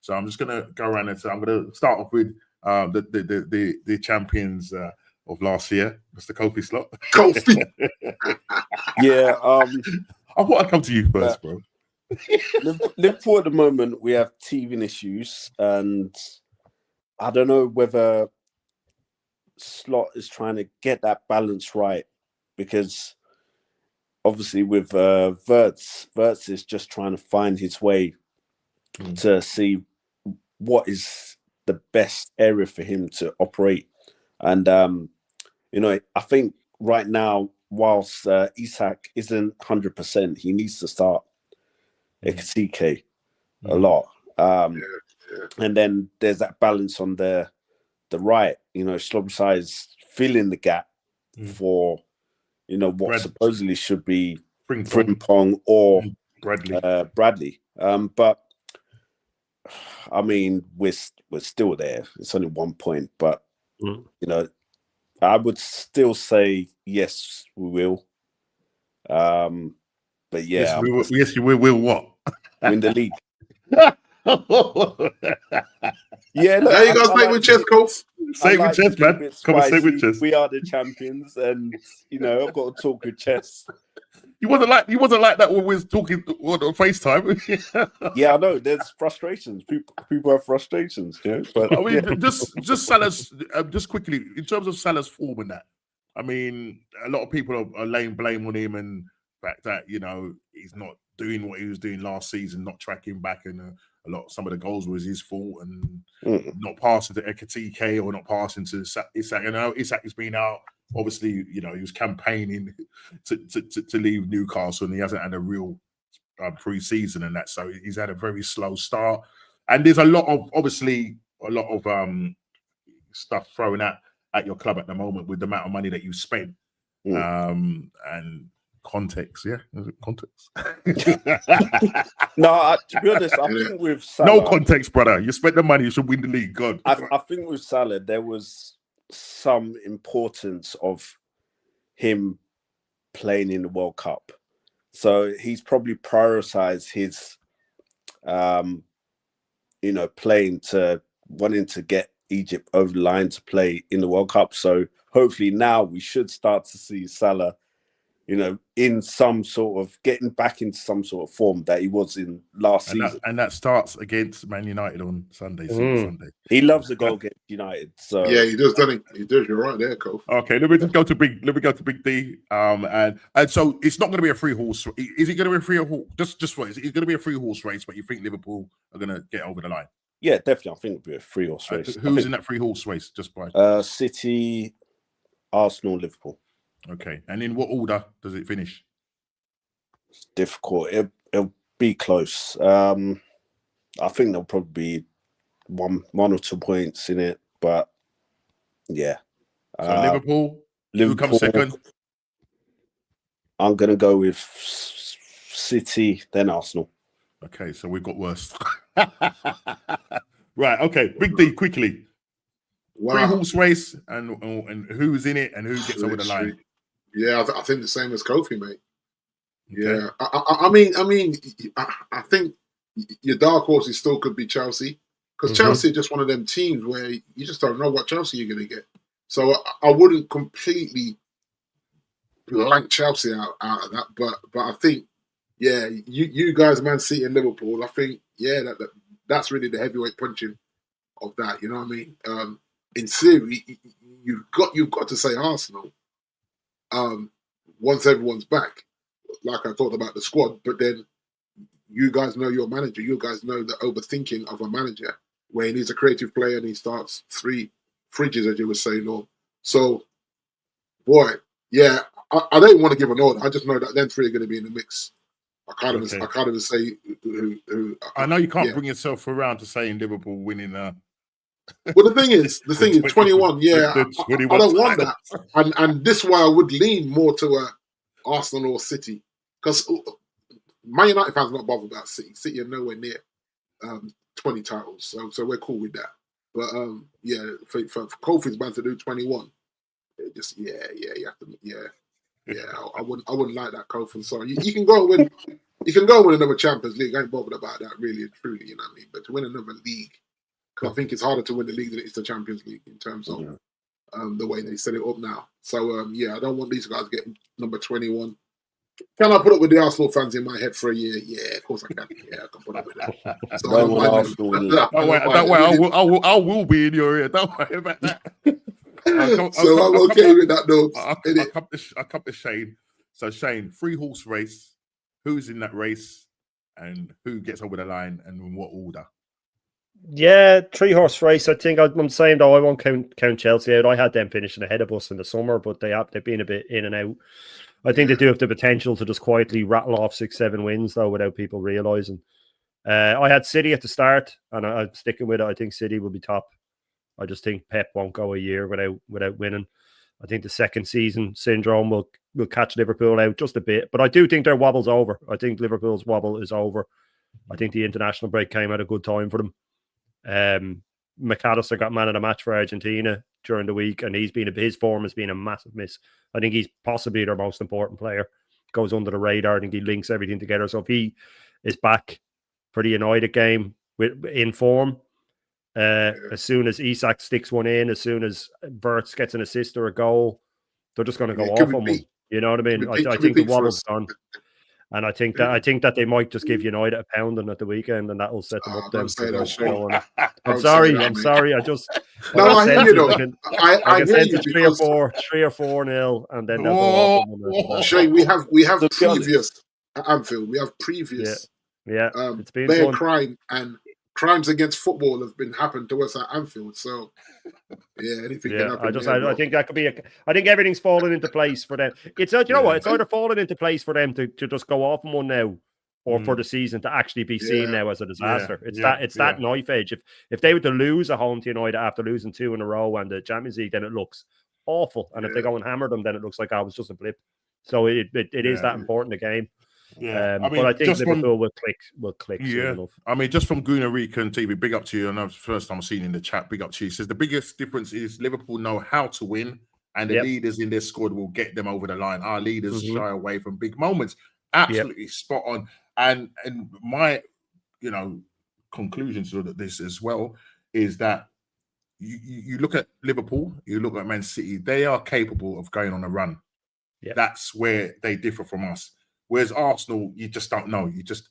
So I'm just gonna go around and I'm gonna start off with the champions of last year, Mr. Kofi Slot. Kofi. Yeah. I thought I'd come to you first, bro. Liverpool at the moment, we have teething issues, and I don't know whether Slot is trying to get that balance right, because obviously with Wirtz is just trying to find his way to see what is the best area for him to operate. And I think right now, whilst Isak isn't 100%, he needs to start Ekitike a lot. And then there's that balance on the right. Slobosai is filling the gap for what supposedly should be Frimpong or Bradley. But I mean, we're still there. It's only 1 point, but I would still say yes, we will. But yeah, yes, we will what? Win the league. Yeah, look, there you go. Say with chest, Coach. Say with chest, man. Come on, say with chest. We are the champions, and I've got to talk with chest. You wasn't like that when we was talking on FaceTime. Yeah, I know. There's frustrations. People have frustrations, But I mean, just Salah's just quickly in terms of Salah's form and that. I mean, a lot of people are laying blame on him and the fact that he's not doing what he was doing last season, not tracking back, and some of the goals was his fault, and not passing to Ekitike or not passing to Isak. Isak has been out. Obviously, he was campaigning to leave Newcastle, and he hasn't had a real pre-season and that. So he's had a very slow start. And there's a lot of stuff thrown at your club at the moment with the amount of money that you spent. And context, yeah? Is it context? No, to be honest, I think with Salah, no context, brother. You spent the money, you should win the league. God. I think with Salah, there was some importance of him playing in the World Cup. So he's probably prioritized his playing to wanting to get Egypt over the line to play in the World Cup. So hopefully now we should start to see Salah in some sort of getting back into some sort of form that he was in last season. And that starts against Man United on Sunday. Sunday. He loves the goal against United. So yeah, he does, doesn't he? He does. You're right there, Cole. Okay, let me go to Big D. And so it's not going to be a 3-horse. Is it going to be a 3-horse? Just what is it? It's going to be a 3-horse race, but you think Liverpool are going to get over the line? Yeah, definitely. I think it'll be a 3-horse race. Who's in that 3-horse race? Just by City, Arsenal, Liverpool. Okay, and in what order does it finish? It's difficult. It'll be close. I think there'll probably be one or 2 points in it, but yeah. So Liverpool. Who comes second? I'm gonna go with City, then Arsenal. Okay, so we've got worse. Right. Okay, Big D, quickly. Wow. 3-horse race, and who's in it, and who gets over the line? Yeah, I think the same as Kofi, mate. Yeah, I think your dark horses still could be Chelsea, because Chelsea are just one of them teams where you just don't know what Chelsea you're going to get. So I wouldn't completely blank Chelsea out of that, but I think, yeah, you guys, Man City and Liverpool, I think, yeah, that's really the heavyweight punching of that. You know what I mean? In theory, you've got to say Arsenal. Once everyone's back, like I talked about the squad, but then you guys know your manager. You guys know the overthinking of a manager, where he needs a creative player and he starts 3 fridges, as you were saying. Or so, boy, yeah. I don't want to give an order. I just know that them 3 are going to be in the mix. I can't even say who. I know you can't bring yourself around to saying Liverpool winning. Well, the thing is, 21. Yeah, I don't want that, and this is why I would lean more to a Arsenal or City, because Man United fans are not bothered about City. City are nowhere near 20 titles, so we're cool with that. But yeah, for Kofi's band to do 21, just you have to I wouldn't like that, Kofi. Sorry, you can go and win. You can go and win another Champions League. I ain't bothered about that, really and truly. You know what I mean? But to win another league, because I think it's harder to win the league than it is the Champions League in terms of the way they set it up now. So I don't want these guys getting number 21. Can I put up with the Arsenal fans in my head for a year? Yeah, of course I can. Yeah, I can put up with that. So Don't want Arsenal in it. Don't worry, I will be in your ear. Don't worry about that. I'm okay with that, though. I come to Shane. So Shane, 3-horse race. Who's in that race, and who gets over the line, and in what order? Yeah, 3-horse race. I think I'm saying, though, I won't count Chelsea out. I had them finishing ahead of us in the summer, but they've been a bit in and out. I think they do have the potential to just quietly rattle off 6-7 wins, though, without people realising. I had City at the start, and I'm sticking with it. I think City will be top. I just think Pep won't go a year without winning. I think the second season syndrome will catch Liverpool out just a bit. But I do think their wobble's over. I think Liverpool's wobble is over. I think the international break came at a good time for them. McAllister got man of the match for Argentina during the week, and his form has been a massive miss. I think he's possibly their most important player. Goes under the radar. I think he links everything together. So if he is back for the United game in form, as soon as Isak sticks one in, as soon as Wirtz gets an assist or a goal, they're just going to go off on one. You know what I mean? I think the wobble's gone. And I think that they might just give United a pounding at the weekend, and that will set them up. Then I'm sorry. I just I hear you though. I hear you. 3 or 4-0, and then they'll go off. Shane, we have previous at Anfield. We have previous. Yeah. It's been their crime and crimes against football have been happened to us at Anfield. So anything can happen. I think that could be I think everything's fallen into place for them. It's you know what? It's either fallen into place for them to just go off on one now, or for the season to actually be seen now as a disaster. It's that knife edge. If they were to lose a home to United after losing 2 in a row and the Champions League, then it looks awful. And if they go and hammer them, then it looks like it was just a blip. So it is that important a game. Yeah, but I think Liverpool will click. Yeah, I mean, just from Guna Rican TV, big up to you. I know it's the first time I've seen in the chat. Big up to you. He says the biggest difference is Liverpool know how to win, and the leaders in their squad will get them over the line. Our leaders shy away from big moments. Absolutely spot on. And my, conclusion to this as well is that you look at Liverpool, you look at Man City. They are capable of going on a run. Yeah. That's where they differ from us. Whereas Arsenal, you just don't know. You just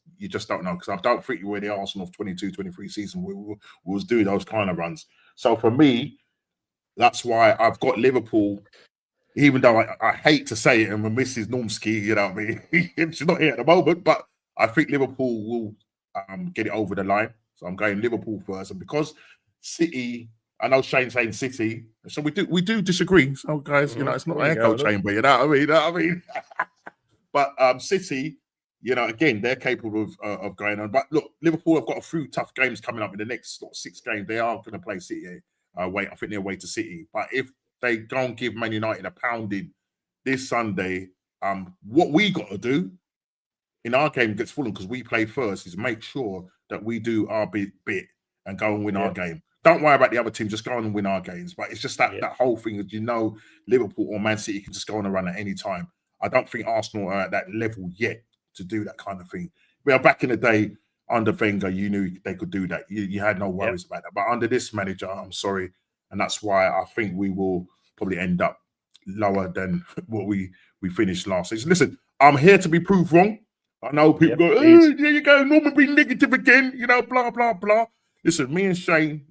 don't know, because I don't think we're the Arsenal of 22-23 season. We was doing those kind of runs. So for me, that's why I've got Liverpool, even though I hate to say it, and my Mrs. Normski, you know what I mean? She's not here at the moment, but I think Liverpool will get it over the line. So I'm going Liverpool first. And because City, I know Shane's saying City, so we do disagree. So guys, it's not an echo chamber, you know what I mean? But City, again, they're capable of going on. But look, Liverpool have got a few tough games coming up in the next 6 games. They are going to play City. I think they're away to City. But if they don't give Man United a pounding this Sunday, what we got to do in our game against Fulham, because we play first, is make sure that we do our bit and go and win our game. Don't worry about the other team. Just go on and win our games. But it's just that whole thing that Liverpool or Man City can just go on and run at any time. I don't think Arsenal are at that level yet to do that kind of thing. Well, back in the day, under Wenger, you knew they could do that. You had no worries about that. But under this manager, I'm sorry. And that's why I think we will probably end up lower than what we finished last season. Listen, I'm here to be proved wrong. I know people go, oh, there you go, Norman being negative again, blah, blah, blah. Listen, me and Shane,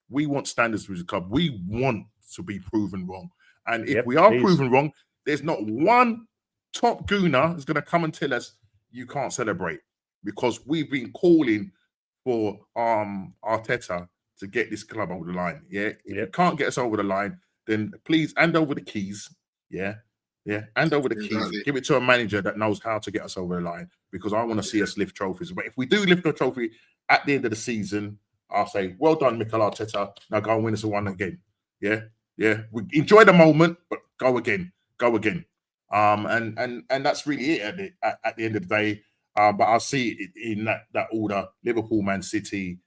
we want standards for the club. We want to be proven wrong. And if we are proven wrong, there's not one top gooner who's going to come and tell us you can't celebrate, because we've been calling for Arteta to get this club over the line. If you can't get us over the line, then please hand over the keys. Hand over the keys. Give it to a manager that knows how to get us over the line, because I want to see us lift trophies. But if we do lift a trophy at the end of the season, I'll say, well done, Mikel Arteta. Now go and win us a one again. We enjoy the moment, but go again. And that's really it at the end of the day. But I'll see it in that order: Liverpool, Man City,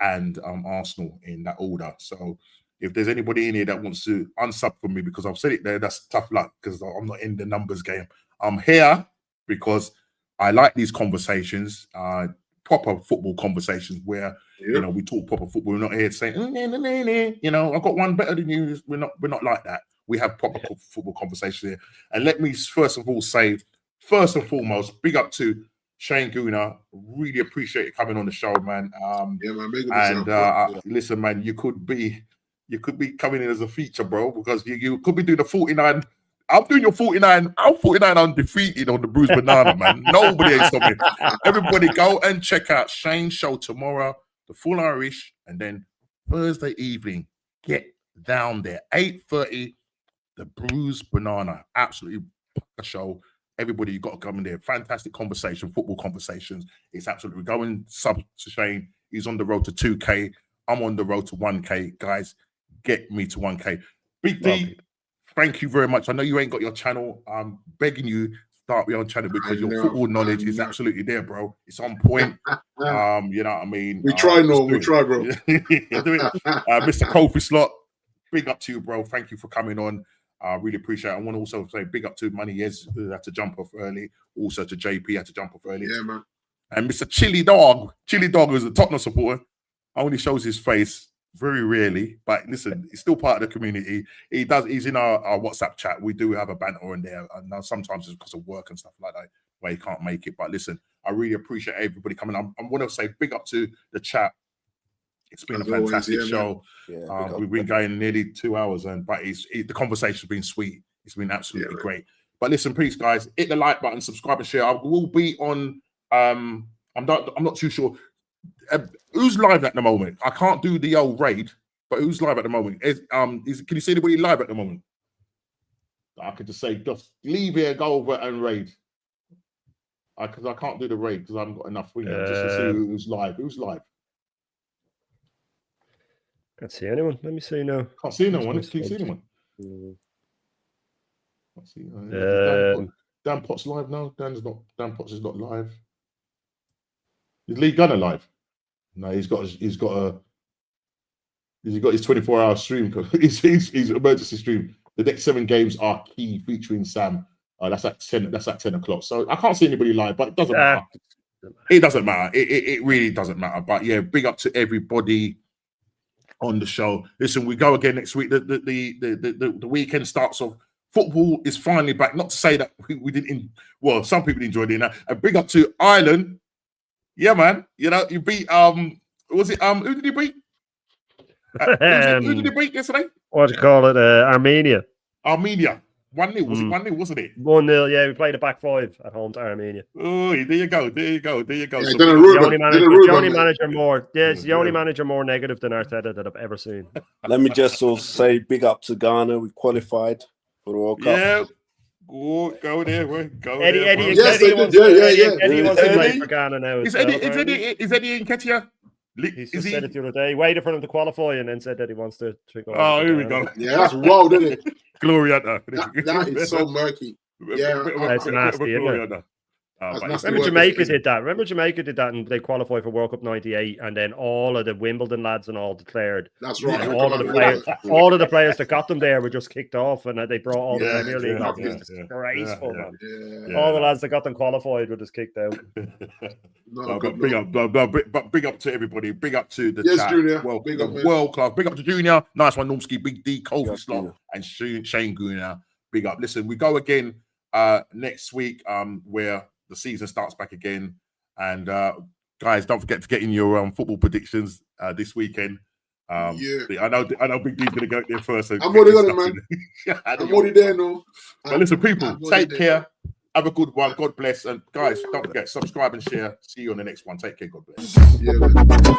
and Arsenal in that order. So if there's anybody in here that wants to unsub from me because I've said it there, that's tough luck, because I'm not in the numbers game. I'm here because I like these conversations, proper football conversations where we talk proper football. We're not here to say, I've got one better than you. We're not like that. We have proper football conversations here. And let me first of all say, first and foremost, big up to Shane Gooner. Really appreciate you coming on the show, man. Listen, man, you could be coming in as a feature, bro, because you could be doing the 49. I'm doing your 49. I'm 49 undefeated on the Bruised Banana, man. Nobody ain't stopping. Everybody go and check out Shane's show tomorrow, The Full Irish, and then Thursday evening, get down there, 8:30, The Bruised Banana. Absolutely a show. Everybody, you got to come in there. Fantastic conversation, football conversations. It's absolutely going sub to Shane. He's on the road to 2K. I'm on the road to 1K. Guys, get me to 1K. Big D, thank you very much. I know you ain't got your channel. I'm begging you, start your own channel, because your football knowledge is absolutely there, bro. It's on point. You know what I mean? We try, bro. Do it. Mr. Kofi Slot, big up to you, bro. Thank you for coming on. I really appreciate it. I want to also say big up to Money Yes, who had to jump off early. Also to JP, had to jump off early. Yeah, man. And Mr. Chili Dog, who's a Tottenham supporter, only shows his face very rarely, but listen, he's still part of the community. He's in our WhatsApp chat. We do have a banter in there, and now sometimes it's because of work and stuff like that where he can't make it. But listen, I really appreciate everybody coming. I want to say big up to the chat. It's been a fantastic show. We've been going nearly 2 hours, but the conversation's been sweet. It's been absolutely great. But listen, please, guys, hit the like button, subscribe, and share. I will be on. I'm not too sure who's live at the moment. I can't do the old raid, but who's live at the moment? Can you see anybody live at the moment? I could just say, just leave here, go over and raid. Because I can't do the raid because I haven't got enough wingers just to see who's live. Who's live? Can't see anyone. Let me see now. Can't see no one. Can you see anyone? Can't see. Dan Potts live now. Dan Potts is not live. Is Lee Gunner live? No, he's got his 24-hour stream. His emergency stream. The next 7 games are key, featuring Sam. That's at 10. That's at 10 o'clock. So I can't see anybody live, but it doesn't matter. It doesn't matter. It really doesn't matter. But yeah, big up to everybody on the show. Listen, we go again next week. The weekend starts off. Football is finally back. Not to say that we didn't. Well, some people enjoyed it. And big up to Ireland. Yeah, man. You know, you beat was it who did you beat? Who did you beat yesterday? What do you call it? Armenia. 1-0. Was it 1-0, wasn't it? 1-0, yeah. We played a back 5 at home to Armenia. Oh, there you go. Yeah, So the only manager more. Yes, the only manager more negative than Arteta that I've ever seen. Let me just also say big up to Ghana. We've qualified for the World Cup. Yeah. Go there, bro. Eddie wants to play for Ghana now. Is Eddie in Ketia? He said it the other day. Waited for him to qualify and then said that he wants to go. Oh, here we go. Yeah, that's wild, isn't it? Glory that is so murky. Yeah, it's nasty, isn't it? That's But nasty Remember work, Jamaica isn't it? did that. Remember Jamaica did that, and they qualified for World Cup '98, and then all of the Wimbledon lads and all declared. That's right. And I all of the remember players, that. all of the players that got them there were just kicked off, and they brought all the Yeah, Premier League yeah, lads. It was yeah, disgraceful, man. Yeah. All the lads that got them qualified were just kicked out. No, but good big luck. up, but big up to everybody. Big up to the Yes, chat. Junior. Well, Big up, man. world class. Big up to Junior. Nice one, Normski. Big D, Kofi Big up, Slot, Junior. and Shane Guna. Big up. Listen, we go again next week, where the season starts back again. And guys, don't forget to get in your football predictions this weekend. Yeah. I know Big D's gonna go there first. So I'm already got it, man. I'm already there, no. But listen, people, I'm already take there. care. Have a good one. God bless. And guys, don't forget, subscribe and share. See you on the next one. Take care. God bless. Yeah, man.